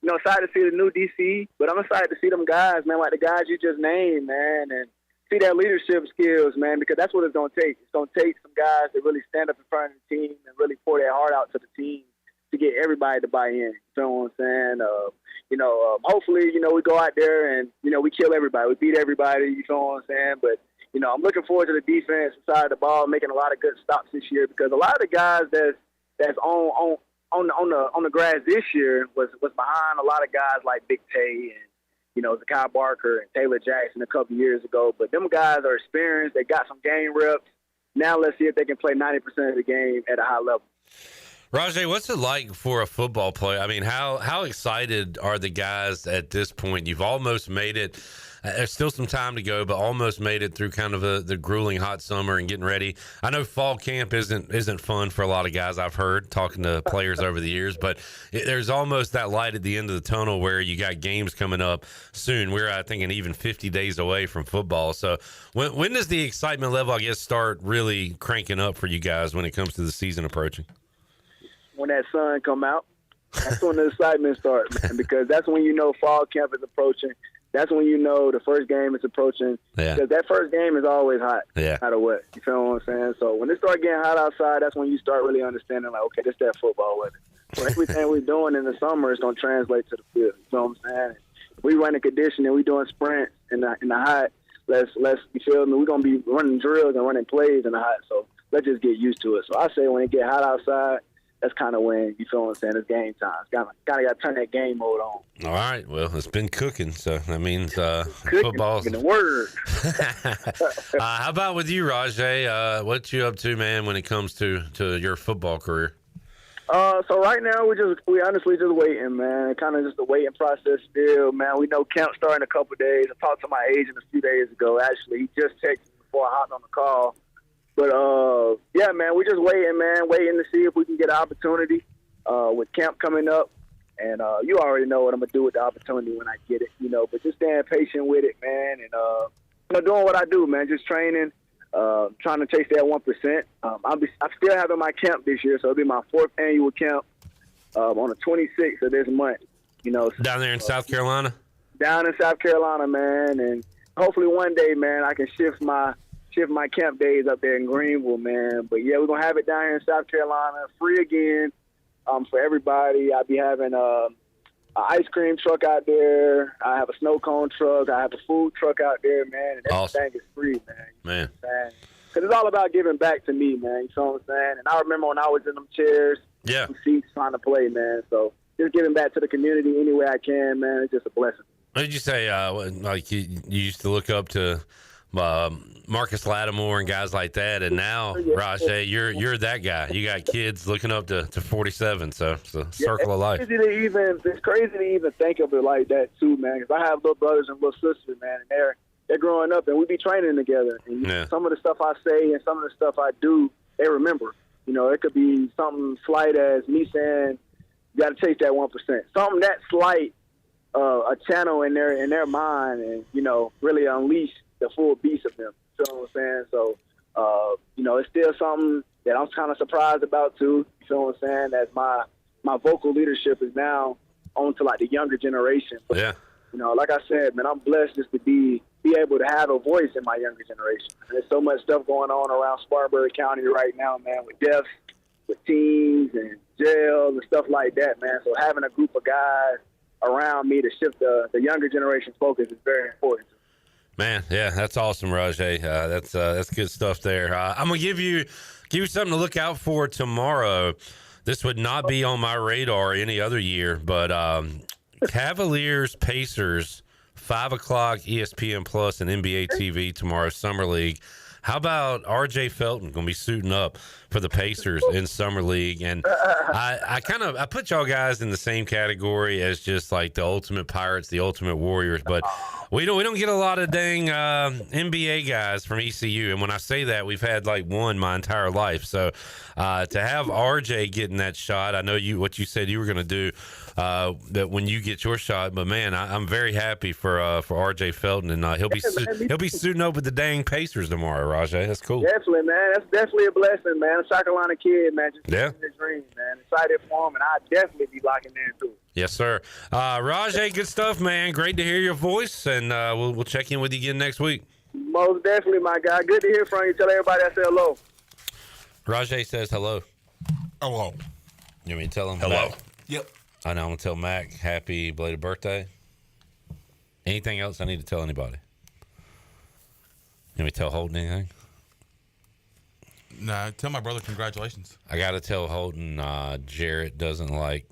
Excited to see the new DC, but I'm excited to see them guys, man, like the guys you just named, man, and see their leadership skills, man, because that's what it's going to take. It's going to take some guys that really stand up in front of the team and really pour their heart out to the team to get everybody to buy in. You know what I'm saying? Hopefully, we go out there and, we kill everybody. We beat everybody, you know what I'm saying? But, I'm looking forward to the defense side of the ball, making a lot of good stops this year because a lot of the guys that's on the grass this year was behind a lot of guys like Big Tay and, Zakai Barker and Taylor Jackson a couple years ago. But them guys are experienced. They got some game reps. Now let's see if they can play 90% of the game at a high level. Rahjai, what's it like for a football player? I mean, how excited are the guys at this point? You've almost made it There's still some time to go, but almost made it through kind of the grueling hot summer and getting ready. I know fall camp isn't fun for a lot of guys. I've heard talking to players over the years, but there's almost that light at the end of the tunnel where you got games coming up soon. We're, I think, even 50 days away from football. So when does the excitement level, I guess, start really cranking up for you guys when it comes to the season approaching? When that sun come out, that's when the excitement starts, man, because that's when you know fall camp is approaching. That's when you know the first game is approaching. Yeah. Because that first game is always hot, no matter what. You feel what I'm saying? So when it starts getting hot outside, that's when you start really understanding, like, okay, this is that football weather. So everything we're doing in the summer is going to translate to the field. You feel what I'm saying? If we running conditioning, we doing sprints in the hot, let's you feel me? We're going to be running drills and running plays in the hot. So let's just get used to it. So I say when it get hot outside, that's kind of when, you feel what I'm saying, it's game time. It's kind of got to turn that game mode on. All right. Well, it's been cooking, so that means football's in the word. How about with you, Rahjai? What you up to, man, when it comes to your football career? So right now we honestly just waiting, man. Kind of just a waiting process still, man. We know camp starting in a couple of days. I talked to my agent a few days ago. Actually, he just texted me before I hopped on the call. But, yeah, man, we're just waiting to see if we can get an opportunity with camp coming up. And you already know what I'm going to do with the opportunity when I get it, but just staying patient with it, man, and doing what I do, man, just training, trying to chase that 1%. I'm still having my camp this year, so it'll be my 4th annual camp on the 26th of this month. Down there in South Carolina? Down in South Carolina, man, and hopefully one day, man, I can shift my camp days up there in Greenville, man. But, yeah, we're going to have it down here in South Carolina, free again for everybody. I'll be having an ice cream truck out there. I have a snow cone truck. I have a food truck out there, man. And everything is free, man. Because it's all about giving back to me, man. You know what I'm saying? And I remember when I was in them chairs, them seats trying to play, man. So just giving back to the community any way I can, man. It's just a blessing. What did you say? Like you used to look up to Marcus Lattimore and guys like that, and now Rahjai, you're that guy. You got kids looking up to 47, so it's a circle of life. It's crazy to even think of it like that too, man. Because I have little brothers and little sisters, man, and they're growing up, and we be training together. And some of the stuff I say and some of the stuff I do, they remember. It could be something slight as me saying, "You got to chase that 1%." Something that slight, a channel in their mind, and really unleash the full beast of them. You know what I'm saying? So, it's still something that I'm kind of surprised about too. You know what I'm saying? As my vocal leadership is now on to like the younger generation. But, like I said, man, I'm blessed just to be able to have a voice in my younger generation. There's so much stuff going on around Spartanburg County right now, man, with deaths, with teens and jails and stuff like that, man. So having a group of guys around me to shift the younger generation's focus is very important. Man, yeah, that's awesome, Rahjai. That's good stuff there. I'm gonna give you something to look out for tomorrow. This would not be on my radar any other year, but Cavaliers Pacers, 5 o'clock ESPN Plus and NBA TV tomorrow, Summer League. How about R.J. Felton going to be suiting up for the Pacers in Summer League? And I put y'all guys in the same category as just like the ultimate Pirates, the ultimate Warriors, but we don't get a lot of dang NBA guys from ECU. And when I say that, we've had like one my entire life. So to have RJ getting that shot, I know what you said you were going to do that when you get your shot. But man, I'm very happy for RJ Felton, and he'll be suiting up with the dang Pacers tomorrow. Rahjai, that's cool. Definitely, man. That's definitely a blessing, man. A South Carolina kid, man. Just living his dream, man. Excited for him, and I'll definitely be locking in too. Yes, sir. Rahjai, good stuff, man. Great to hear your voice, and we'll check in with you again next week. Most definitely, my guy. Good to hear from you. Tell everybody I say hello. Rahjai says hello. Hello. You want me to tell him hello? Mack? Yep. I know. I'm going to tell Mack happy belated birthday. Anything else I need to tell anybody? You want me to tell Holton anything? No, tell my brother congratulations. I got to tell Holton Jarrett doesn't like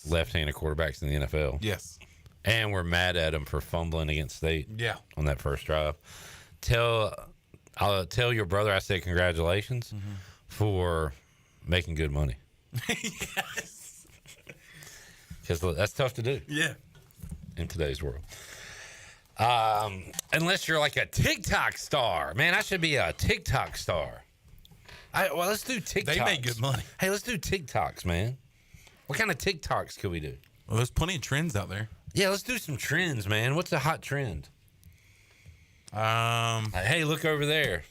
left-handed quarterbacks in the NFL. Yes. And we're mad at him for fumbling against State on that first drive. I'll tell your brother I said congratulations for making good money. Yes. Because that's tough to do. Yeah. In today's world. Unless you're like a TikTok star. Man, I should be a TikTok star. Well, let's do TikToks. They make good money. Hey, let's do TikToks, man. What kind of TikToks could we do? Well, there's plenty of trends out there. Yeah, let's do some trends, man. What's a hot trend? Hey, look over there.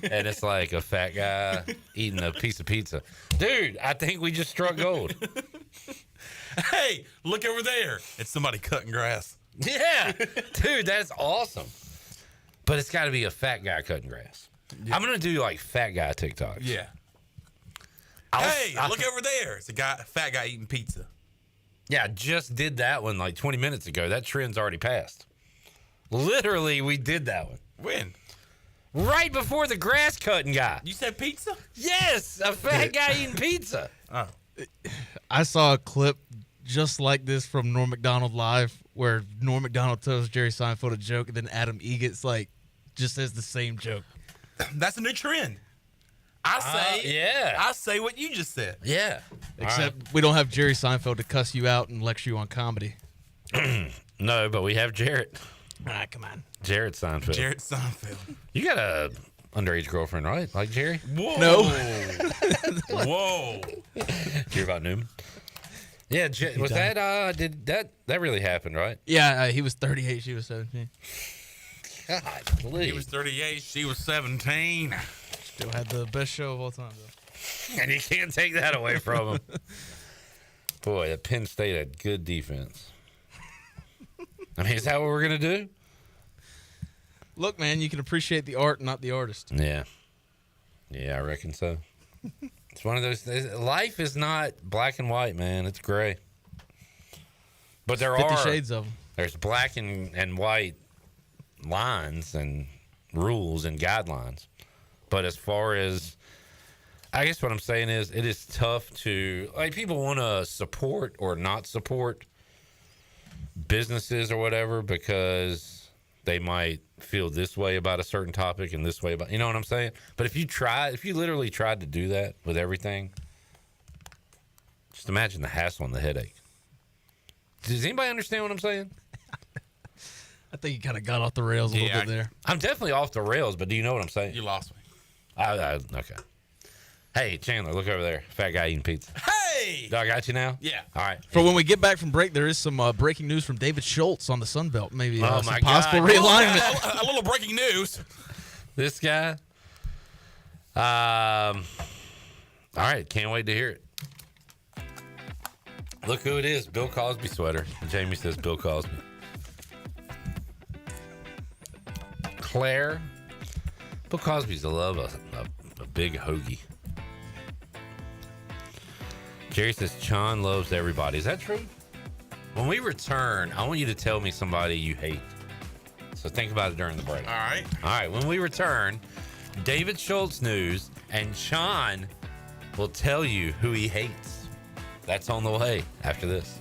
And it's like a fat guy eating a piece of pizza. Dude, I think we just struck gold. Hey, look over there. It's somebody cutting grass. Yeah. Dude, that's awesome. But it's got to be a fat guy cutting grass. Yeah. I'm going to do like fat guy TikToks. Yeah. Look over there. It's a fat guy eating pizza. Yeah, I just did that one like 20 minutes ago. That trend's already passed. Literally, we did that one. When? Right before the grass cutting guy. You said pizza? Yes, a fat guy eating pizza. Oh. I saw a clip just like this from Norm Macdonald Live where Norm Macdonald tells Jerry Seinfeld a joke and then Adam Egan's just says the same joke. That's a new trend. I say what you just said. Yeah. Except we don't have Jerry Seinfeld to cuss you out and lecture you on comedy. No, but we have Jarrett. All right, come on. Jarrett Seinfeld. Jarrett Seinfeld. You got a underage girlfriend, right? Like Jerry? Whoa. No. Whoa. Hear about Newman? Yeah, was that did that really happened, right? Yeah, he was 38, she was 17. God, please. He was 38, she was 17. Still had the best show of all time, though. And you can't take that away from him. Boy, that Penn State had good defense. I mean, is that what we're going to do? Look, man, you can appreciate the art, not the artist. Yeah. Yeah, I reckon so. It's one of those things. Life is not black and white, man. It's gray. But there 50 are shades of them. There's black and white lines and rules and guidelines. But as far as, I guess what I'm saying is, it is tough to, like, people want to support or not support businesses or whatever because they might feel this way about a certain topic and this way about, you know what I'm saying? But if you literally tried to do that with everything, just imagine the hassle and the headache. Does anybody understand what I'm saying? I think you kind of got off the rails a little bit there. I'm definitely off the rails, but do you know what I'm saying? You lost me. Okay. Hey, Chandler, look over there. Fat guy eating pizza. Hey! Do I got you now? Yeah. All right. For when we get back from break, there is some breaking news from David Schultz on the Sun Belt. Maybe Oh, some my possible God. realignment. A little breaking news. This guy. All right. Can't wait to hear it. Look who it is. Bill Cosby sweater. Jamie says Bill Cosby. Claire. Bill Cosby's love a big hoagie. Jerry says Chon loves everybody. Is that true? When we return, I want you to tell me somebody you hate. So think about it during the break. All right. All right. When we return, David Schultz news, and Chon will tell you who he hates. That's on the way after this.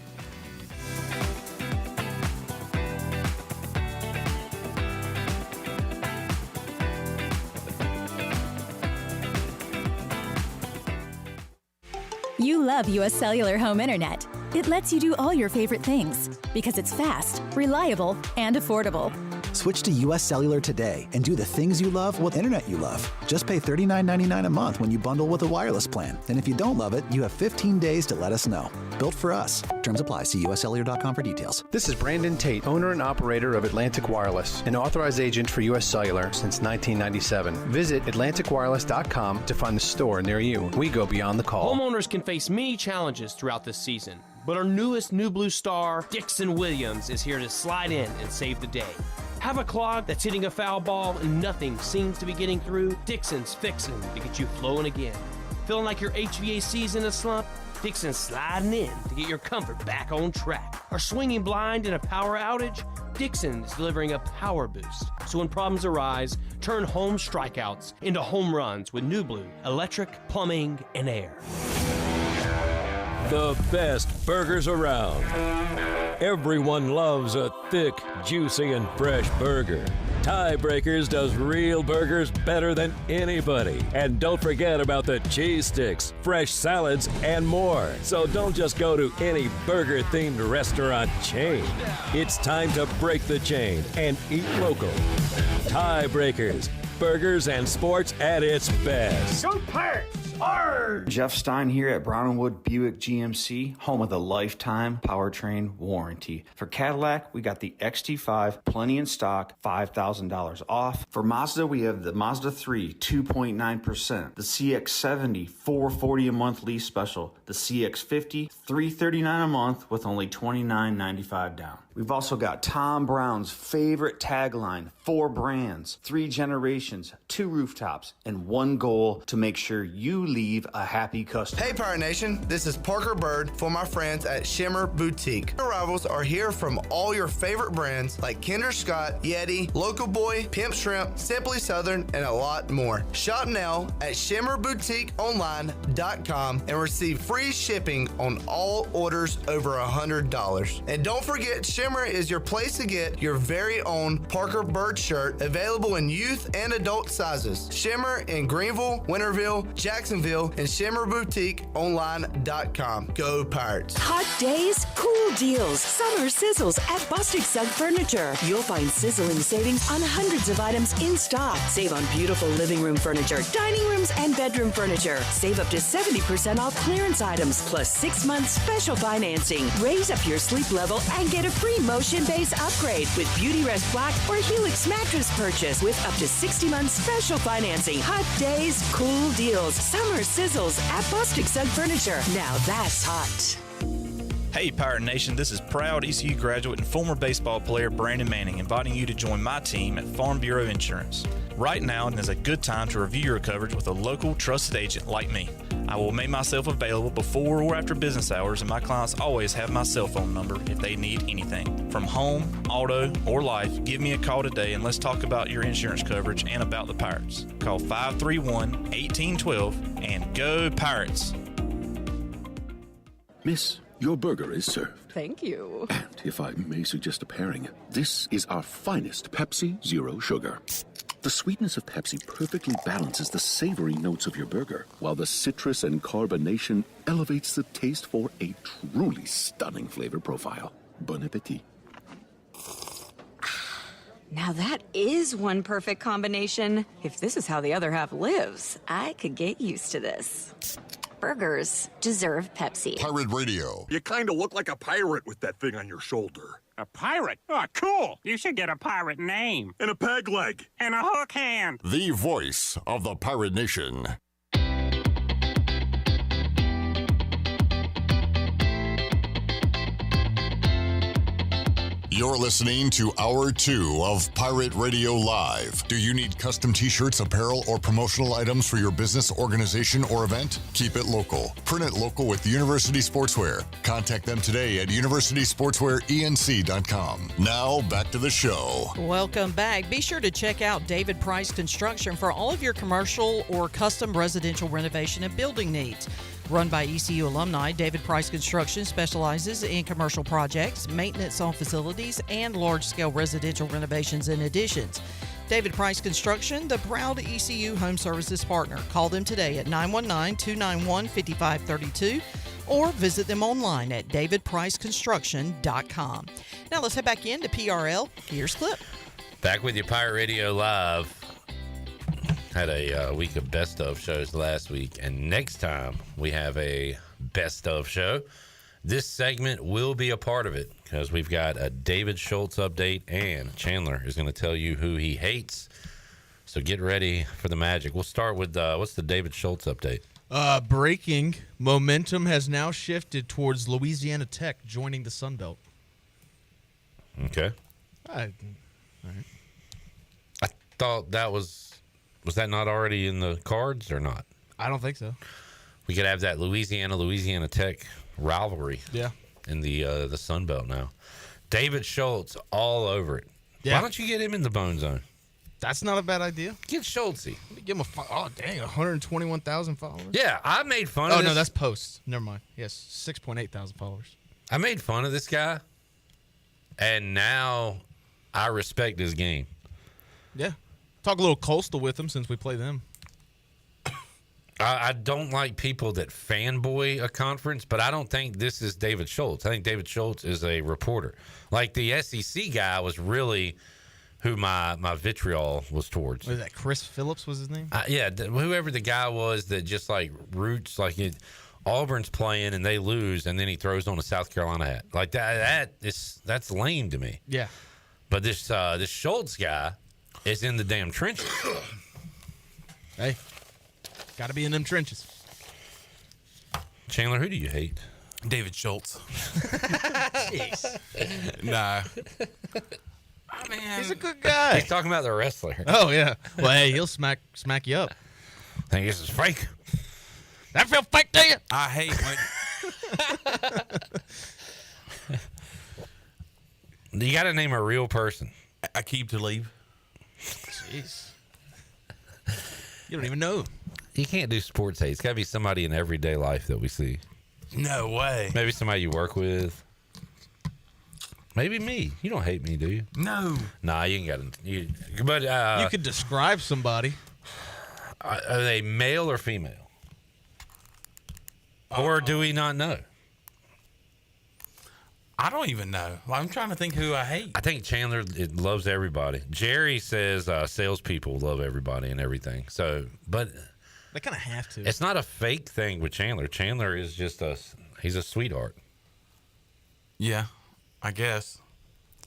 You love U.S. Cellular Home Internet. It lets you do all your favorite things because it's fast, reliable, and affordable. Switch to U.S. Cellular today and do the things you love with internet you love. Just pay $39.99 a month when you bundle with a wireless plan. And if you don't love it, you have 15 days to let us know. Built for us. Terms apply. See uscellular.com for details. This is Brandon Tate, owner and operator of Atlantic Wireless, an authorized agent for U.S. Cellular since 1997. Visit AtlanticWireless.com to find the store near you. We go beyond the call. Homeowners can face many challenges throughout this season, but our newest New Blue star, Dixon Williams, is here to slide in and save the day. Have a clog that's hitting a foul ball and nothing seems to be getting through? Dixon's fixing to get you flowing again. Feeling like your HVAC's in a slump? Dixon's sliding in to get your comfort back on track. Are swinging blind in a power outage? Dixon is delivering a power boost. So when problems arise, turn home strikeouts into home runs with New Blue electric, plumbing, and air. The best burgers around. Everyone loves a thick, juicy, and fresh burger. Tiebreakers does real burgers better than anybody. And don't forget about the cheese sticks, fresh salads, and more. So don't just go to any burger-themed restaurant chain. It's time to break the chain and eat local. Tiebreakers, burgers and sports at its best. Go Pirates! Jeff Stein here at Brown & Wood Buick GMC, home of the lifetime powertrain warranty. For Cadillac, we got the XT5, plenty in stock, $5,000 off. For Mazda, we have the Mazda 3, 2.9%, the CX-70, $440 a month lease special, the CX-50, $339 a month with only $29.95 down. We've also got Tom Brown's favorite tagline, 4 brands, 3 generations, 2 rooftops, and 1 goal to make sure you leave a happy customer. Hey Pirate Nation, this is Parker Bird for my friends at Shimmer Boutique. Arrivals are here from all your favorite brands like Kinder Scott, Yeti, Local Boy, Pimp Shrimp, Simply Southern, and a lot more. Shop now at shimmerboutiqueonline.com and receive free shipping on all orders over $100. And don't forget, Shimmer is your place to get your very own Parker Bird shirt, available in youth and adult sizes. Shimmer in Greenville, Winterville, Jacksonville, and shimmerboutiqueonline.com. Go Pirates. Hot days, cool deals, summer sizzles at Bustic Sug Furniture. You'll find sizzling savings on hundreds of items in stock. Save on beautiful living room furniture, dining rooms, and bedroom furniture. Save up to 70% off clearance items, plus 6 months special financing. Raise up your sleep level and get a free motion base upgrade with Beauty Rest Black or Helix mattress purchase with up to 60 months special financing. Hot days, cool deals, summer sizzles at Bustic Sug Furniture. Now that's hot. Hey Pirate Nation, this is proud ECU graduate and former baseball player Brandon Manning inviting you to join my team at Farm Bureau Insurance. Right now is a good time to review your coverage with a local trusted agent like me. I will make myself available before or after business hours, and my clients always have my cell phone number if they need anything. From home, auto, or life, give me a call today and let's talk about your insurance coverage and about the Pirates. Call 531-1812 and go Pirates! Miss, your burger is served. Thank you. And if I may suggest a pairing, this is our finest Pepsi Zero Sugar. The sweetness of Pepsi perfectly balances the savory notes of your burger, while the citrus and carbonation elevates the taste for a truly stunning flavor profile. Bon appetit. Now that is one perfect combination. If this is how the other half lives, I could get used to this. Burgers deserve Pepsi. Pirate Radio. You kind of look like a pirate with that thing on your shoulder. A pirate? Oh, cool. You should get a pirate name. And a peg leg. And a hook hand. The voice of the Pirate Nation. You're listening to Hour 2 of Pirate Radio Live. Do you need custom t-shirts, apparel, or promotional items for your business, organization, or event? Keep it local. Print it local with University Sportswear. Contact them today at universitysportswearenc.com. Now, back to the show. Welcome back. Be sure to check out David Price Construction for all of your commercial or custom residential renovation and building needs. Run by ECU alumni, David Price Construction specializes in commercial projects, maintenance on facilities, and large-scale residential renovations and additions. David Price Construction, the proud ECU home services partner. Call them today at 919-291-5532 or visit them online at davidpriceconstruction.com. Now let's head back into PRL. Here's Clip. Back with you, Pirate Radio Live. Had a week of best of shows last week, and next time we have a best of show. This segment will be a part of it because we've got a David Schultz update, and Chandler is going to tell you who he hates. So get ready for the magic. We'll start with what's the David Schultz update? Breaking momentum has now shifted towards Louisiana Tech joining the Sun Belt. Okay. All right. I thought that was that not already in the cards or not? I don't think so. We could have that Louisiana Tech rivalry. Yeah. In the Sun Belt now. David Schultz all over it. Yeah. Why don't you get him in the Bone Zone? That's not a bad idea. Get Schultzy. Give him 121,000 followers. Yeah, I made fun of this. Oh, no, that's posts. Never mind. Yes, 6.8 thousand followers. I made fun of this guy, and now I respect his game. Yeah. Talk a little Coastal with them since we play them. I don't like people that fanboy a conference, but I don't think this is David Schultz. I think David Schultz is a reporter. Like the SEC guy was really who my vitriol was towards. Was that Chris Phillips was his name? Yeah, whoever the guy was that just like roots like Auburn's playing and they lose, and then he throws on a South Carolina hat like that's lame to me. Yeah, but this Schultz guy is in the damn trenches. Hey, got to be in them trenches. Chandler, who do you hate? David Schultz. Jeez. Nah. Man. He's a good guy. He's talking about the wrestler. Oh yeah. Well, hey, he'll smack you up. Think this is fake? That feel fake to you? I hate when you got to name a real person. Aqib Talib. Jeez. You don't even know. You can't do sports hate. It's got to be somebody in everyday life that we see. No way. Maybe somebody you work with. Maybe me. You don't hate me, do you? No. Nah, you ain't got to. But you could describe somebody. Are they male or female? Or do we not know? I don't even know. I'm trying to think who I hate. I think Chandler loves everybody. Jerry says salespeople love everybody and everything. So, but they kind of have to. It's not a fake thing with Chandler. Chandler is just he's a sweetheart. Yeah, I guess.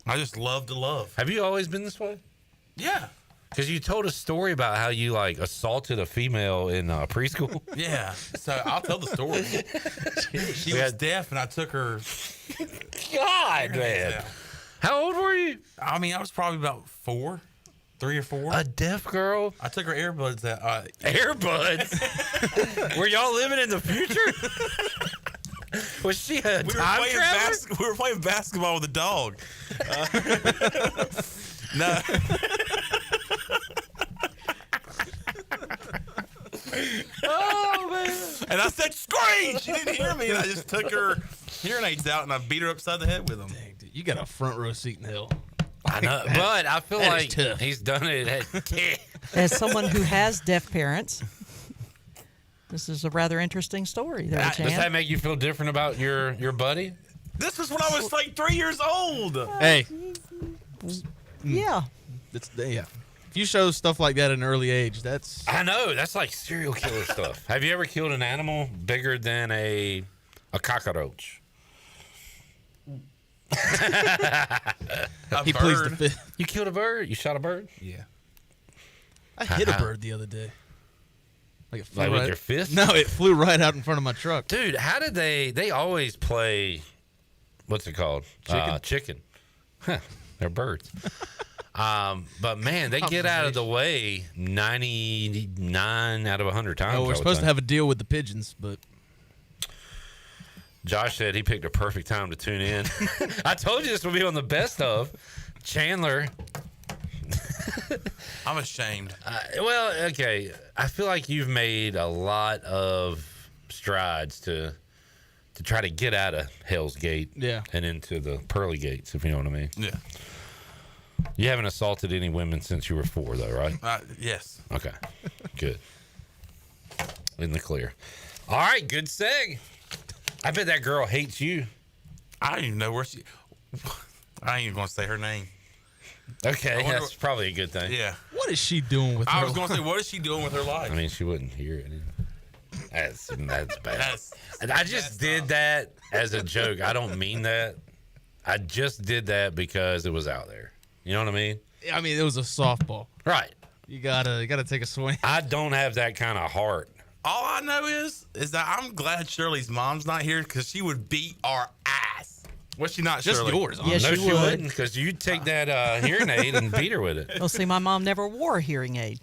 I just love to love. Have you always been this way? Yeah. Because you told a story about how you like assaulted a female in preschool. Yeah. So I'll tell the story. She was deaf, and I took her. God, man. How old were you? I mean, I was probably about 3 or 4. A deaf girl? I took her earbuds out. Earbuds? Were y'all living in the future? Was she a time traveler? We were playing basketball with a dog. No. Oh, man. And I said, scream! She didn't hear me, and I just took her hearing aids out, and I beat her upside the head with them. Dang, dude, you got a front row seat in hell. I know, but I feel like he's done it. As someone who has deaf parents, this is a rather interesting story there, Chan. Does that make you feel different about your buddy? This was when I was like 3 years old. Hey. Yeah. Yeah. If you show stuff like that at an early age, that's... I know. That's like serial killer stuff. Have you ever killed an animal bigger than a cockroach? He pleads the fifth. You killed a bird? You shot a bird? Yeah. I hit a bird the other day. Like it flew with your fist? No, it flew right out in front of my truck. Dude, how did they always play, what's it called? Chicken. Huh, they're birds. But man, they get out of the way 99 out of 100 times. Oh, we're supposed to have a deal with the pigeons, but Josh said he picked a perfect time to tune in. I told you this would be on the best of. Chandler. I'm ashamed. Well, okay. I feel like you've made a lot of strides to try to get out of Hell's Gate and into the pearly gates, if you know what I mean. Yeah. You haven't assaulted any women since you were 4, though, right? Yes. Okay. Good. In the clear. All right. Good seg. I bet that girl hates you. I don't even know where she... I ain't even going to say her name. Okay. That's probably a good thing. Yeah. What is she doing with her life? I was going to say, what is she doing with her life? I mean, she wouldn't hear it. That's bad. I just did that as a joke. I don't mean that. I just did that because it was out there. You know what I mean? I mean, it was a softball. Right. You gotta take a swing. I don't have that kind of heart. All I know is that I'm glad Shirley's mom's not here because she would beat our ass. Was she not, Just Shirley? yours. Yes, No, she would. wouldn't, because you'd take that hearing aid and beat her with it. Well, see, my mom never wore a hearing aid.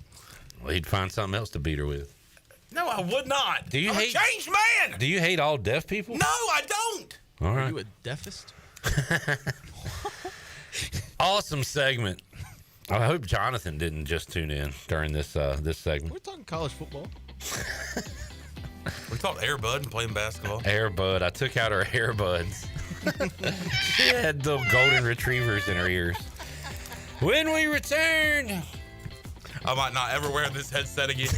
Well, he'd find something else to beat her with. No, I would not. Do you I'm hate a changed man? Do you hate all deaf people? No, I don't. All right. Are you a deafest? Awesome segment. I hope Jonathan didn't just tune in during this segment. We're talking college football. We talked Airbud and playing basketball. Airbud. I took out her earbuds. She had the golden retrievers in her ears. When we return, I might not ever wear this headset again.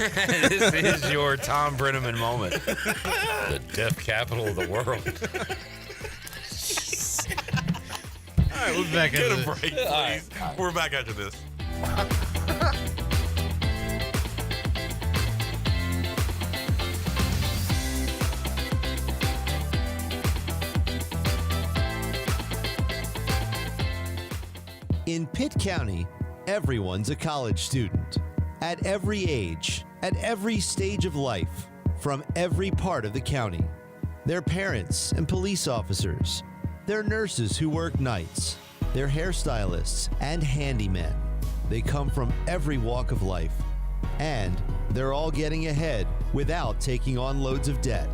This is your Tom Brenneman moment. The deaf capital of the world. All right, we're back. Get a break, please. We're back after this. In Pitt County, everyone's a college student. At every age, at every stage of life, from every part of the county. Their parents and police officers. Their nurses who work nights. Their hairstylists and handymen. They come from every walk of life. And they're all getting ahead without taking on loads of debt.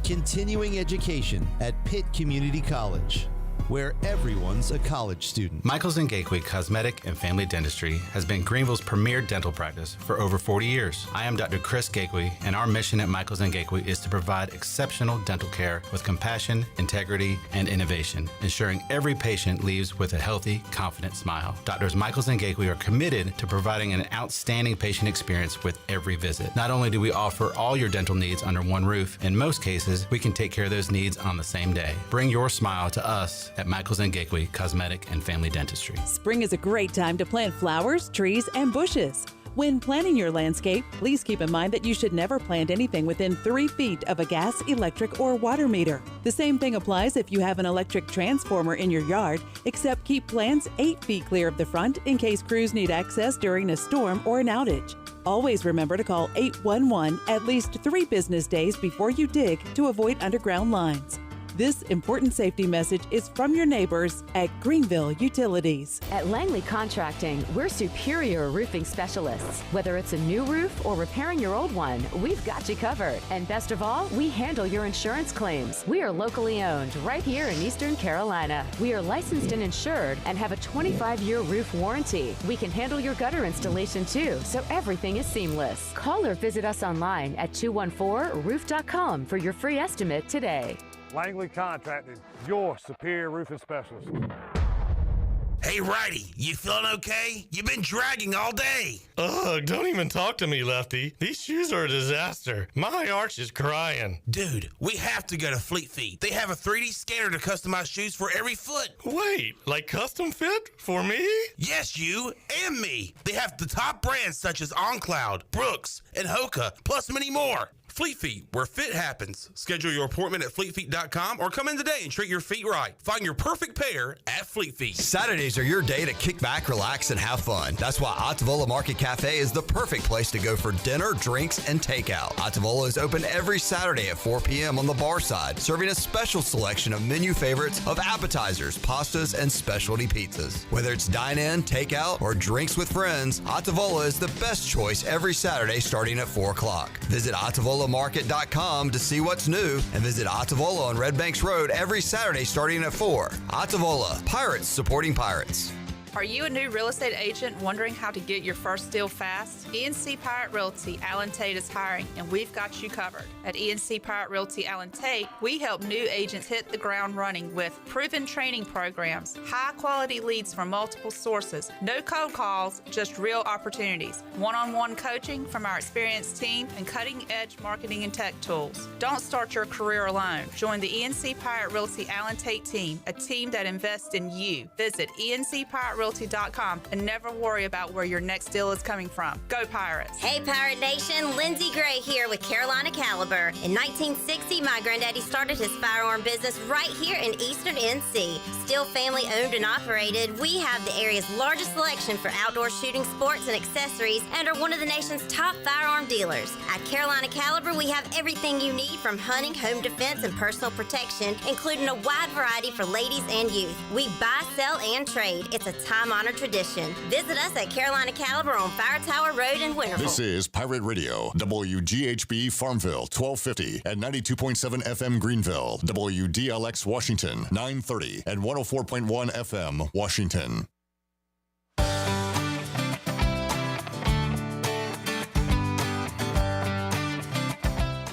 Continuing education at Pitt Community College, where everyone's a college student. Michaels & Gakwe Cosmetic and Family Dentistry has been Greenville's premier dental practice for over 40 years. I am Dr. Chris Gakwe, and our mission at Michaels & Gakwe is to provide exceptional dental care with compassion, integrity, and innovation, ensuring every patient leaves with a healthy, confident smile. Doctors Michaels & Gakwe are committed to providing an outstanding patient experience with every visit. Not only do we offer all your dental needs under one roof, in most cases, we can take care of those needs on the same day. Bring your smile to us at Michaels & Gakwe Cosmetic and Family Dentistry. Spring is a great time to plant flowers, trees, and bushes. When planting your landscape, please keep in mind that you should never plant anything within 3 feet of a gas, electric, or water meter. The same thing applies if you have an electric transformer in your yard, except keep plants 8 feet clear of the front in case crews need access during a storm or an outage. Always remember to call 811 at least 3 business days before you dig to avoid underground lines. This important safety message is from your neighbors at Greenville Utilities. At Langley Contracting, we're superior roofing specialists. Whether it's a new roof or repairing your old one, we've got you covered. And best of all, we handle your insurance claims. We are locally owned right here in Eastern Carolina. We are licensed and insured and have a 25-year roof warranty. We can handle your gutter installation too, so everything is seamless. Call or visit us online at 214roof.com for your free estimate today. Langley Contracting, your superior roofing specialist. Hey, Righty, you feeling okay? You've been dragging all day. Ugh, don't even talk to me, Lefty. These shoes are a disaster. My arch is crying. Dude, we have to go to Fleet Feet. They have a 3D scanner to customize shoes for every foot. Wait, like custom fit? For me? Yes, you and me. They have the top brands such as OnCloud, Brooks, and Hoka, plus many more. Fleet Feet, where fit happens. Schedule your appointment at fleetfeet.com or come in today and treat your feet right. Find your perfect pair at Fleet Feet. Saturdays are your day to kick back, relax, and have fun. That's why Ottavola Market Cafe is the perfect place to go for dinner, drinks, and takeout. Ottavola is open every Saturday at 4 p.m. on the bar side, serving a special selection of menu favorites of appetizers, pastas, and specialty pizzas. Whether it's dine-in, takeout, or drinks with friends, Ottavola is the best choice every Saturday starting at 4 o'clock. Visit OttavolaMarket.com to see what's new and visit Ottavola on Red Banks Road every Saturday starting at 4. Ottavola, Pirates supporting Pirates. Are you a new real estate agent wondering how to get your first deal fast? ENC Pirate Realty Allen Tate is hiring, and we've got you covered. At ENC Pirate Realty Allen Tate, we help new agents hit the ground running with proven training programs, high-quality leads from multiple sources, no cold calls, just real opportunities, one-on-one coaching from our experienced team, and cutting-edge marketing and tech tools. Don't start your career alone. Join the ENC Pirate Realty Allen Tate team, a team that invests in you. Visit ENCPirateRealty.com and never worry about where your next deal is coming from. Go Pirates! Hey Pirate Nation, Lindsay Gray here with Carolina Caliber. In 1960, my granddaddy started his firearm business right here in Eastern NC. Still family owned and operated, we have the area's largest selection for outdoor shooting sports and accessories and are one of the nation's top firearm dealers. At Carolina Caliber, we have everything you need from hunting, home defense, and personal protection, including a wide variety for ladies and youth. We buy, sell, and trade. It's a time-honored tradition. Visit us at Carolina Caliber on Fire Tower Road in Winterville. This is Pirate Radio, WGHB Farmville, 1250 at 92.7 FM Greenville, WDLX Washington, 930 and 104.1 FM Washington.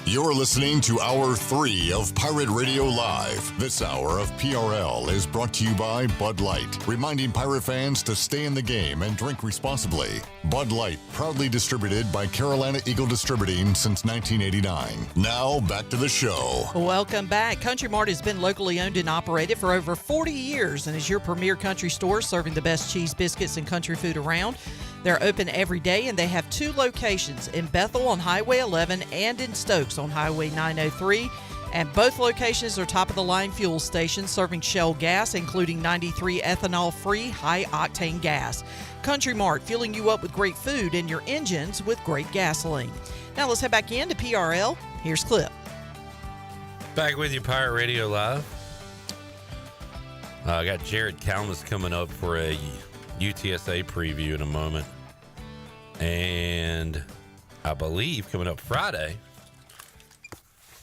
You're listening to Hour 3 of Pirate Radio Live. This hour of PRL is brought to you by Bud Light, reminding Pirate fans to stay in the game and drink responsibly. Bud Light, proudly distributed by Carolina Eagle Distributing since 1989. Now, back to the show. Welcome back. Country Mart has been locally owned and operated for over 40 years and is your premier country store serving the best cheese, biscuits, and country food around. They're open every day, and they have 2 locations, in Bethel on Highway 11 and in Stokes on Highway 903. And both locations are top-of-the-line fuel stations serving Shell gas, including 93 ethanol-free, high-octane gas. Country Mart, fueling you up with great food and your engines with great gasoline. Now let's head back into PRL. Here's Clip. Back with you, Pirate Radio Live. I got Jared Kalmus coming up for a UTSA preview in a moment. And I believe coming up Friday,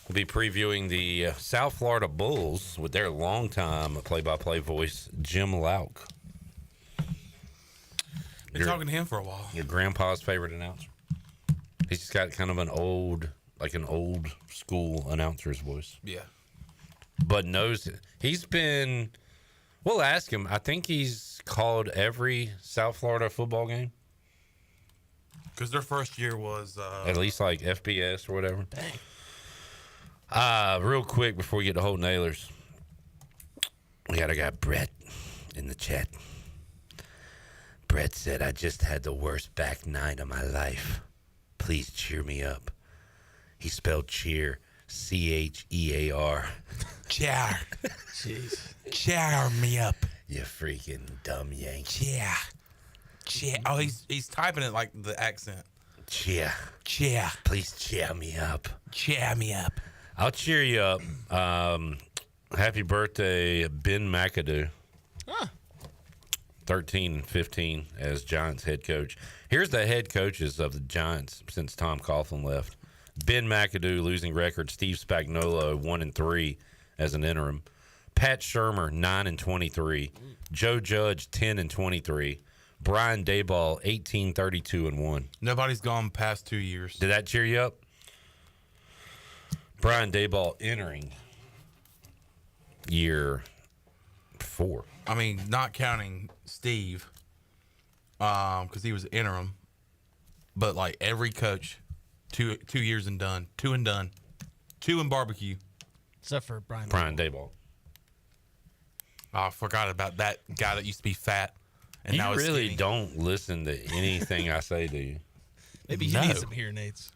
we'll be previewing the South Florida Bulls with their longtime play-by-play voice, Jim Lauk. Been talking to him for a while. Your grandpa's favorite announcer. He's just got kind of an old school announcer's voice. Yeah. But knows it. He's been, we'll ask him. I think he's called every South Florida football game. Because their first year was at least like FBS or whatever. Dang. Real quick before we get to Holton Ahlers, we got a guy, Brett, in the chat. Brett said, I just had the worst back 9 of my life. Please cheer me up. He spelled cheer, C-H-E-A-R. Cheer. Jeez. Cheer me up. You freaking dumb Yankee. Yeah. Cheer. Oh, he's typing it like the accent. Cheer. Cheer. Please cheer me up. Cheer me up. I'll cheer you up. Happy birthday, Ben McAdoo. Huh. 13 and 15 as Giants head coach. Here's the head coaches of the Giants since Tom Coughlin left. Ben McAdoo losing record. Steve Spagnuolo 1-3 as an interim. Pat Shurmur 9-23. Joe Judge 10-23. Brian Daboll 18-32-1. Nobody's gone past 2 years. Did that cheer you up? Brian Daboll entering year 4. I mean, not counting Steve, because he was interim. But like every coach, 2 years and done, 2 and done, 2 in barbecue. Except for Brian Daboll. Oh, I forgot about that guy that used to be fat. And You now is really skinny. don't listen to anything I say, do you? Maybe you need some hearing aids.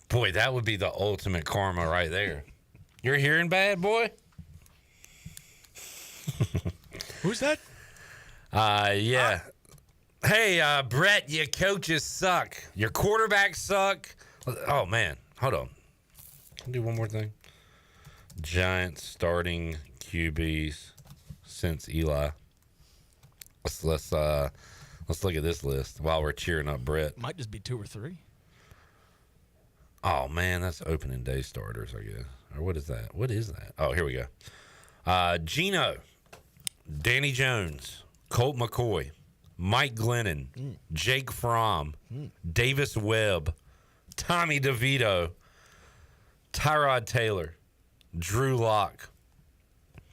Boy, that would be the ultimate karma right there. You're hearing bad, boy? Who's that? Yeah. Hey, Brett, your coaches suck. Your quarterbacks suck. Oh, man. Hold on. Can I do one more thing? Giants starting QBs since Eli. Let's look at this list while we're cheering up Brett. Might just be 2 or 3. Oh, man, that's opening day starters, I guess. Or what is that? What is that? Oh, here we go. Gino, Danny Jones, Colt McCoy, Mike Glennon, Jake Fromm, Davis Webb, Tommy DeVito, Tyrod Taylor, Drew Lock.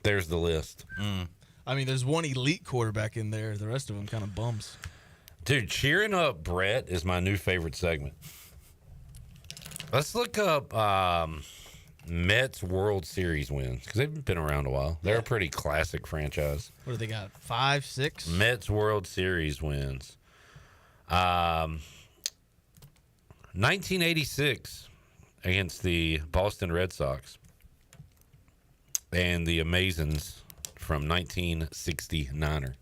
There's the list. I mean, there's one elite quarterback in there. The rest of them kind of bums. Dude, cheering up Brett is my new favorite segment. Let's look up Mets World Series wins because they've been around a while. They're a pretty classic franchise. What do they got? 5, 6? Mets World Series wins. 1986 against the Boston Red Sox and the Amazons from 1969er.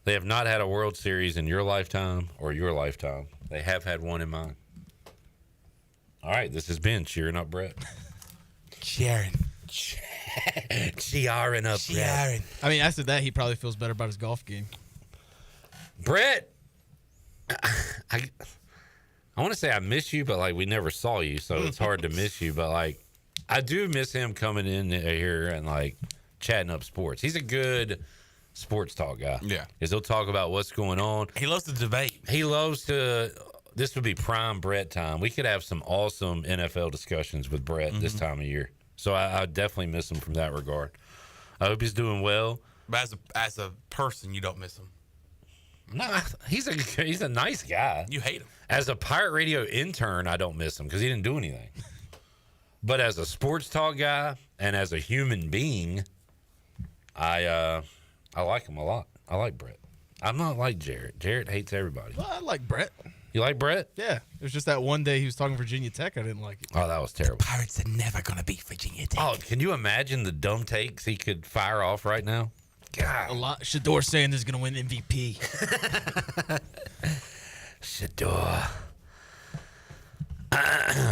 They have not had a World Series in your lifetime or your lifetime. They have had one in mine. All right, this has been Cheering Up Brett. Cheering up Brett. I mean, after that, he probably feels better about his golf game. Brett, I want to say I miss you, but like we never saw you, so it's hard to miss you. But like, I do miss him coming in here and like chatting up sports. He's a good sports talk guy. Yeah, because he'll talk about what's going on. He loves to debate. He loves to this would be prime Brett time. We could have some awesome NFL discussions with Brett this time of year. So I definitely miss him from that regard. I hope he's doing well. But as a person, you don't miss him. Nah, he's a nice guy. You hate him. As a Pirate Radio intern, I don't miss him because he didn't do anything. But as a sports talk guy and as a human being, I like him a lot. I like Brett. I'm not like Jarrett. Jarrett hates everybody. Well, I like Brett. You like Brett? Yeah. It was just that one day he was talking Virginia Tech. I didn't like it. Oh, that was terrible. Pirates are never going to beat Virginia Tech. Oh, can you imagine the dumb takes he could fire off right now? God. A lot. Shador Sanders is going to win MVP. Shador.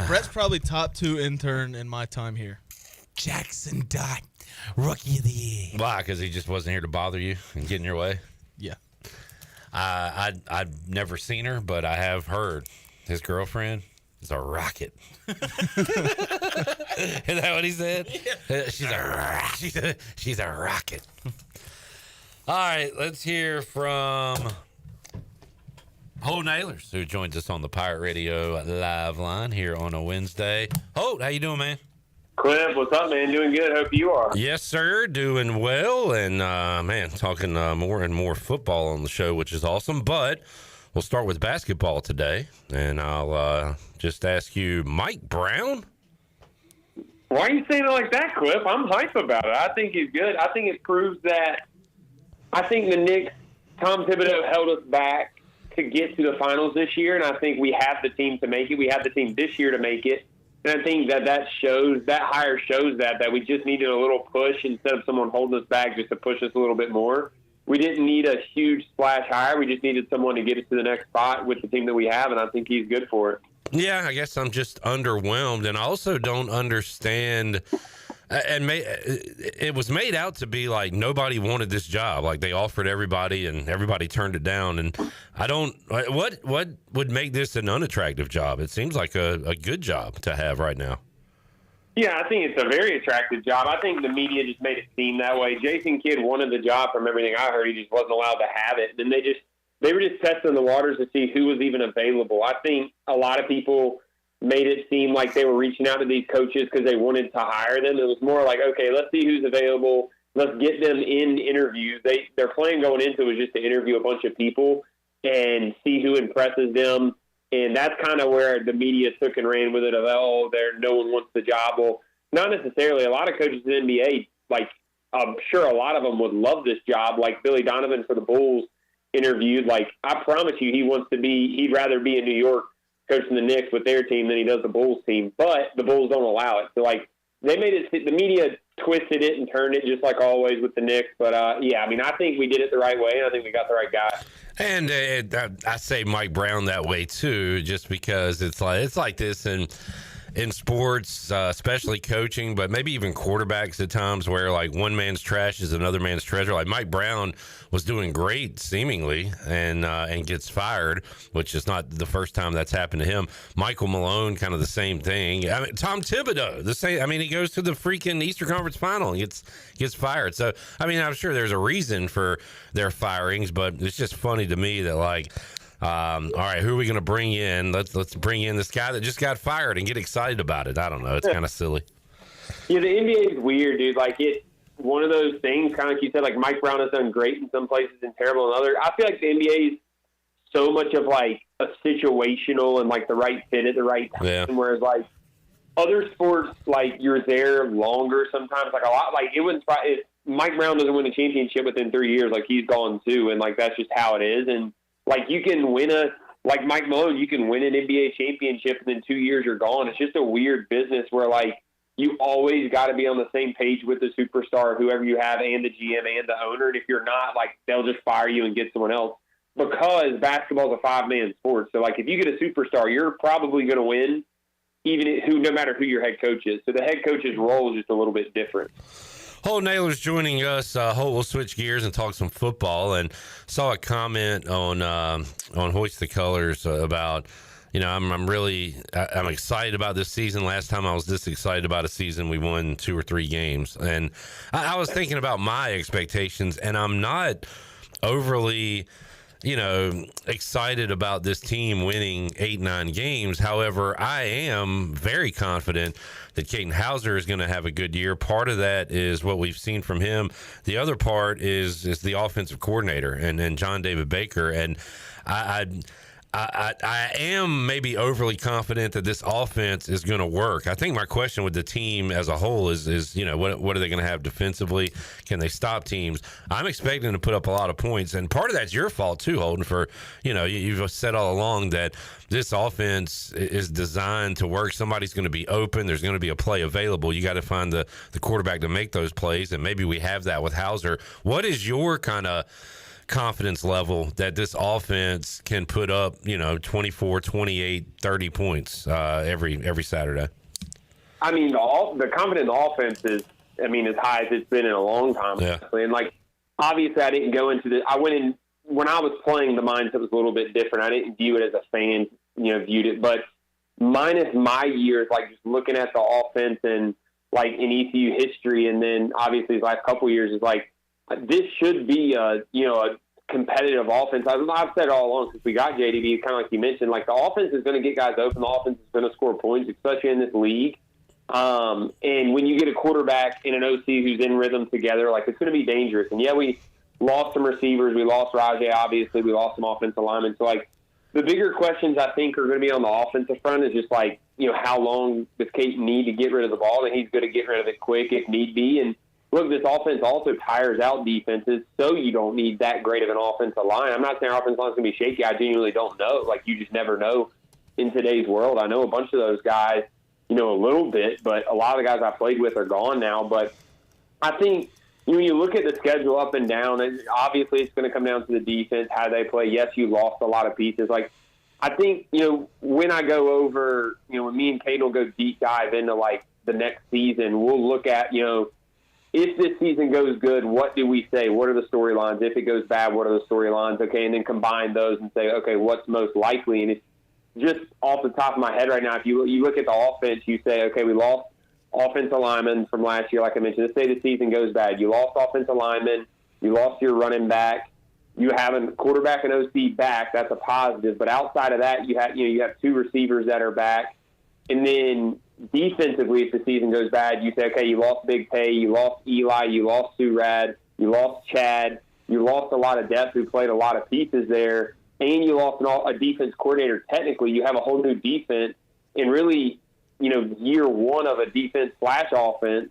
Brett's probably top 2 intern in my time here. Jackson Dot, Rookie of the Year. Why? Because he just wasn't here to bother you and get in your way? Yeah. I've never seen her, but I have heard his girlfriend is a rocket. Is that what he said? Yeah. She's a rocket. All right, let's hear from Holton Ahlers, who joins us on the Pirate Radio live line here on a Wednesday. Holt, how you doing, man? Cliff, what's up, man? Doing good. Hope you are. Yes, sir. Doing well. And, man, talking more and more football on the show, which is awesome. But we'll start with basketball today. And I'll just ask you, Mike Brown? Why are you saying it like that, Cliff? I'm hype about it. I think he's good. I think it proves that I think the Knicks, Tom Thibodeau held us back to get to the finals this year, and I think we have the team to make it. We have the team this year to make it. And I think that hire shows that we just needed a little push instead of someone holding us back just to push us a little bit more. We didn't need a huge splash hire. We just needed someone to get us to the next spot with the team that we have, and I think he's good for it. Yeah, I guess I'm just underwhelmed, and I also don't understand. And it was made out to be like nobody wanted this job. Like they offered everybody, and everybody turned it down. And I don't. What would make this an unattractive job? It seems like a good job to have right now. Yeah, I think it's a very attractive job. I think the media just made it seem that way. Jason Kidd wanted the job from everything I heard. He just wasn't allowed to have it. And they were just testing the waters to see who was even available. I think a lot of people made it seem like they were reaching out to these coaches because they wanted to hire them. It was more like, okay, let's see who's available. Let's get them in interviews. Their plan going into it was just to interview a bunch of people and see who impresses them. And that's kind of where the media took and ran with it of, no one wants the job. Well, not necessarily. A lot of coaches in the NBA, like I'm sure a lot of them would love this job. Like Billy Donovan for the Bulls interviewed. Like I promise you, he'd rather be in New York coaching the Knicks with their team than he does the Bulls team, but the Bulls don't allow it. So, like, they made it, the media twisted it and turned it just like always with the Knicks. But, I think we did it the right way, and I think we got the right guy. And I say Mike Brown that way, too, just because it's like this in sports, especially coaching, but maybe even quarterbacks at times where, like, one man's trash is another man's treasure. Like, Mike Brown was doing great, seemingly, and gets fired, which is not the first time that's happened to him. Michael Malone, kind of the same thing. I mean, Tom Thibodeau, the same. I mean, he goes to the freaking Eastern Conference Final and gets fired. So, I mean, I'm sure there's a reason for their firings, but it's just funny to me that, like, all right, who are we going to bring in? Let's bring in this guy that just got fired and get excited about it. I don't know. It's kind of silly. Yeah, the NBA is weird, dude. Like, it's one of those things, kind of like you said, like Mike Brown has done great in some places and terrible in others. I feel like the NBA is so much of, like, a situational and, like, the right fit at the right time. Yeah. Whereas, like, other sports, like, you're there longer sometimes. Like, a lot, like, if Mike Brown doesn't win a championship within 3 years, like, he's gone too. And, like, that's just how it is. And, like, you can win like Mike Malone, you can win an NBA championship and then 2 years you're gone. It's just a weird business where, like, you always got to be on the same page with the superstar, whoever you have, and the GM and the owner. And if you're not, like, they'll just fire you and get someone else because basketball is a five-man sport. So, like, if you get a superstar, you're probably going to win no matter who your head coach is. So the head coach's role is just a little bit different. Holton Ahlers joining us. Holt, we'll switch gears and talk some football. And saw a comment on Hoist the Colors about, I'm excited about this season. Last time I was this excited about a season, we won 2 or 3 games. And I was thinking about my expectations, and I'm not overly excited about this team winning 8-9 games. However, I am very confident that Caden Hauser is going to have a good year. Part of that is what we've seen from him. The other part is the offensive coordinator and John David Baker. And I am maybe overly confident that this offense is going to work. I think my question with the team as a whole is what are they going to have defensively? Can they stop teams? I'm expecting to put up a lot of points, and part of that's your fault too, Holton. For you've said all along that this offense is designed to work. Somebody's going to be open. There's going to be a play available. You got to find the quarterback to make those plays, and maybe we have that with Hauser. What is your kind of confidence level that this offense can put up 24, 28, 30 points every Saturday? I mean, the confidence in the offense is as high as it's been in a long time. Yeah. And obviously I didn't go into this. I went in when I was playing, the mindset was a little bit different. I didn't view it as a fan viewed it, but minus my years, just looking at the offense and in ECU history, and then obviously the last couple of years is this should be a competitive offense. I've said all along since we got JDB, kind of like you mentioned, the offense is going to get guys open. The offense is going to score points, especially in this league. And when you get a quarterback and an OC who's in rhythm together, it's going to be dangerous. And yeah, we lost some receivers. We lost Rahjai, obviously. We lost some offensive linemen. So the bigger questions I think are going to be on the offensive front is just how long does Caden need to get rid of the ball? And he's going to get rid of it quick if need be. And look, this offense also tires out defenses, so you don't need that great of an offensive line. I'm not saying our offensive line is going to be shaky. I genuinely don't know. You just never know in today's world. I know a bunch of those guys, a little bit, but a lot of the guys I played with are gone now. But I think when you look at the schedule up and down, obviously it's going to come down to the defense, how they play. Yes, you lost a lot of pieces. I think, when I go over, when me and Caden will go deep dive into, the next season, we'll look at, if this season goes good, what do we say? What are the storylines? If it goes bad, what are the storylines? Okay, and then combine those and say, okay, what's most likely? And it's just off the top of my head right now, if you look at the offense, you say, okay, we lost offensive linemen from last year, like I mentioned. Let's say the season goes bad. You lost offensive linemen. You lost your running back. You have a quarterback and OC back. That's a positive. But outside of that, you have two receivers that are back. And then defensively, if the season goes bad, you say, okay, you lost Big Pay, you lost Eli, you lost Surad, you lost Chad, you lost a lot of depth who played a lot of pieces there, and you lost a defense coordinator. Technically, you have a whole new defense, and really, year one of a defense/offense,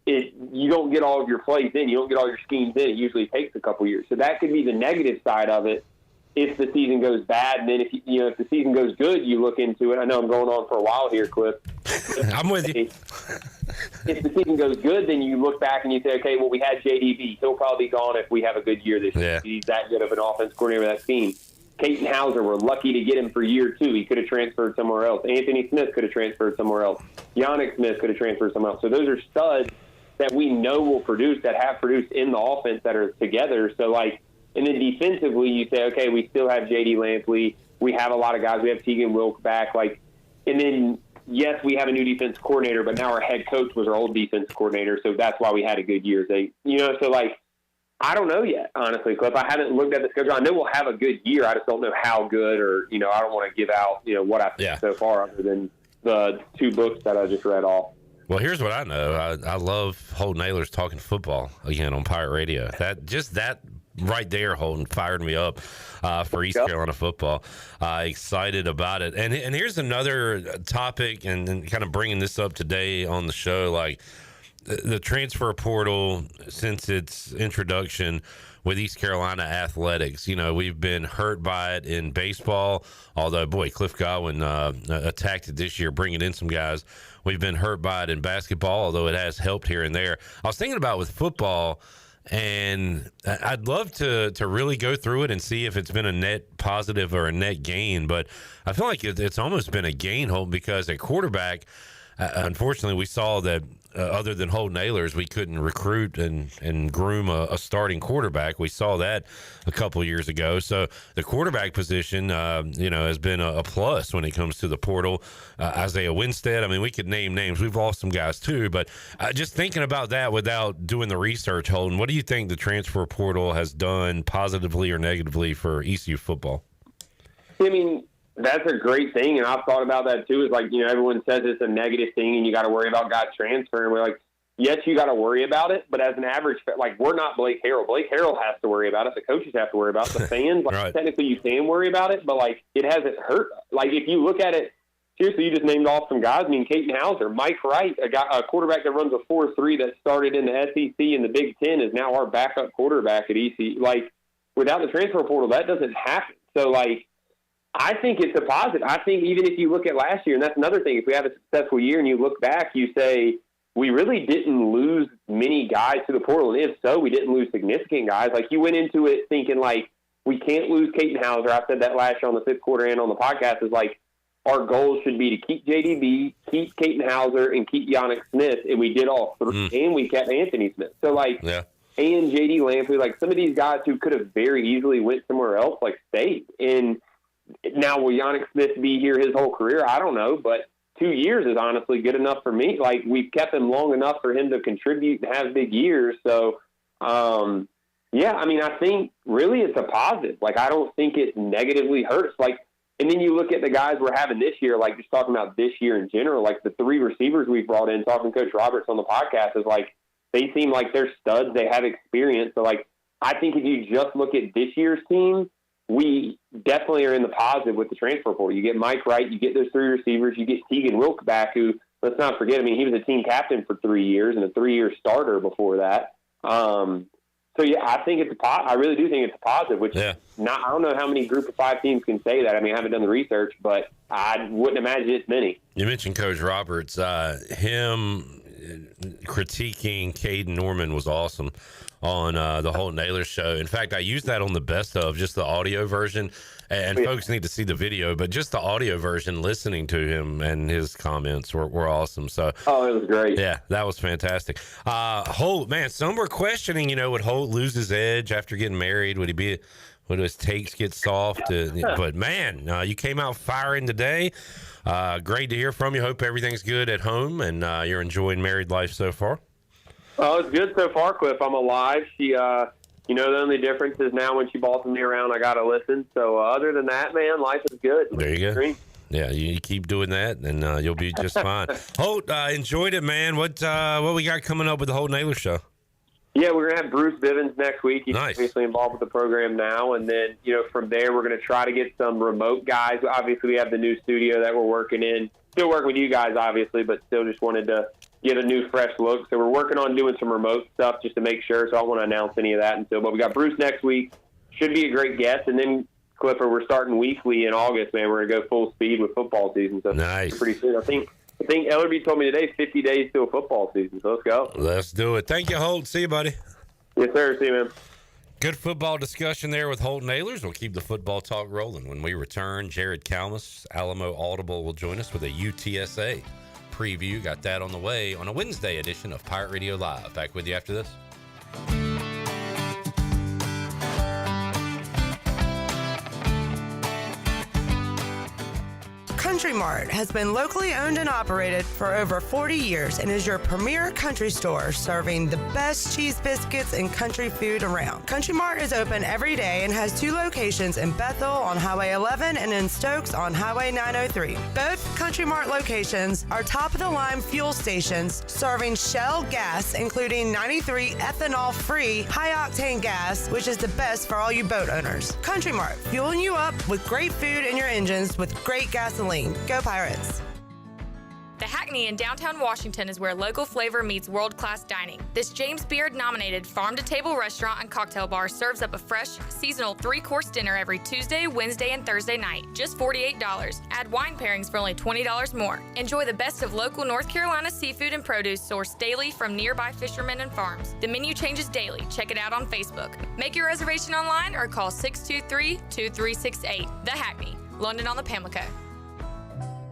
you don't get all of your plays in, you don't get all your schemes in. It usually takes a couple years. So that could be the negative side of it if the season goes bad. And then if the season goes good, you look into it. I know I'm going on for a while here, Cliff. I'm with you. If the season goes good, then you look back and you say, okay, well, we had JDB. He'll probably be gone if we have a good year this year. He's that good of an offense coordinator with that team. Caden Hauser, we're lucky to get him for year two. He could have transferred somewhere else. Anthony Smith could have transferred somewhere else. Yannick Smith could have transferred somewhere else. So those are studs that we know will produce, that have produced in the offense, that are together. So, and then defensively, you say, okay, we still have J.D. Lampley. We have a lot of guys. We have Tegan Wilk back. And then, yes, we have a new defense coordinator, but now our head coach was our old defense coordinator, so that's why we had a good year. I don't know yet, honestly, Cliff. I haven't looked at the schedule. I know we'll have a good year. I just don't know how good, or, I don't want to give out, what I think so far other than the two books that I just read off. Well, here's what I know. I love Holton Ahlers talking football again on Pirate Radio. That right there, Holton, fired me up for East Carolina football. Excited about it. And here's another topic, and kind of bringing this up today on the show, the transfer portal since its introduction with East Carolina athletics. We've been hurt by it in baseball, although, boy, Cliff Godwin attacked it this year, bringing in some guys. We've been hurt by it in basketball, although it has helped here and there. I was thinking about with football, and I'd love to really go through it and see if it's been a net positive or a net gain, but I feel like it's almost been a gain, Hope, because at quarterback, unfortunately, we saw that other than Holton Ahlers, we couldn't recruit and groom a starting quarterback. We saw that a couple of years ago. So the quarterback position, has been a plus when it comes to the portal. Isaiah Winstead, I mean, we could name names. We've lost some guys too, but just thinking about that without doing the research, Holton, what do you think the transfer portal has done positively or negatively for ECU football? I mean, that's a great thing, and I've thought about that too. Is like, everyone says it's a negative thing, and you got to worry about guys transferring. We're like, yes, you got to worry about it, but as an average, we're not Blake Harrell. Blake Harrell has to worry about it. The coaches have to worry about it. The fans, right. Technically, you can worry about it, but it hasn't hurt. If you look at it seriously, you just named off some guys. I mean, Caden Hauser, Mike Wright, a quarterback that runs a 4.3 that started in the SEC and the Big Ten, is now our backup quarterback at ECU. Without the transfer portal, that doesn't happen. So, I think it's a positive. I think even if you look at last year, and that's another thing, if we have a successful year and you look back, you say, we really didn't lose many guys to the portal. And if so, we didn't lose significant guys. You went into it thinking, we can't lose Caden Hauser. I said that last year on the fifth quarter and on the podcast, is our goal should be to keep JDB, keep Caden Hauser, and keep Yannick Smith. And we did all three, and we kept Anthony Smith. So, yeah. And J.D. Lampley, some of these guys who could have very easily went somewhere else, stayed. And now, will Yannick Smith be here his whole career? I don't know, but 2 years is honestly good enough for me. We've kept him long enough for him to contribute and have big years. So, I think really it's a positive. I don't think it negatively hurts. And then you look at the guys we're having this year, just talking about this year in general, the three receivers we brought in, talking to Coach Roberts on the podcast, is they seem like they're studs. They have experience. So, I think if you just look at this year's team, we definitely are in the positive with the transfer portal. You get Mike Wright, you get those three receivers, you get Tegan Wilk back, who, let's not forget, he was a team captain for 3 years and a 3-year starter before that. I think I really do think it's a positive, which I don't know how many group of 5 teams can say that. I haven't done the research, but I wouldn't imagine it's many. You mentioned Coach Roberts. Him critiquing Caden Norman was awesome on the Holton Ahlers show. In fact, I used that on the best of, just the audio version, and folks need to see the video, but just the audio version, listening to him and his comments were awesome. So, it was great. Yeah, that was fantastic. Holt, man, some were questioning, would Holt lose his edge after getting married? Would his takes get soft? But man, you came out firing today. Great to hear from you. Hope everything's good at home and you're enjoying married life so far. Well, it's good so far, Cliff. I'm alive. She, the only difference is now when she bosses me around, I got to listen. So other than that, man, life is good. There you go. Yeah, you keep doing that, and you'll be just fine. Holt, enjoyed it, man. What we got coming up with the Holton Ahlers show? Yeah, we're going to have Bruce Bivens next week. He's obviously involved with the program now. And then, from there, we're going to try to get some remote guys. Obviously, we have the new studio that we're working in. Still working with you guys, obviously, but still just wanted to get a new, fresh look. So we're working on doing some remote stuff just to make sure. So I don't want to announce any of that until. But we got Bruce next week. Should be a great guest. And then, Clipper, we're starting weekly in August, man. We're going to go full speed with football season. So nice. Pretty soon. I think Ellerby told me today 50 days to a football season. So let's go. Let's do it. Thank you, Holt. See you, buddy. Yes, sir. See you, man. Good football discussion there with Holton Ahlers. We'll keep the football talk rolling. When we return, Jared Kalmus, Alamo Audible, will join us with a UTSA preview. Got that on the way on a Wednesday edition of Pirate Radio Live. Back with you after this. Country Mart has been locally owned and operated for over 40 years and is your premier country store serving the best cheese biscuits and country food around. Country Mart is open every day and has 2 locations in Bethel on Highway 11 and in Stokes on Highway 903. Both Country Mart locations are top-of-the-line fuel stations serving Shell gas, including 93 ethanol-free high-octane gas, which is the best for all you boat owners. Country Mart, fueling you up with great food in your engines with great gasoline. Go Pirates! The Hackney in downtown Washington is where local flavor meets world-class dining. This James Beard-nominated farm-to-table restaurant and cocktail bar serves up a fresh, seasonal 3-course dinner every Tuesday, Wednesday, and Thursday night. Just $48. Add wine pairings for only $20 more. Enjoy the best of local North Carolina seafood and produce sourced daily from nearby fishermen and farms. The menu changes daily. Check it out on Facebook. Make your reservation online or call 623-2368. The Hackney, London on the Pamlico.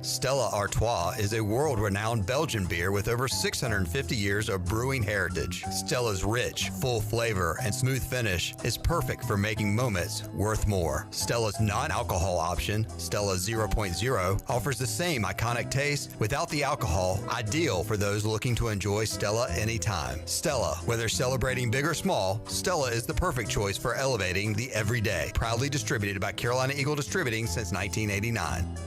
Stella Artois is a world-renowned Belgian beer with over 650 years of brewing heritage. Stella's rich, full flavor and smooth finish is perfect for making moments worth more. Stella's non-alcohol option, Stella 0.0, offers the same iconic taste without the alcohol, ideal for those looking to enjoy Stella anytime. Stella, whether celebrating big or small, Stella is the perfect choice for elevating the everyday. Proudly distributed by Carolina Eagle Distributing since 1989.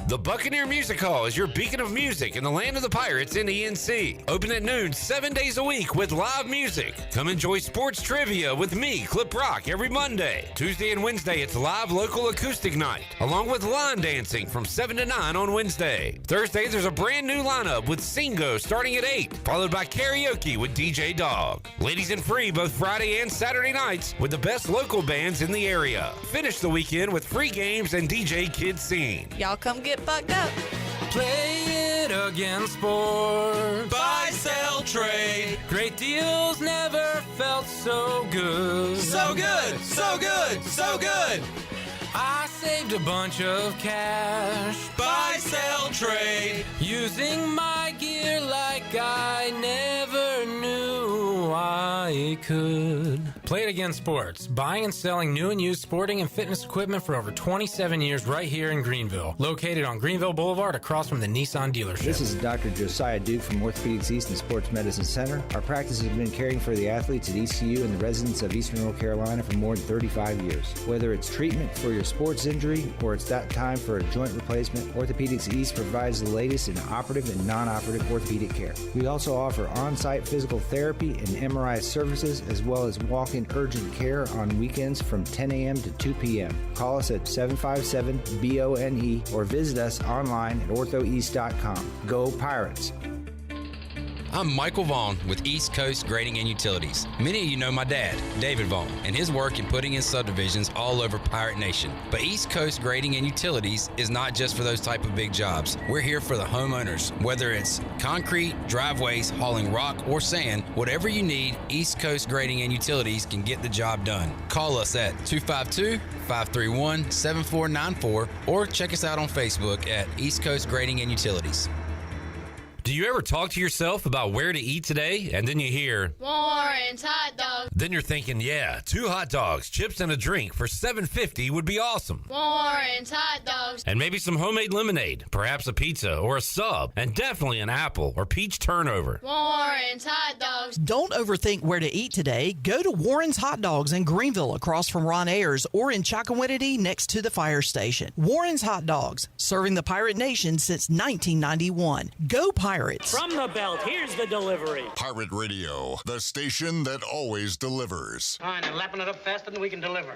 The Buccaneer Music Hall is your beacon of music in the land of the Pirates in ENC. Open at noon 7 days a week with live music. Come enjoy sports trivia with me, Clip Rock, every Monday. Tuesday and Wednesday, it's live local acoustic night, along with line dancing from 7 to 9 on Wednesday. Thursday, there's a brand new lineup with Singo starting at 8, followed by karaoke with DJ Dog. Ladies and free both Friday and Saturday nights with the best local bands in the area. Finish the weekend with free games and DJ Kids Scene. Y'all come get fucked up. Play it again, sport. Buy, sell, trade. Great deals never felt so good. So good, so good, so good. I saved a bunch of cash. Buy, sell, trade. Using my gear like I never knew I could. Play It Again Sports. Buying and selling new and used sporting and fitness equipment for over 27 years right here in Greenville. Located on Greenville Boulevard across from the Nissan dealership. This is Dr. Josiah Duke from Orthopedics East and Sports Medicine Center. Our practice has been caring for the athletes at ECU and the residents of Eastern North Carolina for more than 35 years. Whether it's treatment for your sports injury or it's that time for a joint replacement, Orthopedics East provides the latest in operative and non-operative orthopedic care. We also offer on-site physical therapy and MRI services, as well as walk-in urgent care on weekends from 10 a.m. to 2 p.m. Call us at 757-BONE or visit us online at orthoeast.com. Go Pirates! I'm Michael Vaughn with East Coast Grading and Utilities. Many of you know my dad, David Vaughn, and his work in putting in subdivisions all over Pirate Nation. But East Coast Grading and Utilities is not just for those type of big jobs. We're here for the homeowners. Whether it's concrete, driveways, hauling rock, or sand, whatever you need, East Coast Grading and Utilities can get the job done. Call us at 252-531-7494 or check us out on Facebook at East Coast Grading and Utilities. Do you ever talk to yourself about where to eat today, and then you hear Warren's Hot Dogs? Then you're thinking, yeah, 2 hot dogs, chips, and a drink for $7.50 would be awesome. Warren's Hot Dogs. And maybe some homemade lemonade, perhaps a pizza or a sub, and definitely an apple or peach turnover. Warren's Hot Dogs. Don't overthink where to eat today. Go to Warren's Hot Dogs in Greenville across from Ron Ayers or in Chocowinity next to the fire station. Warren's Hot Dogs, serving the Pirate Nation since 1991. Go Pirates! From the belt, here's the delivery. Pirate Radio, the station that always delivers. Fine, and lapping it up faster than we can deliver.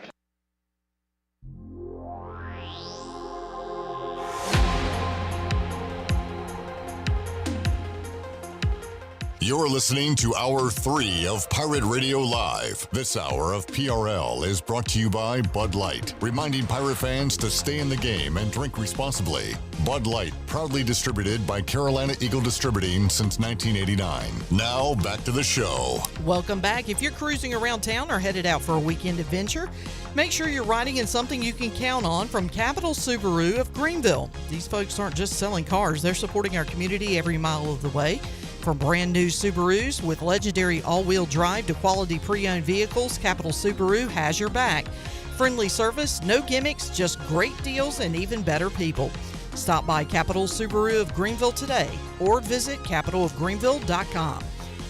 You're listening to Hour 3 of Pirate Radio Live. This hour of PRL is brought to you by Bud Light, reminding Pirate fans to stay in the game and drink responsibly. Bud Light, proudly distributed by Carolina Eagle Distributing since 1989. Now, back to the show. Welcome back. If you're cruising around town or headed out for a weekend adventure, make sure you're riding in something you can count on from Capital Subaru of Greenville. These folks aren't just selling cars, they're supporting our community every mile of the way. From brand new Subarus with legendary all-wheel drive to quality pre-owned vehicles, Capital Subaru has your back. Friendly service, no gimmicks, just great deals and even better people. Stop by Capital Subaru of Greenville today or visit capitalofgreenville.com.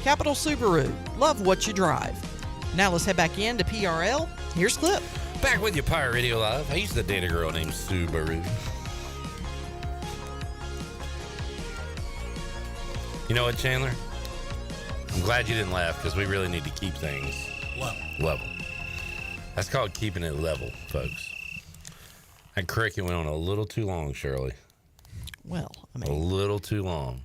Capital Subaru, love what you drive. Now let's head back in to PRL. Here's Clip. Back with you, Pirate Radio Live. I used to date a girl named Subaru. You know what, Chandler? I'm glad you didn't laugh because we really need to keep things level. That's called keeping it level, folks. That cricket went on a little too long, Shirley. Well, I mean, a little too long.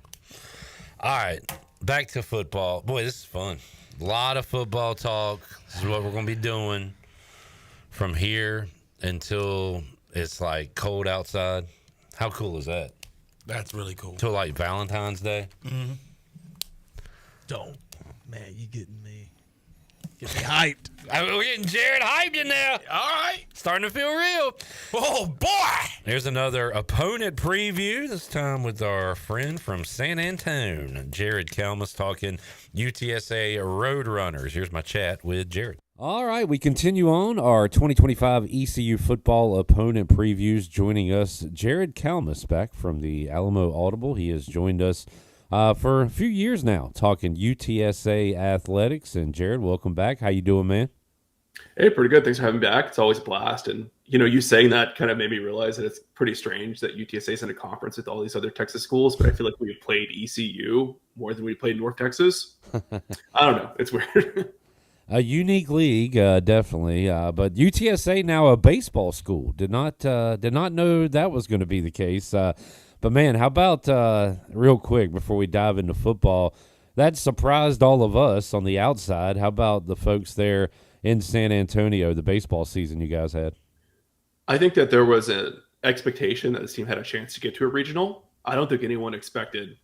All right, back to football. Boy, this is fun. A lot of football talk. This is what we're going to be doing from here until it's like cold outside. How cool is that? That's really cool. Till like Valentine's Day. Mm-hmm. Don't. Man, you getting me. Get me hyped. We're getting Jared hyped in there. All right. Starting to feel real. Oh, boy. There's another opponent preview, this time with our friend from San Antone, Jared Kalmus, talking UTSA Roadrunners. Here's my chat with Jared. All right, we continue on our 2025 ECU football opponent previews. Joining us, Jared Kalmus, back from the Alamo Audible. He has joined us for a few years now, talking UTSA athletics. And Jared, welcome back. How you doing, man? Hey, pretty good. Thanks for having me back. It's always a blast. And, you saying that kind of made me realize that it's pretty strange that UTSA is in a conference with all these other Texas schools, but I feel like we've played ECU more than we played North Texas. I don't know. It's weird. A unique league, definitely. But UTSA now a baseball school. Did not know that was going to be the case. But, man, how about real quick before we dive into football, that surprised all of us on the outside. How about the folks there in San Antonio, the baseball season you guys had? I think that there was an expectation that this team had a chance to get to a regional. I don't think anyone expected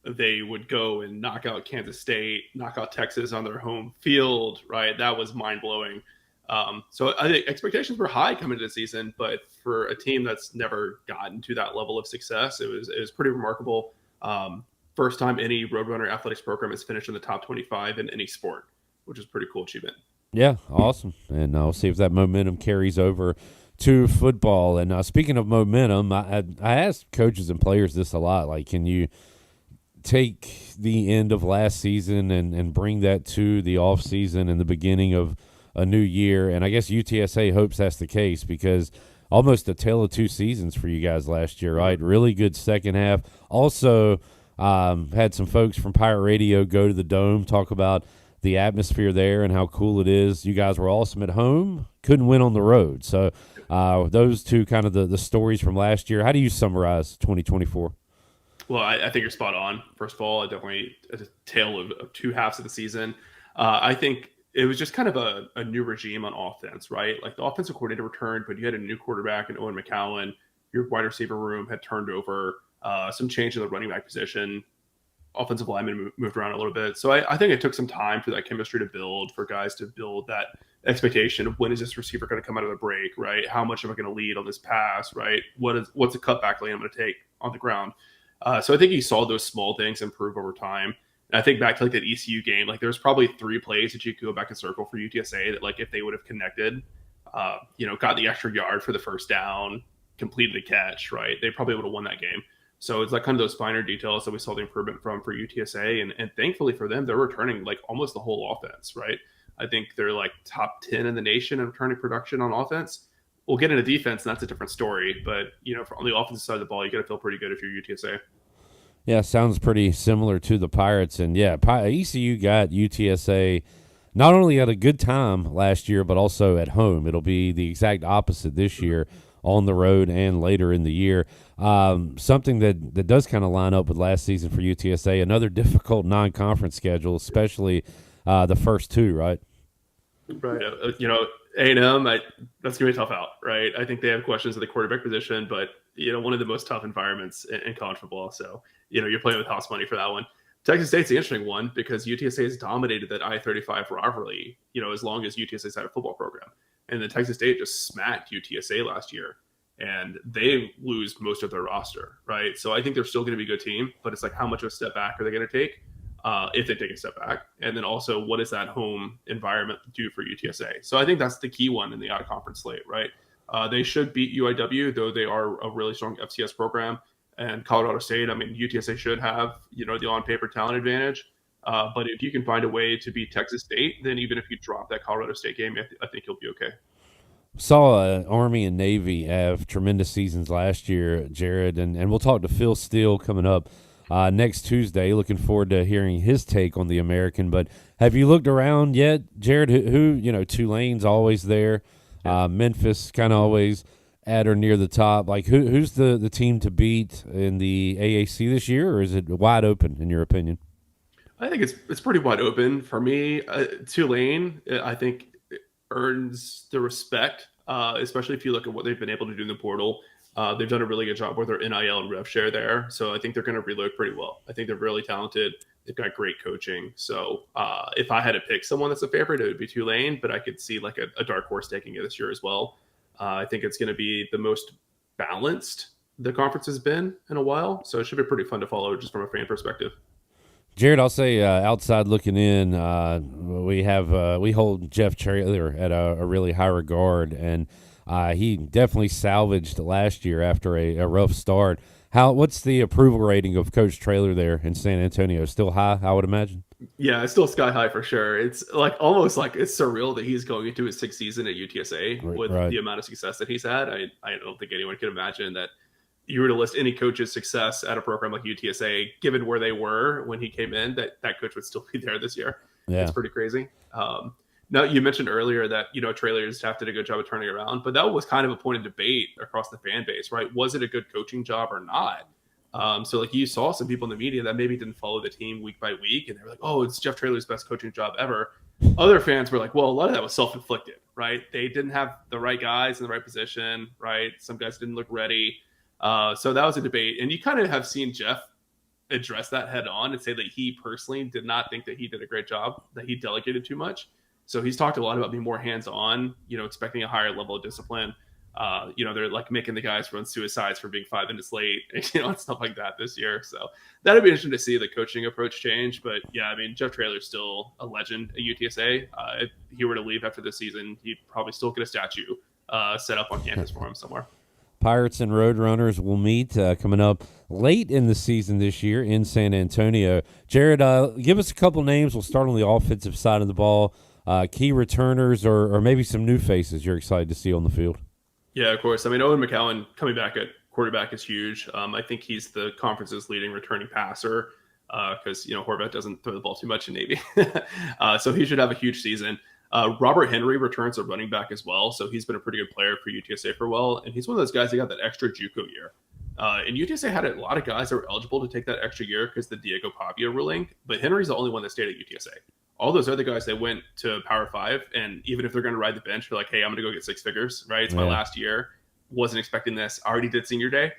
they would go and knock out Kansas State, knock out Texas on their home field, right? That was mind-blowing. So I think expectations were high coming into the season, but for a team that's never gotten to that level of success, it was pretty remarkable. First time any Roadrunner athletics program has finished in the top 25 in any sport, which is a pretty cool achievement. Yeah, awesome. And I'll see if that momentum carries over to football. And speaking of momentum, I asked coaches and players this a lot. Like, can you take the end of last season and bring that to the off season and the beginning of a new year? And I guess UTSA hopes that's the case, because almost a tale of two seasons for you guys last year, right? Really good second half. Also, had some folks from Pirate Radio go to the Dome, talk about the atmosphere there and how cool it is. You guys were awesome at home, couldn't win on the road. So those two kind of the stories from last year. How do you summarize 2024? Well, I think you're spot on. First of all, definitely a tale of two halves of the season. I think it was just kind of a new regime on offense, right? Like, the offensive coordinator returned, but you had a new quarterback in Owen McCowan. Your wide receiver room had turned over, some change in the running back position. Offensive linemen moved around a little bit. So I think it took some time for that chemistry to build, for guys to build that expectation of when is this receiver going to come out of the break, right? How much am I going to lead on this pass, right? What's a cutback lane I'm going to take on the ground? So I think you saw those small things improve over time. And I think back to like that ECU game, like there's probably 3 plays that you could go back and circle for UTSA that, like, if they would have connected, got the extra yard for the first down, completed the catch, right? They probably would have won that game. So it's like kind of those finer details that we saw the improvement from for UTSA. And thankfully for them, they're returning like almost the whole offense, right? I think they're like top 10 in the nation in returning production on offense. We'll get into defense, and that's a different story. But, on the offensive side of the ball, you got to feel pretty good if you're UTSA. Yeah, sounds pretty similar to the Pirates. And, yeah, ECU got UTSA not only had a good time last year, but also at home. It'll be the exact opposite this year, on the road and later in the year. Something that does kind of line up with last season for UTSA, another difficult non-conference schedule, especially the first 2, right? Right. A&M, that's going to be a tough out, right? I think they have questions at the quarterback position, but, one of the most tough environments in college football. So, you're playing with house money for that one. Texas State's the interesting one because UTSA has dominated that I-35 rivalry, as long as UTSA's had a football program. And then Texas State just smacked UTSA last year, and they lose most of their roster, right? So I think they're still going to be a good team, but it's like, how much of a step back are they going to take if they take a step back? And then also, what does that home environment do for UTSA? So I think that's the key one in the out-of-conference slate, right? They should beat UIW, though they are a really strong FCS program. And Colorado State, UTSA should have, the on-paper talent advantage. But if you can find a way to beat Texas State, then even if you drop that Colorado State game, I think you'll be okay. Saw Army and Navy have tremendous seasons last year, Jared, and we'll talk to Phil Steele coming up next Tuesday. Looking forward to hearing his take on the American. But have you looked around yet, Jared? Who Tulane's always there. Memphis kind of always at or near the top. Like, who's the team to beat in the AAC this year, or is it wide open in your opinion? I think it's pretty wide open for me. Tulane, I think, earns the respect, especially if you look at what they've been able to do in the portal. They've done a really good job with their NIL and rev share there. So I think they're going to reload pretty well. I think they're really talented. They've got great coaching. So if I had to pick someone that's a favorite, it would be Tulane, but I could see like a dark horse taking it this year as well. I think it's going to be the most balanced the conference has been in a while. So it should be pretty fun to follow just from a fan perspective. Jared, I'll say outside looking in, we hold Jeff Traylor at a really high regard, and he definitely salvaged last year after a rough start. What's the approval rating of Coach Traylor there in San Antonio? Still high, I would imagine. Yeah, it's still sky high for sure. It's like almost like it's surreal that he's going into his 6th season at UTSA with the amount of success that he's had. I don't think anyone can imagine that you were to list any coach's success at a program like UTSA, given where they were when he came in, that coach would still be there this year. Yeah. It's pretty crazy. Now, you mentioned earlier that, Traylor's staff did a good job of turning around, but that was kind of a point of debate across the fan base, right? Was it a good coaching job or not? So like you saw some people in the media that maybe didn't follow the team week by week, and they were like, oh, it's Jeff Traylor's best coaching job ever. Other fans were like, well, a lot of that was self-inflicted, right? They didn't have the right guys in the right position, right? Some guys didn't look ready. So that was a debate. And you kind of have seen Jeff address that head on and say that he personally did not think that he did a great job, that he delegated too much. So he's talked a lot about being more hands-on, expecting a higher level of discipline. They're like making the guys run suicides for being 5 minutes late, and stuff like that this year. So that'd be interesting to see the coaching approach change. But yeah, I mean, Jeff Traylor's still a legend at UTSA. If he were to leave after this season, he'd probably still get a statue set up on campus for him somewhere. Pirates and Roadrunners will meet coming up late in the season this year in San Antonio. Jared, give us a couple names. We'll start on the offensive side of the ball. Key returners or maybe some new faces you're excited to see on the field. Yeah, of course. I mean, Owen McCowan coming back at quarterback is huge. I think he's the conference's leading returning passer because, Horvath doesn't throw the ball too much in Navy. So he should have a huge season. Robert Henry returns a running back as well. So he's been a pretty good player for UTSA for a while. And he's one of those guys that got that extra JUCO year. And UTSA had a lot of guys that were eligible to take that extra year because the Diego Pavia ruling. But Henry's the only one that stayed at UTSA. All those other guys, they went to Power 5. And even if they're going to ride the bench, they're like, hey, I'm going to go get 6 figures, right? It's my last year. Wasn't expecting this. Already did senior day.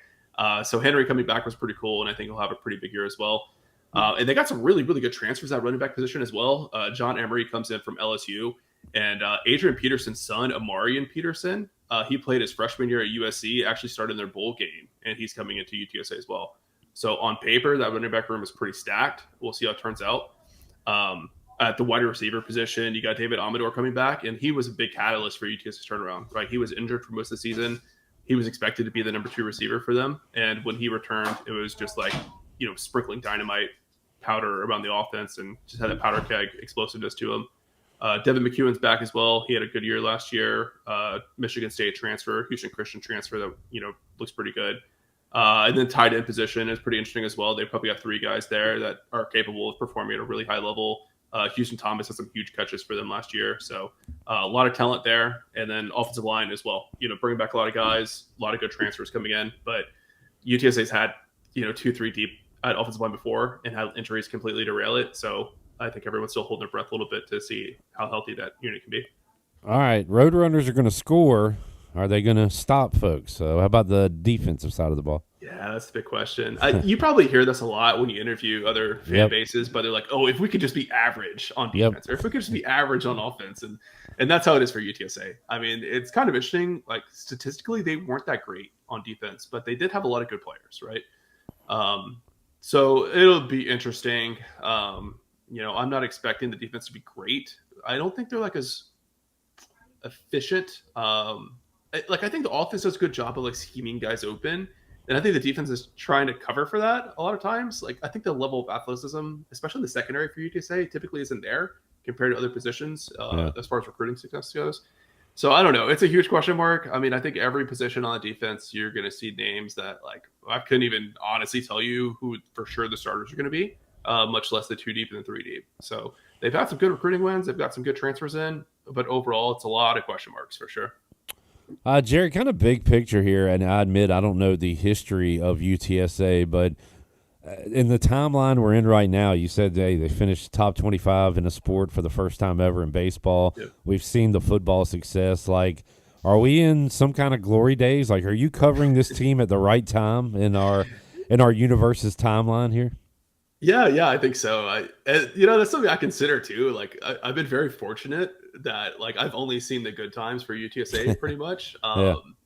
So Henry coming back was pretty cool. And I think he'll have a pretty big year as well. And they got some really, really good transfers at running back position as well. John Emery comes in from LSU. And Adrian Peterson's son, Amarian Peterson, he played his freshman year at USC, actually started in their bowl game, and he's coming into UTSA as well. So on paper, that running back room is pretty stacked. We'll see how it turns out. At the wide receiver position, you got David Amador coming back, and he was a big catalyst for UTSA's turnaround, right? He was injured for most of the season. He was expected to be the number 2 receiver for them. And when he returned, it was just like, sprinkling dynamite powder around the offense and just had that powder keg explosiveness to him. Devin McEwen's back as well. He had a good year last year. Michigan State transfer, Houston Christian transfer that, looks pretty good. And then tight end position is pretty interesting as well. They probably got 3 guys there that are capable of performing at a really high level. Houston Thomas had some huge catches for them last year. So a lot of talent there. And then offensive line as well. Bringing back a lot of guys, a lot of good transfers coming in. But UTSA's had, 2-3 deep at offensive line before and had injuries completely derail it. So I think everyone's still holding their breath a little bit to see how healthy that unit can be. All right, Roadrunners are going to score. Are they going to stop folks? So how about the defensive side of the ball? Yeah, that's the big question. You probably hear this a lot when you interview other fan bases, but they're like, oh, if we could just be average on defense, or if we could just be average on offense. And that's how it is for UTSA. I mean, it's kind of interesting. Like, statistically, they weren't that great on defense, but they did have a lot of good players, right? So it'll be interesting. I'm not expecting the defense to be great. I don't think they're like as efficient. I think the offense does a good job of like scheming guys open. And I think the defense is trying to cover for that a lot of times. Like, I think the level of athleticism, especially in the secondary for UTSA, typically isn't there compared to other positions as far as recruiting success goes. So I don't know. It's a huge question mark. I mean, I think every position on the defense, you're going to see names that, like, I couldn't even honestly tell you who for sure the starters are going to be, much less the 2 deep and the 3 deep. So they've had some good recruiting wins. They've got some good transfers in. But overall, it's a lot of question marks for sure. Jared, kind of big picture here, and I admit I don't know the history of UTSA, but in the timeline we're in right now, you said they finished top 25 in a sport for the first time ever in baseball. Yep. We've seen the football success. Like, Are we in some kind of glory days? Like, are you covering this team at the right time in our universe's timeline here? Yeah, I think so. That's something I consider too. Like, I've been very fortunate that like I've only seen the good times for UTSA pretty much.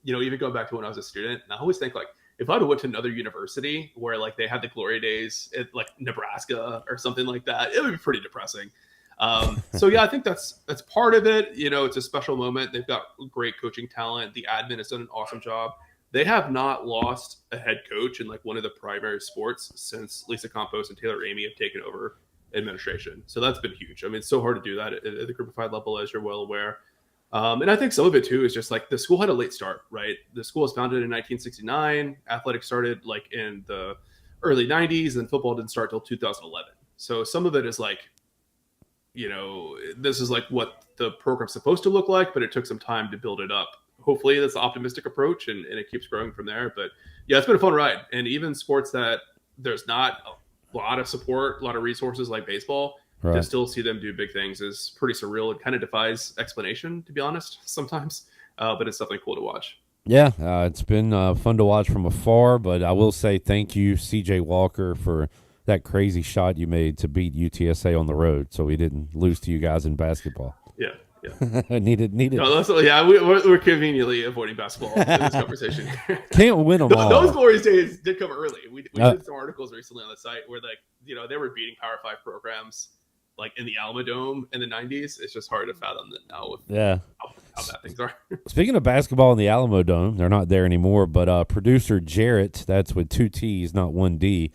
Even going back to when I was a student, and I always think like if I'd went to another university where like they had the glory days at like Nebraska or something like that, it would be pretty depressing. I think that's part of it. It's a special moment. They've got great coaching talent. The admin has done an awesome job. They have not lost a head coach in like one of the primary sports since Lisa Campos and Taylor Amy have taken over administration. So that's been huge. I mean, it's so hard to do that at the Group of 5 level, as you're well aware. And I think some of it too is just like the school had a late start, right? The school was founded in 1969. Athletics started like in the early 90s, and football didn't start till 2011. So some of it is like, this is like what the program's supposed to look like, but it took some time to build it up. Hopefully that's the optimistic approach and it keeps growing from there. But yeah, it's been a fun ride. And even sports that there's not a lot of support, a lot of resources like baseball, to still see them do big things is pretty surreal. It kind of defies explanation, to be honest, sometimes. But it's definitely cool to watch. Yeah, it's been fun to watch from afar. But I will say thank you, CJ Walker, for that crazy shot you made to beat UTSA on the road so we didn't lose to you guys in basketball. Yeah. needed. No, we're conveniently avoiding basketball in this conversation. Can't win them all. Those glorious days did come early. We did some articles recently on the site where they were beating Power 5 programs like in the Alamo Dome in the 90s. It's just hard to fathom that now with how bad things are. Speaking of basketball in the Alamo Dome, they're not there anymore, but producer Jarrett, that's with 2 T's, not 1 D,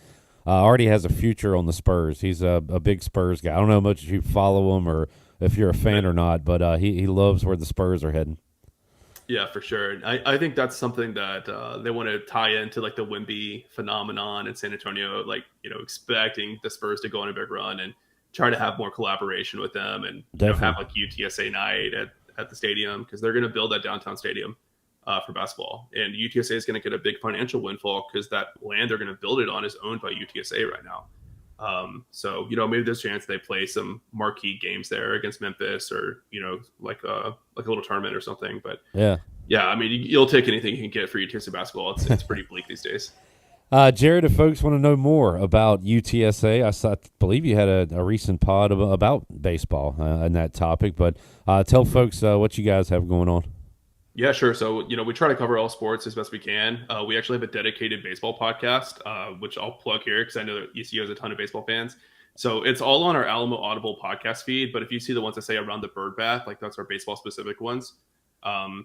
already has a future on the Spurs. He's a big Spurs guy. I don't know how much you follow him or if you're a fan or not, but he loves where the Spurs are heading. Yeah, for sure. I think that's something that they want to tie into like the Wemby phenomenon in San Antonio, like, expecting the Spurs to go on a big run and try to have more collaboration with them and have like UTSA night at the stadium, because they're going to build that downtown stadium for basketball. And UTSA is going to get a big financial windfall because that land they're going to build it on is owned by UTSA right now. Maybe there's a chance they play some marquee games there against Memphis or, like a little tournament or something. But yeah, I mean, you'll take anything you can get for UTSA basketball. It's pretty bleak these days. Jared, if folks want to know more about UTSA, I believe you had a recent pod about baseball and that topic, but tell folks what you guys have going on. Yeah, sure. So, we try to cover all sports as best we can. We actually have a dedicated baseball podcast, which I'll plug here because I know that ECU has a ton of baseball fans. So it's all on our Alamo Audible podcast feed. But if you see the ones that say Around the Bird Bath, like that's our baseball specific ones. Our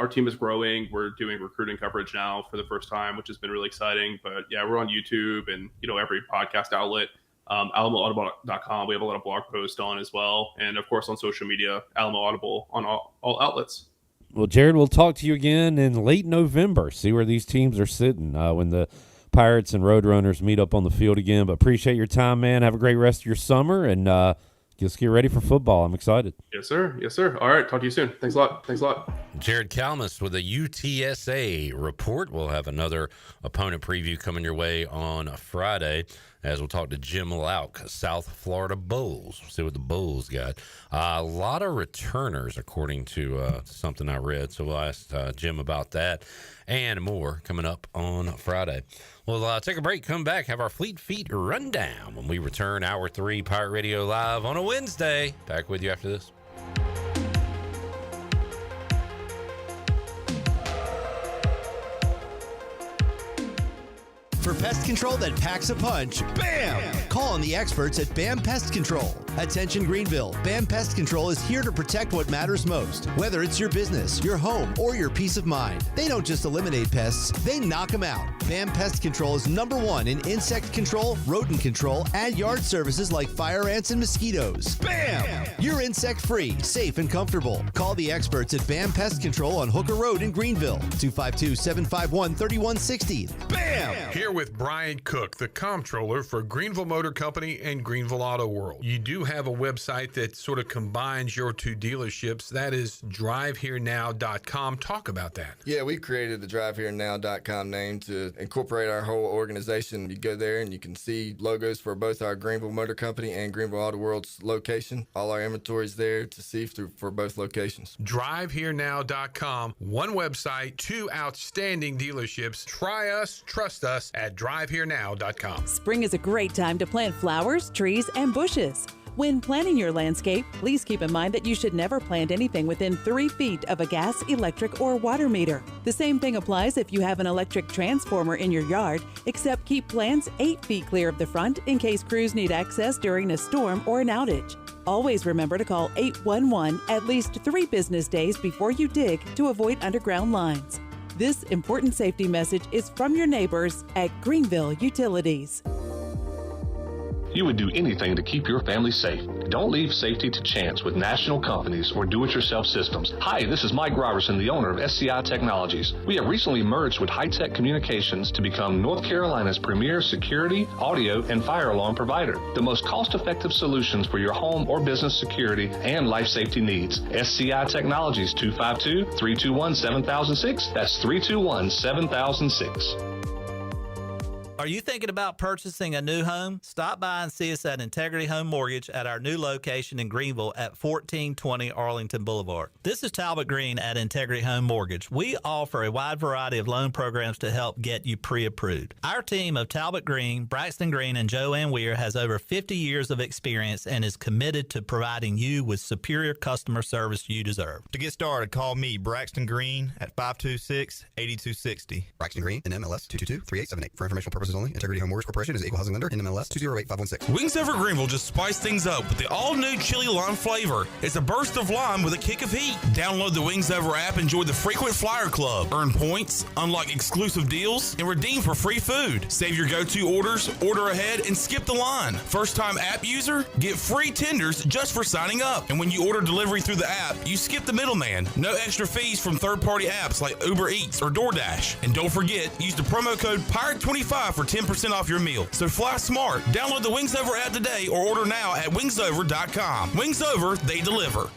team is growing. We're doing recruiting coverage now for the first time, which has been really exciting. But yeah, we're on YouTube and, every podcast outlet. AlamoAudible.com. We have a lot of blog posts on as well. And of course on social media, Alamo Audible on all outlets. Well, Jared, we'll talk to you again in late November. See where these teams are sitting when the Pirates and Roadrunners meet up on the field again. But appreciate your time, man. Have a great rest of your summer and just get ready for football. I'm excited. Yes, sir. All right. Talk to you soon. Thanks a lot. Jared Kalmus with a UTSA report. We'll have another opponent preview coming your way on Friday as we'll talk to Jim Lauk, South Florida Bulls. See what the Bulls got. A lot of returners, according to something I read. So we'll ask Jim about that and more coming up on Friday. We'll take a break, come back, have our Fleet Feet rundown when we return Hour 3 Pirate Radio Live on a Wednesday. Back with you after this. For pest control that packs a punch, BAM! Call on the experts at BAM Pest Control. Attention Greenville, BAM Pest Control is here to protect what matters most, whether it's your business, your home, or your peace of mind. They don't just eliminate pests, they knock them out. BAM Pest Control is #1 in insect control, rodent control, and yard services like fire ants and mosquitoes. BAM! You're insect-free, safe, and comfortable. Call the experts at BAM Pest Control on Hooker Road in Greenville, 252-751-3160. BAM! Here with Brian Cook, the comptroller for Greenville Motor Company and Greenville Auto World. You do have a website that sort of combines your two dealerships. That is driveherenow.com. Talk about that. Yeah, we created the driveherenow.com name to incorporate our whole organization. You go there and you can see logos for both our Greenville Motor Company and Greenville Auto World's location. All our inventory is there to see for both locations. driveherenow.com. One website, two outstanding dealerships. Try us, trust us at driveherenow.com. Spring is a great time to plant flowers, trees, and bushes. When planning your landscape, please keep in mind that you should never plant anything within 3 feet of a gas, electric, or water meter. The same thing applies if you have an electric transformer in your yard, except keep plants 8 feet clear of the front in case crews need access during a storm or an outage. Always remember to call 811 at least 3 business days before you dig to avoid underground lines. This important safety message is from your neighbors at Greenville Utilities. You would do anything to keep your family safe. Don't leave safety to chance with national companies or do-it-yourself systems. Hi, this is Mike Robertson, the owner of SCI Technologies. We have recently merged with High-Tech Communications to become North Carolina's premier security, audio, and fire alarm provider. The most cost-effective solutions for your home or business security and life safety needs. SCI Technologies, 252-321-7006. That's 321-7006. Are you thinking about purchasing a new home? Stop by and see us at Integrity Home Mortgage at our new location in Greenville at 1420 Arlington Boulevard. This is Talbot Green at Integrity Home Mortgage. We offer a wide variety of loan programs to help get you pre-approved. Our team of Talbot Green, Braxton Green, and Joanne Weir has over 50 years of experience and is committed to providing you with superior customer service you deserve. To get started, call me, Braxton Green, at 526-8260. Braxton Green, NMLS 222-3878. For informational purposes only, Integrity Home Mortgage Corporation is equal housing lender, NMLS 208516. Wings Over Greenville just spice things up with the all-new chili lime flavor. It's a burst of lime with a kick of heat. Download the Wings Over app, enjoy the Frequent Flyer Club, earn points, unlock exclusive deals, and redeem for free food. Save your go-to orders, order ahead, and skip the line. First-time app user? Get free tenders just for signing up. And when you order delivery through the app, you skip the middleman. No extra fees from third-party apps like Uber Eats or DoorDash. And don't forget, use the promo code PIRATE25 for 10% off your meal. So fly smart. Download the Wings Over app today or order now at wingsover.com. Wings Over, they deliver.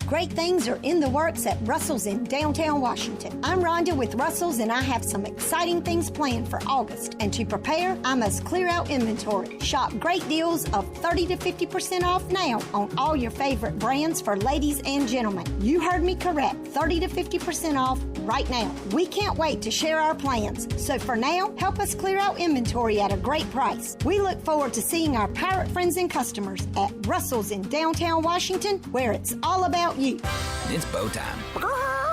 Great things are in the works at Russell's in downtown Washington. I'm Rhonda with Russell's and I have some exciting things planned for August. And to prepare, I must clear out inventory. Shop great deals of 30 to 50% off now on all your favorite brands for ladies and gentlemen. You heard me correct, 30 to 50% off right now. We can't wait to share our plans. So for now, help us clear out inventory at a great price. We look forward to seeing our pirate friends and customers at Russell's in downtown Washington, where it's all about you. It's bow time.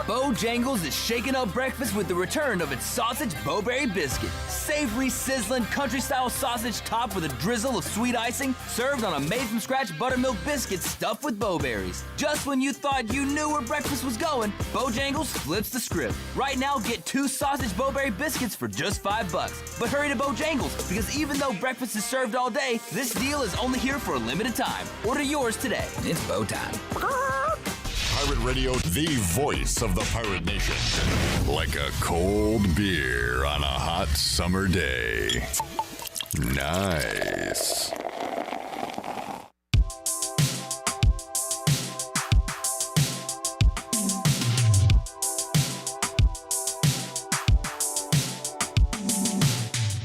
Bojangles is shaking up breakfast with the return of its sausage Bowberry biscuit. Savory, sizzling, country-style sausage topped with a drizzle of sweet icing, served on a made-from-scratch buttermilk biscuit stuffed with bowberries. Just when you thought you knew where breakfast was going, Bojangles flips the script. Right now, get 2 sausage Bowberry biscuits for just $5. But hurry to Bojangles, because even though breakfast is served all day, this deal is only here for a limited time. Order yours today. It's bow time. Pirate Radio, the voice of the pirate nation. Like a cold beer on a hot summer day. Nice.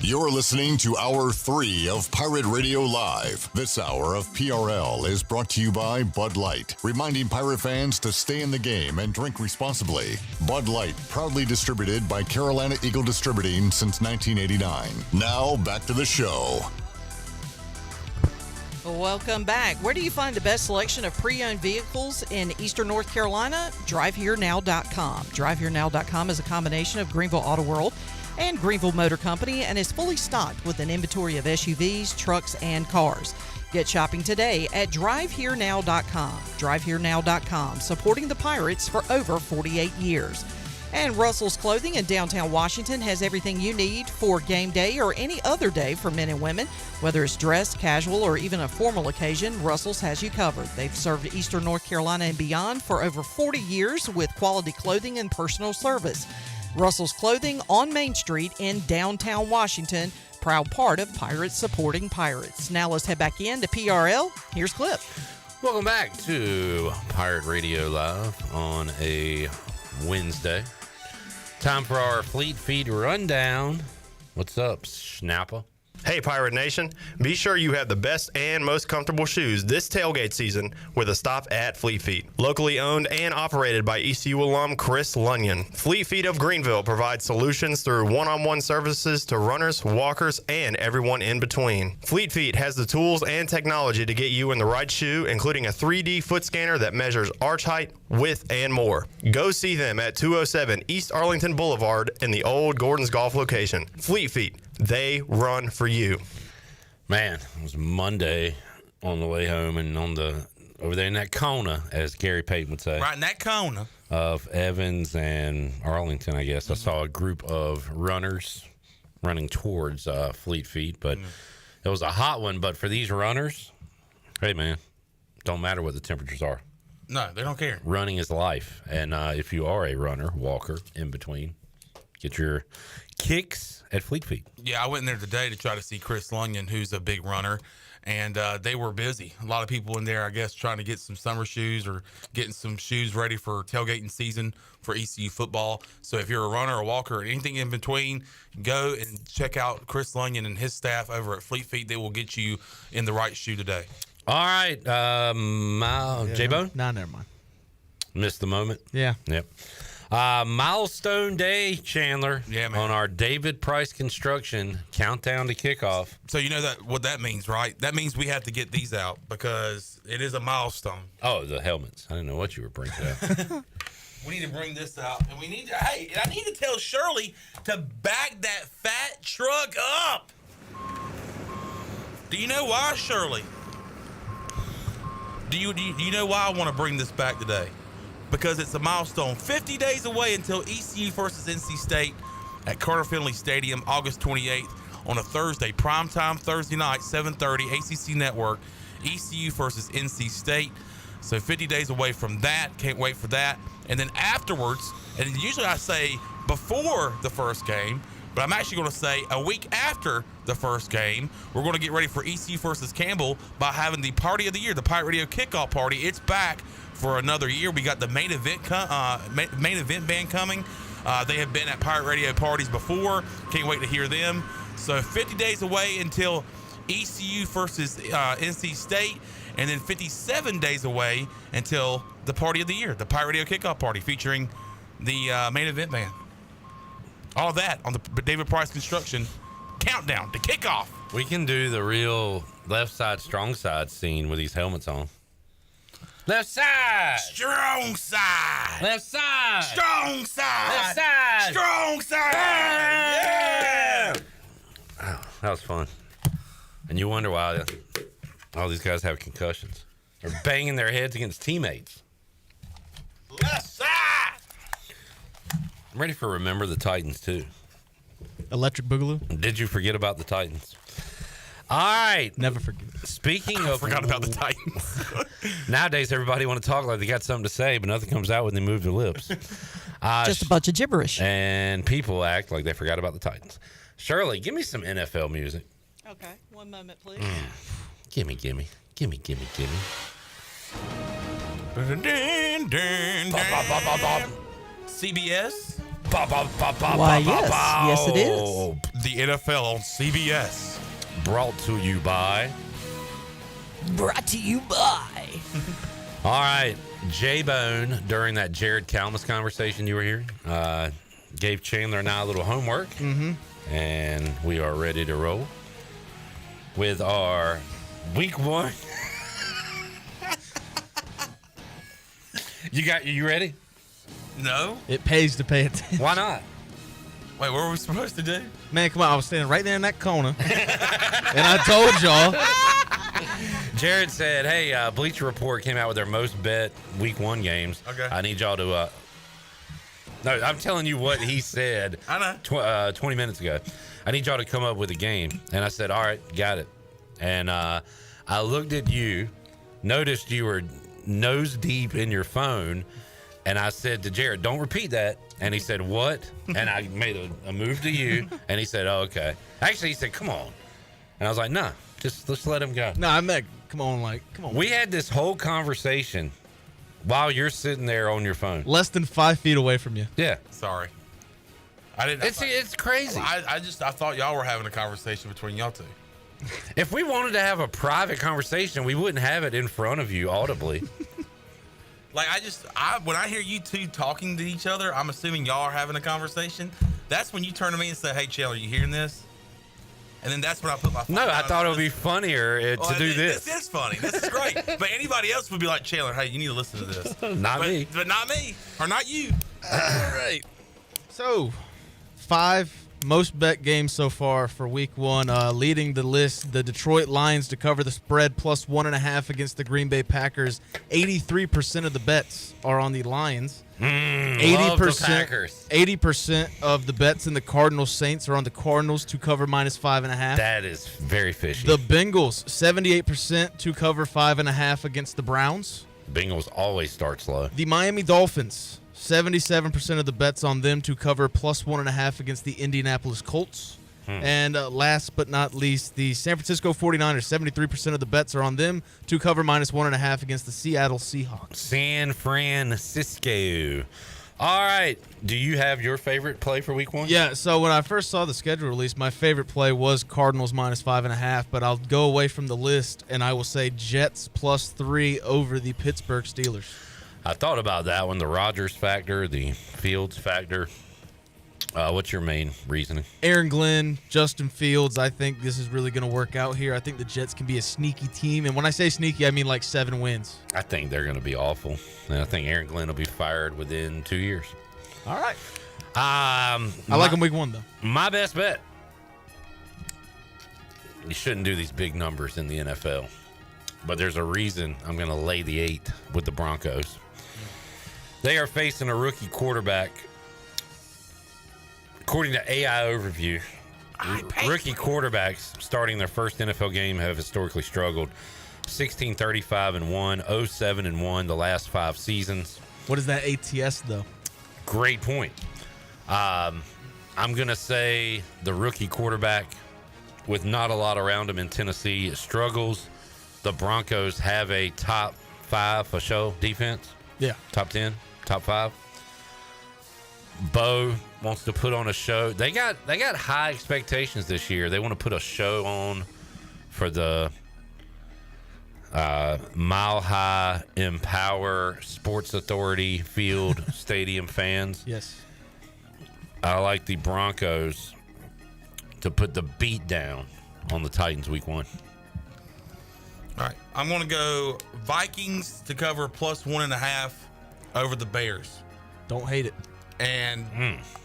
You're listening to Hour 3 of Pirate Radio Live. This hour of PRL is brought to you by Bud Light, reminding pirate fans to stay in the game and drink responsibly. Bud Light, proudly distributed by Carolina Eagle Distributing since 1989. Now, back to the show. Welcome back. Where do you find the best selection of pre-owned vehicles in Eastern North Carolina? DriveHereNow.com. DriveHereNow.com is a combination of Greenville Auto World and Greenville Motor Company and is fully stocked with an inventory of SUVs, trucks, and cars. Get shopping today at DriveHereNow.com. DriveHereNow.com, supporting the Pirates for over 48 years. And Russell's Clothing in downtown Washington has everything you need for game day or any other day for men and women. Whether it's dress, casual, or even a formal occasion, Russell's has you covered. They've served Eastern North Carolina and beyond for over 40 years with quality clothing and personal service. Russell's Clothing on Main Street in downtown Washington. proud part of Pirates supporting Pirates. Now let's head back in to PRL. Here's Clip. Welcome back to Pirate Radio Live on a Wednesday. Time for our Fleet Feet rundown. What's up, Schnapper? Hey, Pirate Nation. Be sure you have the best and most comfortable shoes this tailgate season with a stop at Fleet Feet. Locally owned and operated by ECU alum Chris Lunyon. Fleet Feet of Greenville provides solutions through one-on-one services to runners, walkers, and everyone in between. Fleet Feet has the tools and technology to get you in the right shoe, including a 3D foot scanner that measures arch height, width, and more. Go see them at 207 East Arlington Boulevard in the old Gordon's Golf location. Fleet Feet. They run for you. Man, it was Monday on the way home and over there in that corner, as Gary Payton would say. Right in that corner. Of Evans and Arlington, I guess. I saw a group of runners running towards Fleet Feet, but it was a hot one. But for these runners, hey, man, don't matter what the temperatures are. No, they don't care. Running is life. And if you are a runner, walker, in between, get your kicks at Fleet Feet. Yeah, I went in there today to try to see Chris Lunyon, who's a big runner, and they were busy. A lot of people in there, I guess, trying to get some summer shoes or getting some shoes ready for tailgating season for ECU football. So if you're a runner, a walker, or anything in between, go and check out Chris Lunyon and his staff over at Fleet Feet. They will get you in the right shoe today. All right, J-Bone? Nah, never mind. Missed the moment? Yeah. Yep. Milestone day, Chandler. Yeah, man. On our David Price Construction countdown to kickoff. So you know what that means, right? That means we have to get these out because it is a milestone. Oh, the helmets. I didn't know what you were bringing out. We need to bring this out, and I need to tell Shirley to back that fat truck up. Do you know why, Shirley? Do you know why I want to bring this back today? Because it's a milestone. 50 days away until ECU versus NC State at Carter Finley Stadium, August 28th on a Thursday, primetime Thursday night, 7:30, ACC Network, ECU versus NC State. So 50 days away from that. Can't wait for that. And then afterwards, and usually I say before the first game, but I'm actually going to say a week after the first game, we're going to get ready for ECU versus Campbell by having the party of the year, the Pirate Radio Kickoff Party. It's back for another year. We got the main event band coming. They have been at Pirate Radio parties before. Can't wait to hear them. So 50 days away until ECU versus NC State, and then 57 days away until the party of the year, the Pirate Radio Kickoff Party, featuring the main event band. All that on the David Price Construction countdown to kickoff. We can do the real left side, strong side scene with these helmets on. Left side. Strong side. Left side. Strong side. Left side. Strong side. Yeah. Oh, that was fun. And you wonder why all these guys have concussions. They're banging their heads against teammates. Left side. I'm ready for Remember the Titans, too. Electric Boogaloo. Did you forget about the Titans? All right. Never forget. Speaking I of... forgot about the Titans. Nowadays, everybody want to talk like they got something to say, but nothing comes out when they move their lips. Just a bunch of gibberish. And people act like they forgot about the Titans. Shirley, give me some NFL music. Okay. One moment, please. Gimme. CBS? Why, yes. Yes, it is. The NFL on CBS. Brought to you by... All right. J-Bone, during that Jared Kalmus conversation you were hearing, gave Chandler and I a little homework. Mm-hmm. And we are ready to roll with our week one. You ready? No. It pays to pay attention. Why not? Wait, what were we supposed to do? Man, come on. I was standing right there in that corner. And I told y'all. Jared said, hey, Bleacher Report came out with their most bet week one games. Okay. I need y'all to... No, I'm telling you what he said. I know. 20 minutes ago. I need y'all to come up with a game. And I said, all right, got it. And I looked at you, noticed you were nose deep in your phone, And I said to Jared, don't repeat that. And he said, what? And I made a move to you. And he said, oh, okay. Actually, he said, come on. And I was like, nah, let's let him go. No, I meant, come on. We had this whole conversation while you're sitting there on your phone. Less than 5 feet away from you. Yeah. Sorry. I didn't. It's crazy. I thought y'all were having a conversation between y'all two. If we wanted to have a private conversation, we wouldn't have it in front of you audibly. Like, when I hear you two talking to each other, I'm assuming y'all are having a conversation. That's when you turn to me and say, hey, Chandler, you hearing this? And then that's when I put my phone No, down. I thought it would be funnier to do this. This is funny. This is great. But anybody else would be like, Chandler, hey, you need to listen to this. Not me. But not me. Or not you. All right. So, 5 most bet games so far for week 1. Leading the list, the Detroit Lions to cover the spread plus 1.5 against the Green Bay Packers. 83% of the bets are on the Lions. 80% of the bets in the Cardinals Saints are on the Cardinals to cover minus 5.5. That is very fishy. The Bengals, 78% to cover 5.5 against the Browns. Bengals always start slow. The Miami Dolphins, 77% of the bets on them to cover plus 1.5 against the Indianapolis Colts. And last but not least, the San Francisco 49ers, 73% of the bets are on them to cover minus 1.5 against the Seattle Seahawks. San Francisco. All right. Do you have your favorite play for week 1? Yeah, so when I first saw the schedule release, my favorite play was Cardinals minus 5.5, but I'll go away from the list, and I will say Jets plus 3 over the Pittsburgh Steelers. I thought about that one, the Rodgers factor, the Fields factor. What's your main reasoning? Aaron Glenn, Justin Fields, I think this is really going to work out here. I think the Jets can be a sneaky team. And when I say sneaky, I mean like 7 wins. I think they're going to be awful. And I think Aaron Glenn will be fired within 2 years. All right. I like him week 1, though. My best bet. You shouldn't do these big numbers in the NFL. But there's a reason I'm going to lay the 8 with the Broncos. They are facing a rookie quarterback. According to AI Overview, rookie quarterbacks starting their first NFL game have historically struggled. 16-35-1, 0-7-1 the last 5 seasons. What is that ATS, though? Great point. I'm going to say the rookie quarterback, with not a lot around him in Tennessee, struggles. The Broncos have a top 5 for show defense. Yeah. Top 10, top 5. Bo wants to put on a show. They got high expectations this year. They want to put a show on for the Mile High Empower Sports Authority Field Stadium fans. Yes. I like the Broncos to put the beat down on the Titans week 1. All right. I'm going to go Vikings to cover plus 1.5 over the Bears. Don't hate it. And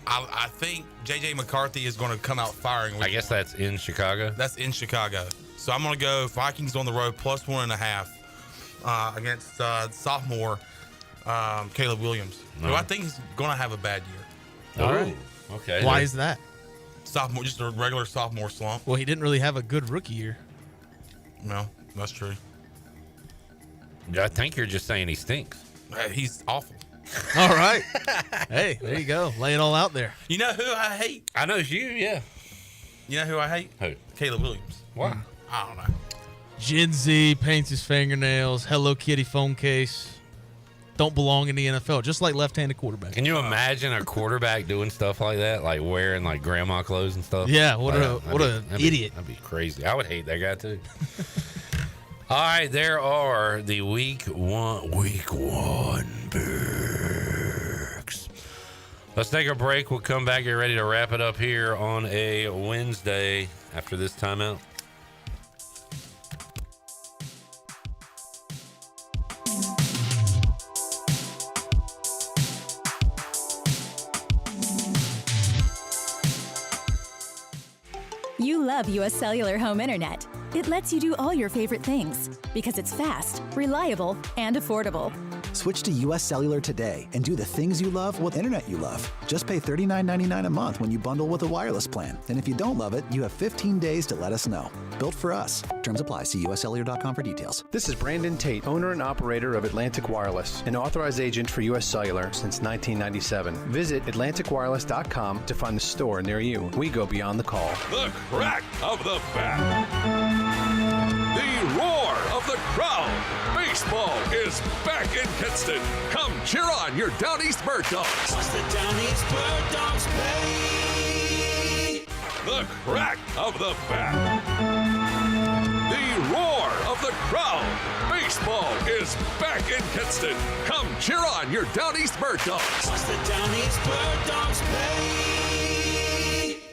I think J.J. McCarthy is going to come out firing. I guess that's in Chicago. That's in Chicago. So I'm going to go Vikings on the road plus 1.5 against sophomore Caleb Williams, who I think is going to have a bad year. All right. Okay. Why is that? Sophomore, just a regular sophomore slump. Well, he didn't really have a good rookie year. No, that's true. I think you're just saying he stinks. He's awful. All right. Hey, there you go. Lay it all out there. You know who I hate? I know you, yeah. You know who I hate? Who? Caleb Williams. Why? I don't know. Gen Z paints his fingernails. Hello Kitty phone case. Don't belong in the NFL, just like left-handed quarterback. Can you imagine a quarterback doing stuff like that, like wearing like grandma clothes and stuff? Yeah, what an idiot. That'd be crazy. I would hate that guy too. All right, there are the week one picks. Let's take a break. We'll come back, get ready to wrap it up here on a Wednesday after this timeout. You love U.S. Cellular Home Internet. It lets you do all your favorite things because it's fast, reliable, and affordable. Switch to U.S. Cellular today and do the things you love with internet you love. Just pay $39.99 a month when you bundle with a wireless plan. And if you don't love it, you have 15 days to let us know. Built for us. Terms apply. See uscellular.com for details. This is Brandon Tate, owner and operator of Atlantic Wireless, an authorized agent for U.S. Cellular since 1997. Visit AtlanticWireless.com to find the store near you. We go beyond the call. The crack of the bat. The roar of the crowd. Baseball is back in Kinston. Come cheer on your Down East Bird Dogs. What's the Down East Bird Dogs pay? The crack of the bat. The roar of the crowd. Baseball is back in Kinston. Come cheer on your Down East Bird Dogs. What's the Down East Bird Dogs pay?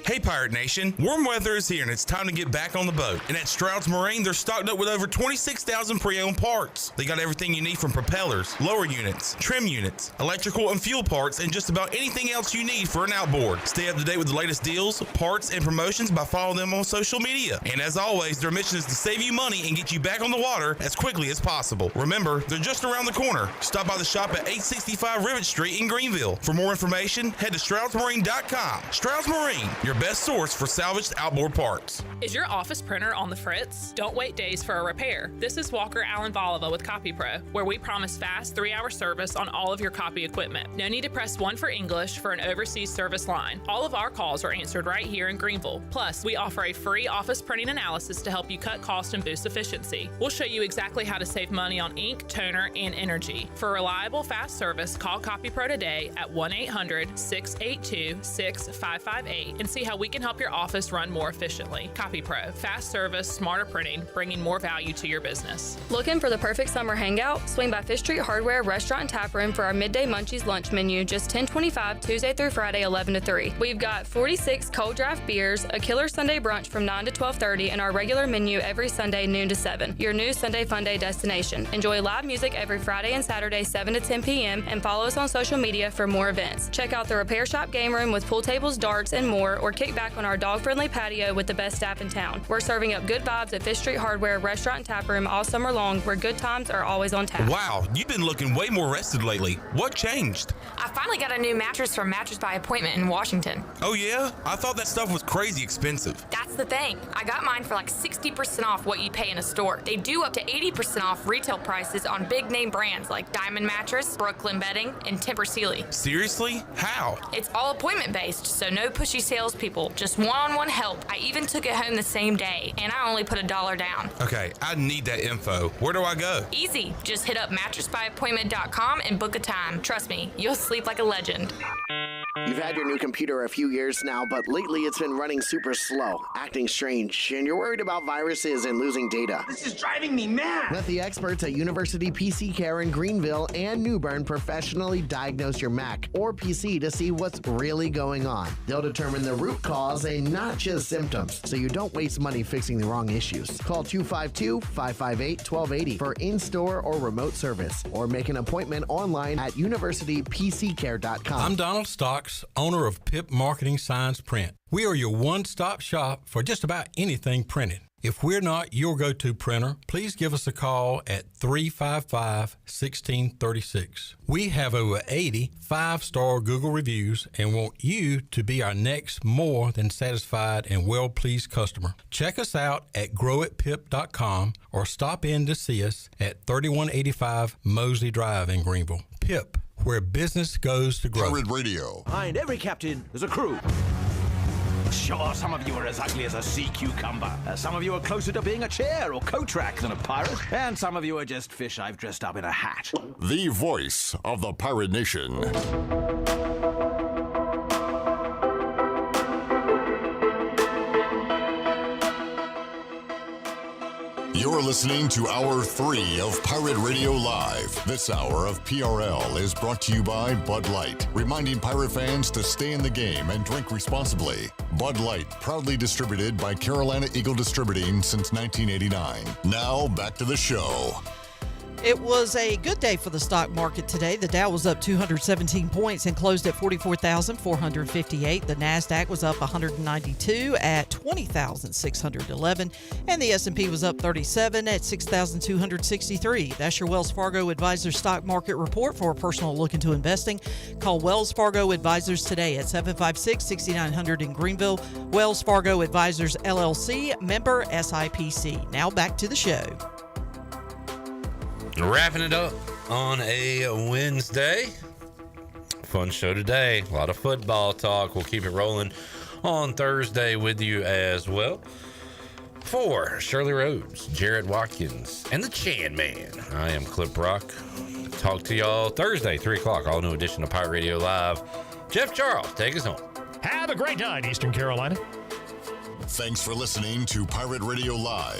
Hey Pirate Nation, warm weather is here and it's time to get back on the boat. And at Stroud's Marine, they're stocked up with over 26,000 pre-owned parts. They got everything you need from propellers, lower units, trim units, electrical and fuel parts, and just about anything else you need for an outboard. Stay up to date with the latest deals, parts, and promotions by following them on social media. And as always, their mission is to save you money and get you back on the water as quickly as possible. Remember, they're just around the corner. Stop by the shop at 865 Rivet Street in Greenville. For more information, head to StroudsMarine.com. Stroud's Marine, your best source for salvaged outboard parts. Is your office printer on the fritz? Don't wait days for a repair. This is Walker Allen Volova with CopyPro, where we promise fast 3-hour service on all of your copy equipment. No need to press 1 for English for an overseas service line. All of our calls are answered right here in Greenville. Plus, we offer a free office printing analysis to help you cut cost and boost efficiency. We'll show you exactly how to save money on ink, toner, and energy. For reliable, fast service, call CopyPro today at 1-800-682-6558 and see how we can help your office run more efficiently. CopyPro, fast service, smarter printing, bringing more value to your business. Looking for the perfect summer hangout? Swing by Fish Street Hardware Restaurant and Tap Room for our Midday Munchies lunch menu, just $10.25 Tuesday through Friday, 11 to 3. We've got 46 cold draft beers, a killer Sunday brunch from 9 to 12:30, and our regular menu every Sunday, noon to 7. Your new Sunday Fun Day destination. Enjoy live music every Friday and Saturday, 7 to 10 p.m., and follow us on social media for more events. Check out the Repair Shop game room with pool tables, darts, and more, or kick back on our dog-friendly patio with the best staff in town. We're serving up good vibes at Fish Street Hardware Restaurant and Tap Room all summer long, where good times are always on tap. Wow, you've been looking way more rested lately. What changed? I finally got a new mattress from Mattress by Appointment in Washington. Oh yeah? I thought that stuff was crazy expensive. That's the thing. I got mine for like 60% off what you pay in a store. They do up to 80% off retail prices on big name brands like Diamond Mattress, Brooklyn Bedding, and Tempur Sealy. Seriously? How? It's all appointment based, so no pushy salespeople, just one-on-one help. I even took it home the same day, and I only put $1 down. Okay, I need that info. Where do I go? Easy. Just hit up mattressbyappointment.com and book a time. Trust me, you'll sleep like a legend. You've had your new computer a few years now, but lately it's been running super slow, acting strange, and you're worried about viruses and losing data. This is driving me mad. Let the experts at University PC Care in Greenville and New Bern professionally diagnose your Mac or PC to see what's really going on. They'll determine the root cause and not just symptoms, so you don't waste money fixing the wrong issues. Call 252-558-1280 for in-store or remote service, or make an appointment online at universitypccare.com. I'm Donald Stocks, owner of PIP Marketing Signs Print. We are your one-stop shop for just about anything printed. If we're not your go-to printer, please give us a call at 355-1636. We have over 80 5-star Google reviews and want you to be our next more than satisfied and well-pleased customer. Check us out at growatpip.com or stop in to see us at 3185 Mosley Drive in Greenville. PIP, where business goes to grow. Pirate Radio. Behind every captain, there's a crew. Sure, some of you are as ugly as a sea cucumber. Some of you are closer to being a chair or coat rack than a pirate. And some of you are just fish I've dressed up in a hat. The voice of the Pirate Nation. You're listening to Hour 3 of Pirate Radio Live. This hour of PRL is brought to you by Bud Light, reminding pirate fans to stay in the game and drink responsibly. Bud Light, proudly distributed by Carolina Eagle Distributing since 1989. Now, back to the show. It was a good day for the stock market today. The Dow was up 217 points and closed at 44,458. The Nasdaq was up 192 at 20,611, and the S&P was up 37 at 6,263. That's your Wells Fargo Advisors stock market report. For a personal look into investing, call Wells Fargo Advisors today at 756-6900 in Greenville. Wells Fargo Advisors LLC, member SIPC. Now back to the show. Wrapping it up on a Wednesday. Fun show today. A lot of football talk. We'll keep it rolling on Thursday with you as well. For Shirley Rhodes, Jared Watkins, and the Chan Man, I am Clip Rock. Talk to y'all Thursday, 3 o'clock. All new edition of Pirate Radio Live. Jeff Charles, take us home. Have a great night, Eastern Carolina. Thanks for listening to Pirate Radio Live.